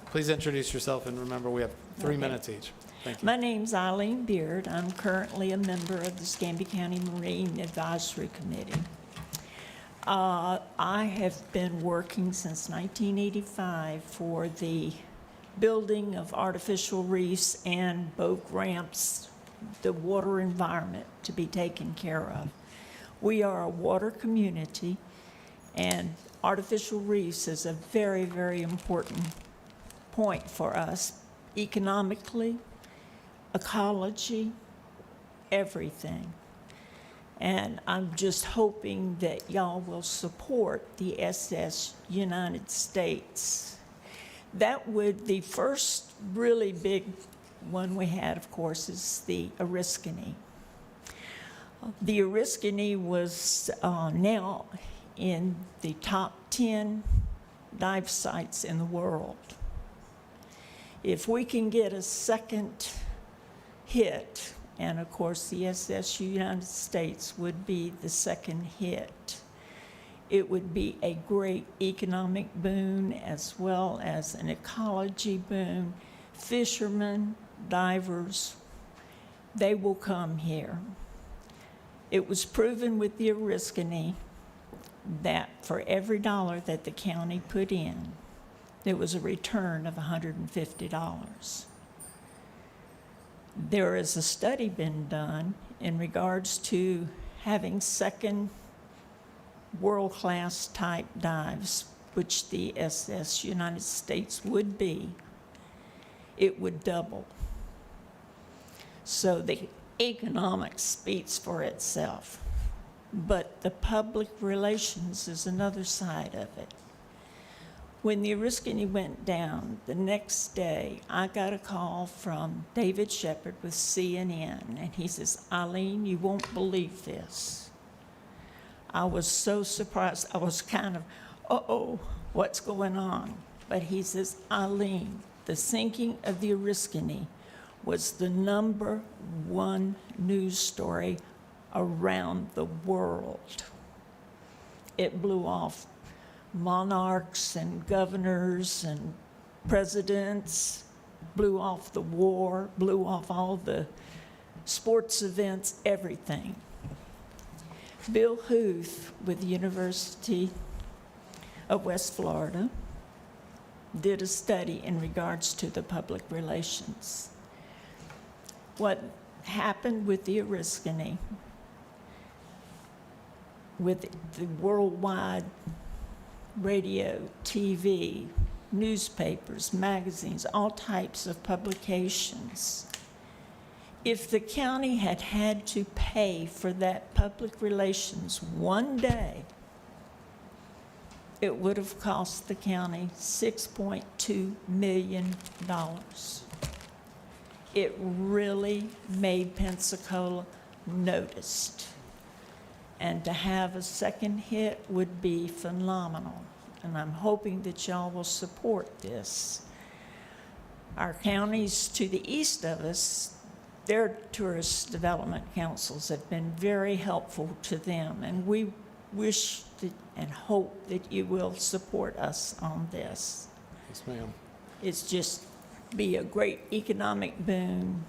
Please introduce yourself, and remember, we have 3 minutes each. Thank you. My name's Eileen Beard. I'm currently a member of the Escambia County Marine Advisory Committee. I have been working since 1985 for the building of artificial reefs and boat ramps, the water environment to be taken care of. We are a water community, and artificial reefs is a very, very important point for us, economically, ecology, everything. And I'm just hoping that y'all will support the SS United States. The first really big one we had, of course, is the Oriskany. The Oriskany was now in the top 10 dive sites in the world. If we can get a second hit, and of course the SS United States would be the second hit, it would be a great economic boon as well as an ecology boon. Fishermen, divers, they will come here. It was proven with the Oriskany that for every dollar that the county put in, there was a return of $150. There is a study been done in regards to having second world-class type dives, which the SS United States would be. It would double. So the economics speaks for itself. But the public relations is another side of it. When the Oriskany went down, the next day, I got a call from David Shepard with CNN, and he says, Eileen, you won't believe this. I was so surprised. I was kind of, uh-oh, what's going on? But he says, Eileen, the sinking of the Oriskany was the #1 news story around the world. It blew off monarchs and governors and presidents, blew off the war, blew off all the sports events, everything. Bill Huth with the University of West Florida did a study in regards to the public relations. What happened with the Oriskany, with the worldwide radio, TV, newspapers, magazines, all types of publications. If the county had had to pay for that public relations one day, it would have cost the county $6.2 million. It really made Pensacola noticed. And to have a second hit would be phenomenal. And I'm hoping that y'all will support this. Our counties to the east of us, their tourist development councils have been very helpful to them. And we wish and hope that you will support us on this. Yes, ma'am. It's just be a great economic boom.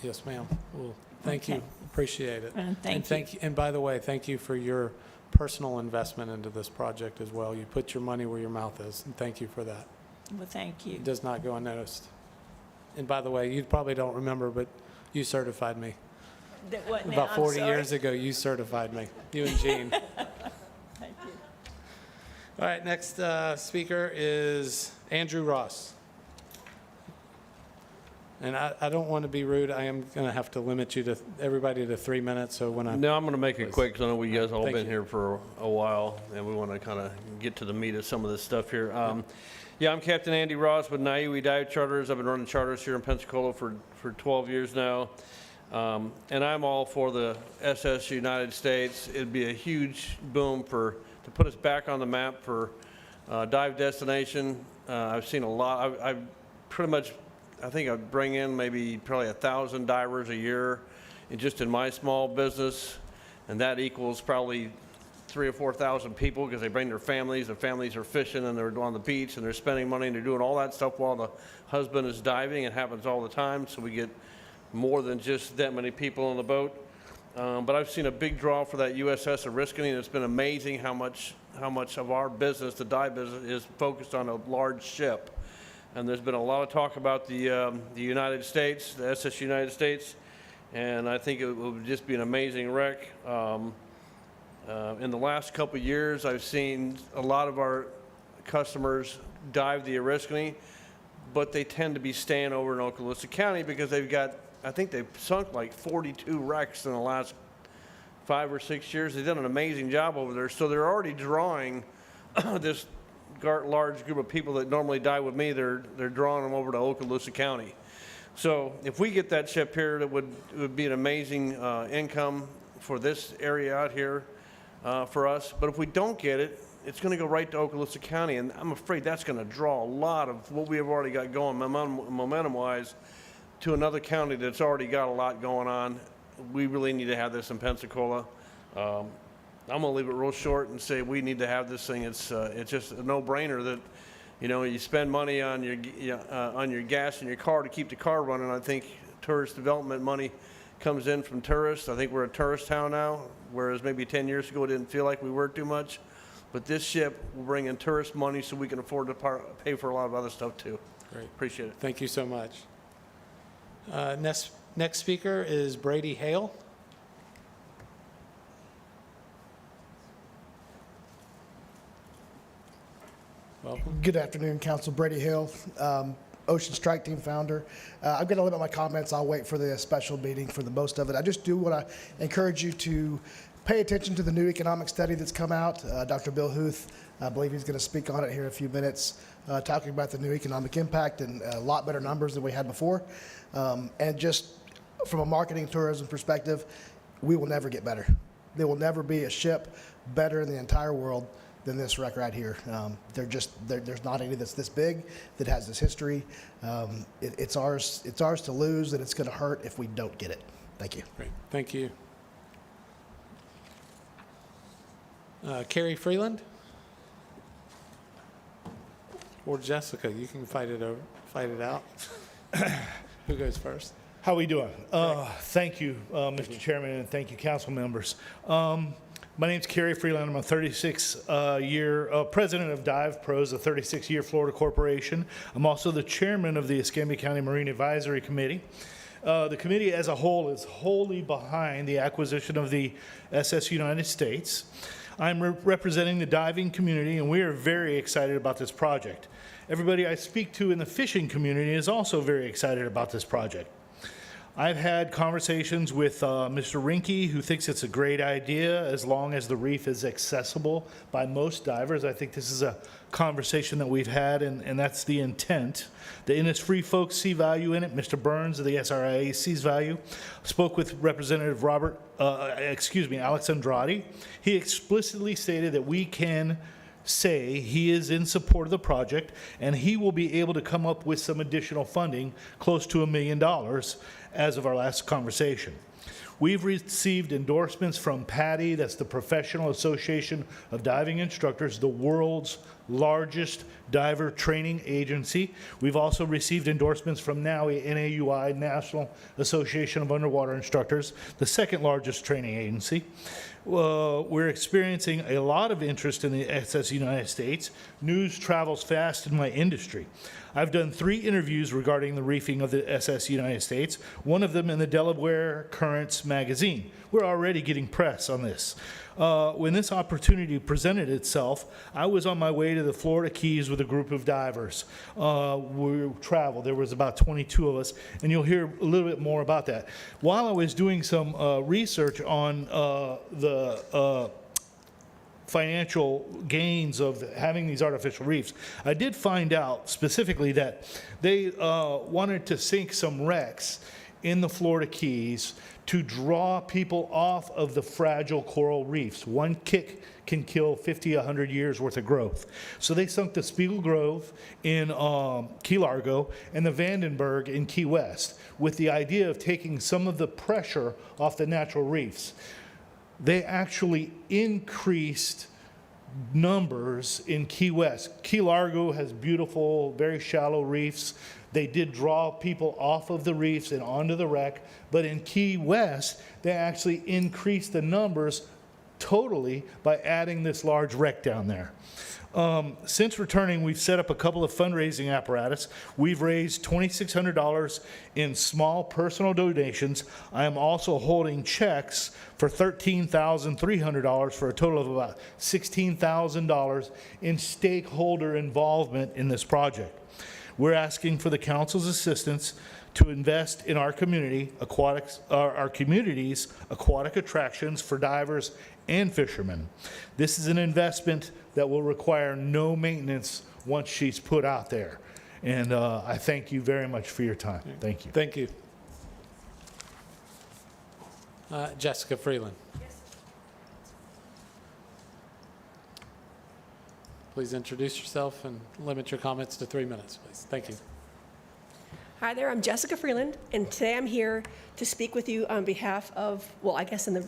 Yes, ma'am. Well, thank Okay. you. Appreciate it. And thank you. And by the way, thank you for your personal investment into this project as well. You put your money where your mouth is, and thank you for that. Well, thank you. It does not go unnoticed. And by the way, you probably don't remember, but you certified me. About 40 years ago, you certified me, you and Jean. Thank you. All right, next speaker is Andrew Ross. And I don't want to be rude. I am going to have to limit you to everybody to 3 minutes. So when I No, I'm going to make it quick because I know we guys all Thank been you. here for a while, and we want to kind of get to the meat of some of this stuff here. Yeah, I'm Captain Andy Ross with Niue Dive Charters. I've been running charters here in Pensacola for 12 years now. And I'm all for the SS United States. It'd be a huge boom to put us back on the map for dive destination. I've seen a lot. I pretty much, I think I'd bring in probably 1,000 divers a year just in my small business. And that equals probably 3,000 or 4,000 people because they bring their families. The families are fishing and they're on the beach and they're spending money and they're doing all that stuff while the husband is diving. It happens all the time. So we get more than just that many people on the boat. But I've seen a big draw for that USS Oriskany, and it's been amazing how much of our business, the dive business, is focused on a large ship. And there's been a lot of talk about the United States, the SS United States, and I think it would just be an amazing wreck. In the last couple of years, I've seen a lot of our customers dive the Oriskany, but they tend to be staying over in Okaloosa County because I think they've sunk like 42 wrecks in the last 5 or 6 years. They've done an amazing job over there. So they're already drawing this large group of people that normally dive with me. They're drawing them over to Okaloosa County. So if we get that ship here, it would be an amazing income for this area out here for us. But if we don't get it, it's going to go right to Okaloosa County, and I'm afraid that's going to draw a lot of what we have already got going momentum-wise to another county that's already got a lot going on. We really need to have this in Pensacola. I'm going to leave it real short and say we need to have this thing. It's just a no-brainer that, you spend money on your gas in your car to keep the car running. I think tourist development money comes in from tourists. I think we're a tourist town now, whereas maybe 10 years ago it didn't feel like we were too much. But this ship will bring in tourist money so we can afford to pay for a lot of other stuff too. Great. Appreciate it. Thank you so much. Next speaker is Brady Hale. Welcome. Good afternoon, Council. Brady Hill, Ocean Strike Team founder. I'm going to limit my comments. I'll wait for the special meeting for the most of it. I just do want to encourage you to pay attention to the new economic study that's come out. Dr. Bill Huth, I believe he's going to speak on it here in a few minutes, talking about the new economic impact and a lot better numbers than we had before. And just from a marketing tourism perspective, we will never get better. There will never be a ship better in the entire world than this wreck right here. There's not any that's this big, that has this history. It's ours to lose, and it's going to hurt if we don't get it. Thank you. Great. Thank you. Carrie Freeland? Or Jessica, you can fight it out. Who goes first? How we doing? Thank you, Mr. Chairman, and thank you, council members. My name's Kerry Freeland. I'm a 36-year president of Dive Pros, a 36-year Florida corporation. I'm also the chairman of the Escambia County Marine Advisory Committee. The committee as a whole is wholly behind the acquisition of the SS United States. I'm representing the diving community, and we are very excited about this project. Everybody I speak to in the fishing community is also very excited about this project. I've had conversations with Mr. Rinke, who thinks it's a great idea as long as the reef is accessible by most divers. I think this is a conversation that we've had, and that's the intent. The Innisfree folks see value in it. Mr. Burns of the SRIA sees value. Spoke with Representative Alex Andrade. He explicitly stated that we can say he is in support of the project, and he will be able to come up with some additional funding, close to $1 million, as of our last conversation. We've received endorsements from PADI, that's the Professional Association of Diving Instructors, the world's largest diver training agency. We've also received endorsements from NAUI, NAUI, National Association of Underwater Instructors, the second largest training agency. We're experiencing a lot of interest in the SS United States. News travels fast in my industry. I've done 3 interviews regarding the reefing of the SS United States, one of them in the Delaware Currents magazine. We're already getting press on this. When this opportunity presented itself, I was on my way to the Florida Keys with a group of divers. We traveled. There was about 22 of us, and you'll hear a little bit more about that. While I was doing some research on the financial gains of having these artificial reefs, I did find out specifically that they wanted to sink some wrecks in the Florida Keys to draw people off of the fragile coral reefs. One kick can kill 50, 100 years worth of growth. So they sunk the Spiegel Grove in Key Largo and the Vandenberg in Key West with the idea of taking some of the pressure off the natural reefs. They actually increased numbers in Key West. Key Largo has beautiful, very shallow reefs. They did draw people off of the reefs and onto the wreck, but in Key West, they actually increased the numbers totally by adding this large wreck down there. Since returning, we've set up a couple of fundraising apparatus. We've raised $2,600 in small personal donations. I am also holding checks for $13,300 for a total of about $16,000 in stakeholder involvement in this project. We're asking for the council's assistance to invest in our community's aquatic attractions for divers and fishermen. This is an investment that will require no maintenance once she's put out there. And I thank you very much for your time. Thank you. Thank you. Jessica Freeland. Please introduce yourself and limit your comments to 3 minutes, please. Thank you. Hi there, I'm Jessica Freeland, and today I'm here to speak with you on behalf of, well, I guess in the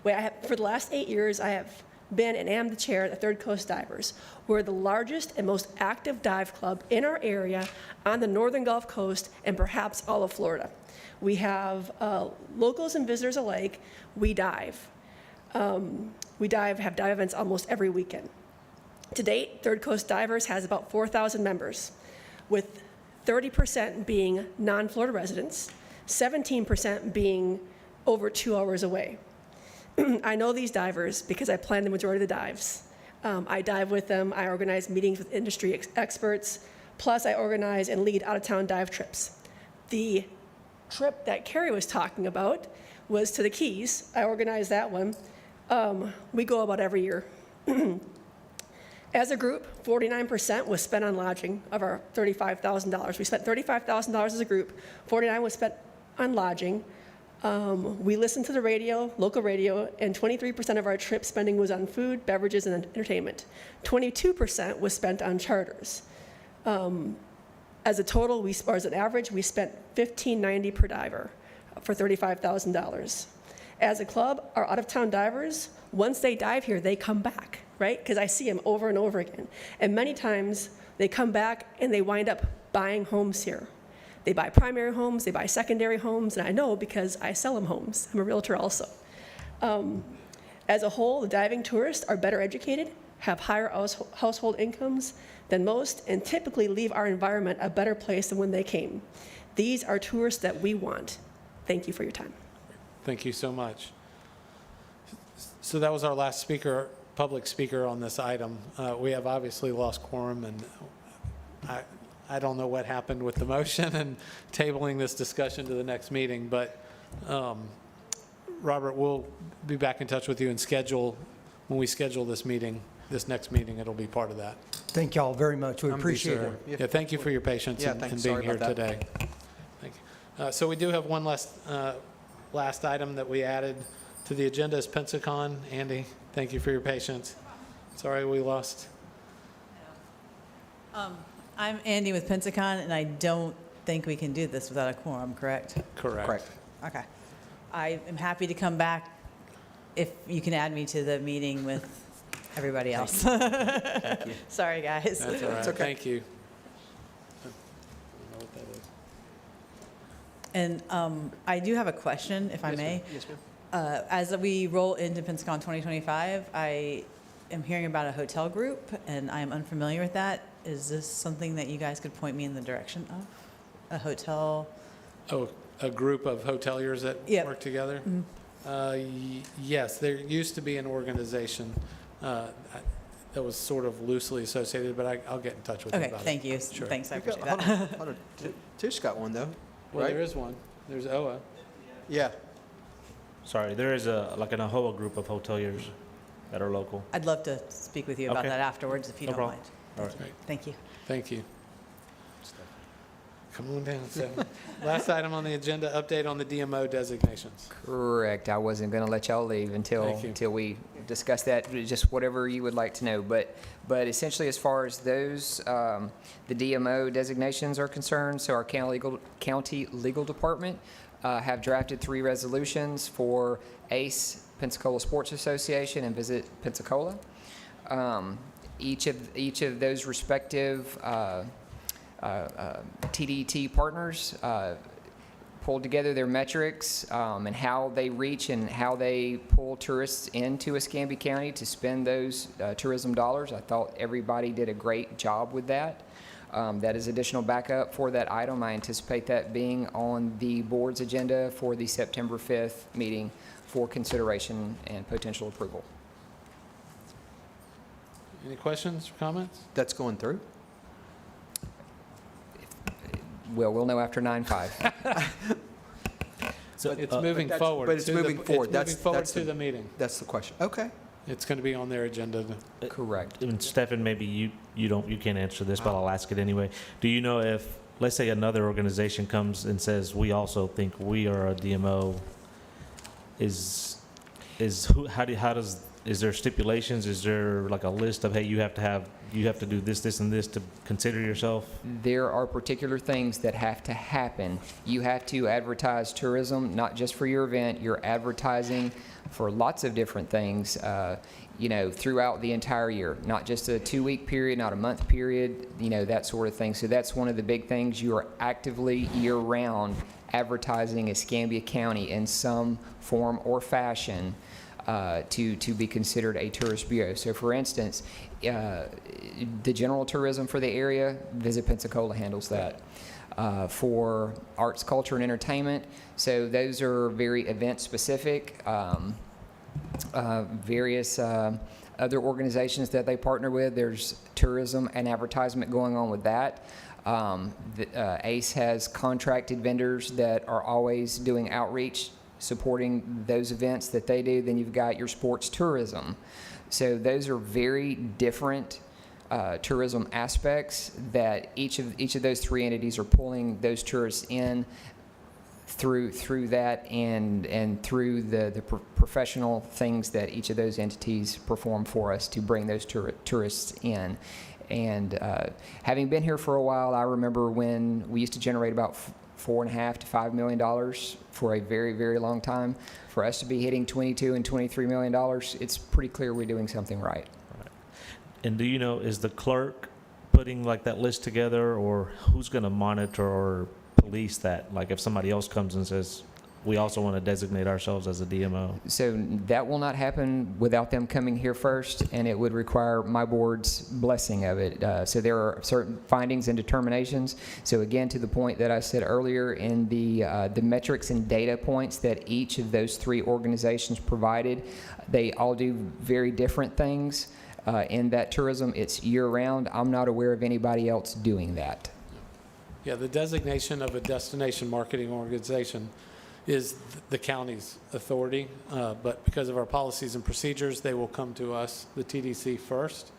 way I have, for the last 8 years, I have been and am the chair of the Third Coast Divers. We're the largest and most active dive club in our area on the northern Gulf Coast and perhaps all of Florida. We have locals and visitors alike. We dive. Have dive events almost every weekend. To date, Third Coast Divers has about 4,000 members, with 30% being non-Florida residents, 17% being over 2 hours away. I know these divers because I plan the majority of the dives. I dive with them, I organize meetings with industry experts, plus I organize and lead out-of-town dive trips. The trip that Carrie was talking about was to the Keys. I organized that one. We go about every year. As a group, 49% was spent on lodging of our $35,000. We spent $35,000 as a group. 49% was spent on lodging. We listened to the radio, local radio, and 23% of our trip spending was on food, beverages, and entertainment. 22% was spent on charters. As a total, or as an average, we spent $1,590 per diver for $35,000. As a club, our out-of-town divers, once they dive here, they come back, right? Because I see them over and over again. And many times, they come back and they wind up buying homes here. They buy primary homes, they buy secondary homes, and I know because I sell them homes. I'm a realtor also. As a whole, the diving tourists are better educated, have higher household incomes than most, and typically leave our environment a better place than when they came. These are tourists that we want. Thank you for your time. Thank you so much. So that was our last speaker, public speaker on this item. We have obviously lost quorum, and I don't know what happened with the motion and tabling this discussion to the next meeting, but Robert, we'll be back in touch with you and when we schedule this meeting, this next meeting, it'll be part of that. Thank y'all very much. We appreciate it. Yeah, thank you for your patience Yeah, in thanks. being Sorry here about today. that. Thank you. So we do have one last item that we added to the agenda is Pensacon. Andy, thank you for your patience. Sorry we lost. I'm Andy with Pensacon, and I don't think we can do this without a quorum, correct? Correct. Okay. I am happy to come back if you can add me to the meeting with everybody else. Sorry, guys. That's all right. Thank you. I don't know what that is. And I do have a question, if I may. Yes, ma'am. As we roll into Pensacon 2025, I am hearing about a hotel group, and I am unfamiliar with that. Is this something that you guys could point me in the direction of? A hotel? Oh, a group of hoteliers that Yep. work together? Mhm. Yes, there used to be an organization that was sort of loosely associated, but I'll get in touch with you Okay, about it. thank you. Sure. Thanks, I You got- appreciate that. hold on. Tish got one, though, Well, right? there is one. There's OA. Yeah. Sorry, there is like an AHOA group of hoteliers that are local. I'd love to speak with you about Okay. that afterwards, if you No don't problem. mind. All right. Thank you. Thank you. Come on down. So, last item on the agenda, update on the DMO designations. Correct. I wasn't going to let y'all leave Thank you. until we discuss that, just whatever you would like to know. But essentially, as far as those, the DMO designations are concerned, so our county legal department have drafted 3 resolutions for ACE, Pensacola Sports Association, and Visit Pensacola. Each of those respective TDT partners pulled together their metrics and how they reach and how they pull tourists into Escambia County to spend those tourism dollars. I thought everybody did a great job with that. That is additional backup for that item. I anticipate that being on the board's agenda for the September 5th meeting for consideration and potential approval. Any questions or comments? That's going through? Well, we'll know after 9/5. So it's moving forward. But it's to the- moving forward. It's That's- moving forward that's to the- the meeting. That's the question. Okay. It's going to be on their agenda. Correct. And Stefan, maybe you can't answer this, but I'll ask it anyway. Do you know if, let's say, another organization comes and says, we also think we are a DMO, is there stipulations? Is there like a list of, hey, you have to do this, this, and this to consider yourself? There are particular things that have to happen. You have to advertise tourism, not just for your event. You're advertising for lots of different things, throughout the entire year, not just a 2-week period, not a month period, that sort of thing. So that's one of the big things. You are actively year-round advertising Escambia County in some form or fashion to be considered a tourist bureau. So for instance, the general tourism for the area, Visit Pensacola handles that. For arts, culture, and entertainment, so those are very event-specific. Various other organizations that they partner with, there's tourism and advertisement going on with that. ACE has contracted vendors that are always doing outreach, supporting those events that they do. Then you've got your sports tourism. So those are very different tourism aspects that each of those 3 entities are pulling those tourists in through that and through the professional things that each of those entities perform for us to bring those tourists in. And having been here for a while, I remember when we used to generate about $4.5 to $5 million for a very, very long time. For us to be hitting $22 and $23 million, it's pretty clear we're doing something right. And do you know, is the clerk putting like that list together, or who's going to monitor or police that? Like if somebody else comes and says, we also want to designate ourselves as a DMO. So that will not happen without them coming here first, and it would require my board's blessing of it. So there are certain findings and determinations. So again, to the point that I said earlier, in the metrics and data points that each of those 3 organizations provided, they all do very different things. In that tourism, it's year-round. I'm not aware of anybody else doing that. Yeah, the designation of a destination marketing organization is the county's authority, but because of our policies and procedures, they will come to us, the TDC, first,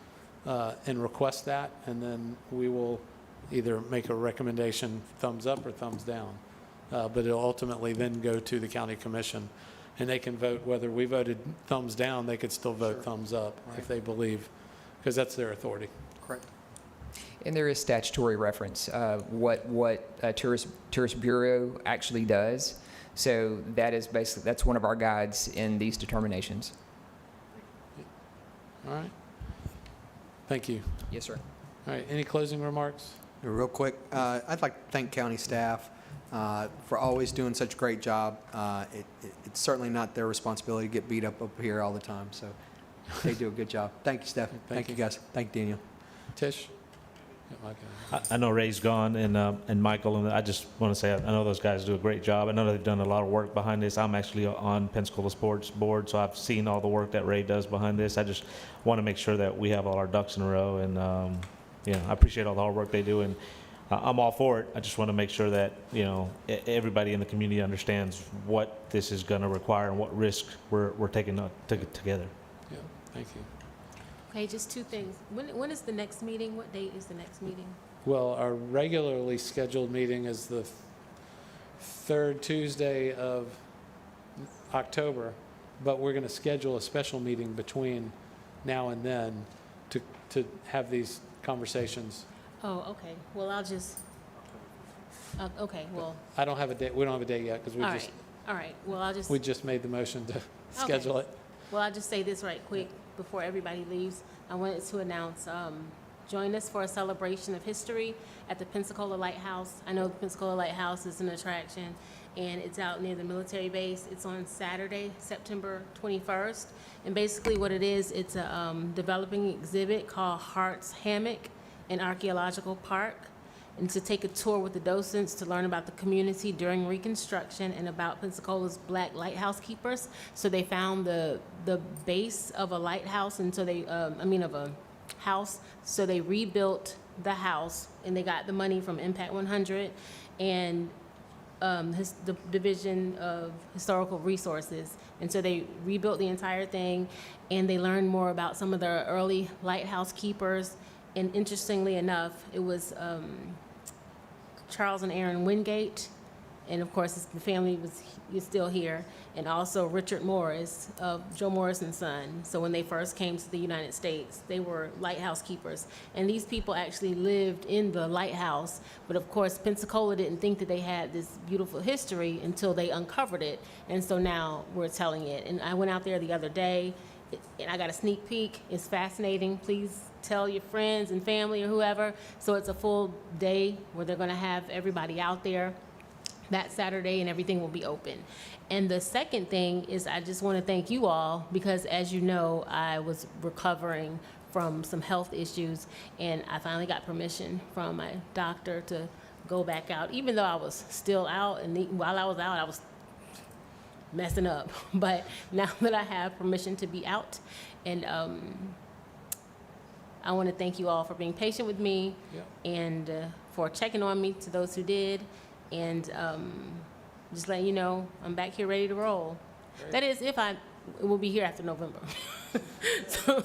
and request that, and then we will either make a recommendation, thumbs up or thumbs down. But it'll ultimately then go to the county commission, and they can vote. Whether we voted thumbs down, they could still vote thumbs up if they believe, because that's their authority. Correct. And there is statutory reference, what Tourist Bureau actually does. So that is basically, that's one of our guides in these determinations. All right. Thank you. Yes, sir. All right, any closing remarks? Real quick, I'd like to thank county staff for always doing such a great job. It's certainly not their responsibility to get beat up here all the time, so they do a good job. Thank you, Steph. Thank you, guys. Thank you, Daniel. Tish? I know Ray's gone and Michael, and I just want to say I know those guys do a great job. I know they've done a lot of work behind this. I'm actually on Pensacola Sports Board, so I've seen all the work that Ray does behind this. I just want to make sure that we have all our ducks in a row, and I appreciate all the hard work they do, and I'm all for it. I just want to make sure that everybody in the community understands what this is going to require and what risk we're taking together. Yeah, thank you. Okay, just two things. When is the next meeting? What date is the next meeting? Well, our regularly scheduled meeting is the third Tuesday of October, but we're going to schedule a special meeting between now and then to have these conversations. Oh, okay. Well, I'll just, okay, well, I don't have a date. We don't have a date yet because all right. Well, I'll just. we just made the motion to schedule it. Well, I'll just say this right quick before everybody leaves. I wanted to announce, join us for a celebration of history at the Pensacola Lighthouse. I know the Pensacola Lighthouse is an attraction, and it's out near the military base. It's on Saturday, September 21st. And basically what it is, it's a developing exhibit called Hart's Hammock in Archaeological Park, and to take a tour with the docents to learn about the community during Reconstruction and about Pensacola's Black lighthouse keepers. So they found the base of a lighthouse, and so they, of a house. So they rebuilt the house, and they got the money from Impact 100 and the Division of Historical Resources. And so they rebuilt the entire thing, and they learned more about some of the early lighthouse keepers. And interestingly enough, it was Charles and Aaron Wingate, and of course the family is still here, and also Richard Morris of Joe Morrison's son. So when they first came to the United States, they were lighthouse keepers, and these people actually lived in the lighthouse. But of course, Pensacola didn't think that they had this beautiful history until they uncovered it, and so now we're telling it. And I went out there the other day, and I got a sneak peek. It's fascinating. Please tell your friends and family or whoever. So it's a full day where they're going to have everybody out there that Saturday, and everything will be open. And the second thing is, I just want to thank you all, because as you know, I was recovering from some health issues, and I finally got permission from my doctor to go back out, even though I was still out, and while I was out, I was messing up. But now that I have permission to be out, and I want to thank you all for being patient with me, and for checking on me, to those who did, and just letting you know I'm back here ready to roll. Great. That is, if I will be here after November. so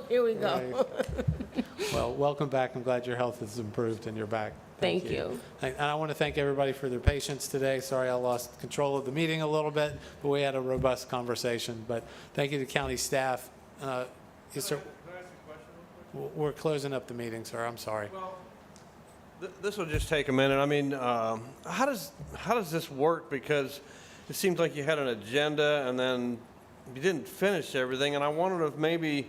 here we go. Right. Well, welcome back. I'm glad your health has improved and you're back. Thank you. And I want to thank everybody for their patience today. Sorry I lost control of the meeting a little bit, but we had a robust conversation. But thank you to county staff. Yes, sir. We're closing up the meeting, sir. I'm sorry. Well, this will just take a minute. I mean, how does this work? Because it seems like you had an agenda and then you didn't finish everything. And I wondered if maybe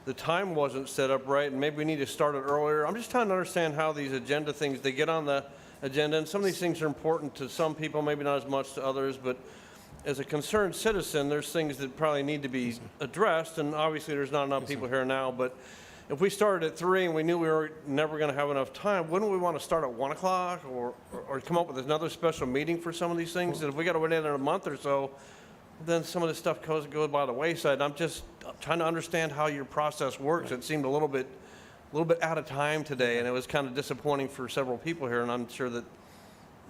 the time wasn't set up right, and maybe we need to start it earlier. I'm just trying to understand how these agenda things, they get on the agenda, and some of these things are important to some people, maybe not as much to others, but as a concerned citizen, there's things that probably need to be addressed, and obviously there's not enough people here now, but if we started at 3 and we knew we were never going to have enough time, wouldn't we want to start at 1 o'clock or come up with another special meeting for some of these things? And if we got to wait in a month or so, then some of this stuff goes by the wayside. I'm just trying to understand how your process works. It seemed a little bit little bit out of time today, and it was kind of disappointing for several people here, and I'm sure that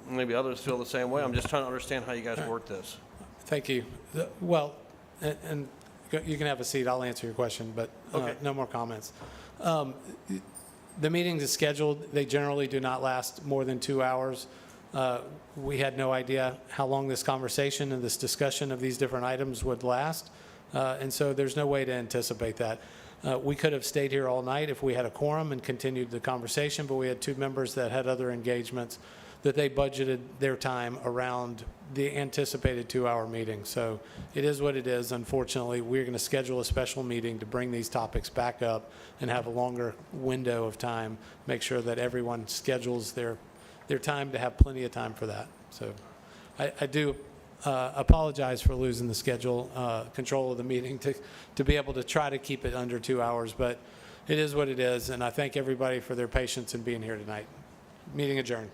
maybe others feel the same way. I'm just trying to understand how you guys work this. Thank you. Well, and you can have a seat. I'll answer your question, but Okay. no more comments. The meetings is scheduled. They generally do not last more than 2 hours. We had no idea how long this conversation and this discussion of these different items would last, and so there's no way to anticipate that. We could have stayed here all night if we had a quorum and continued the conversation, but we had 2 members that had other engagements that they budgeted their time around the anticipated 2-hour meeting. So it is what it is. Unfortunately, we're going to schedule a special meeting to bring these topics back up and have a longer window of time, make sure that everyone schedules their time to have plenty of time for that. So I do apologize for losing the schedule, control of the meeting to be able to try to keep it under 2 hours, but it is what it is, and I thank everybody for their patience in being here tonight. Meeting adjourned.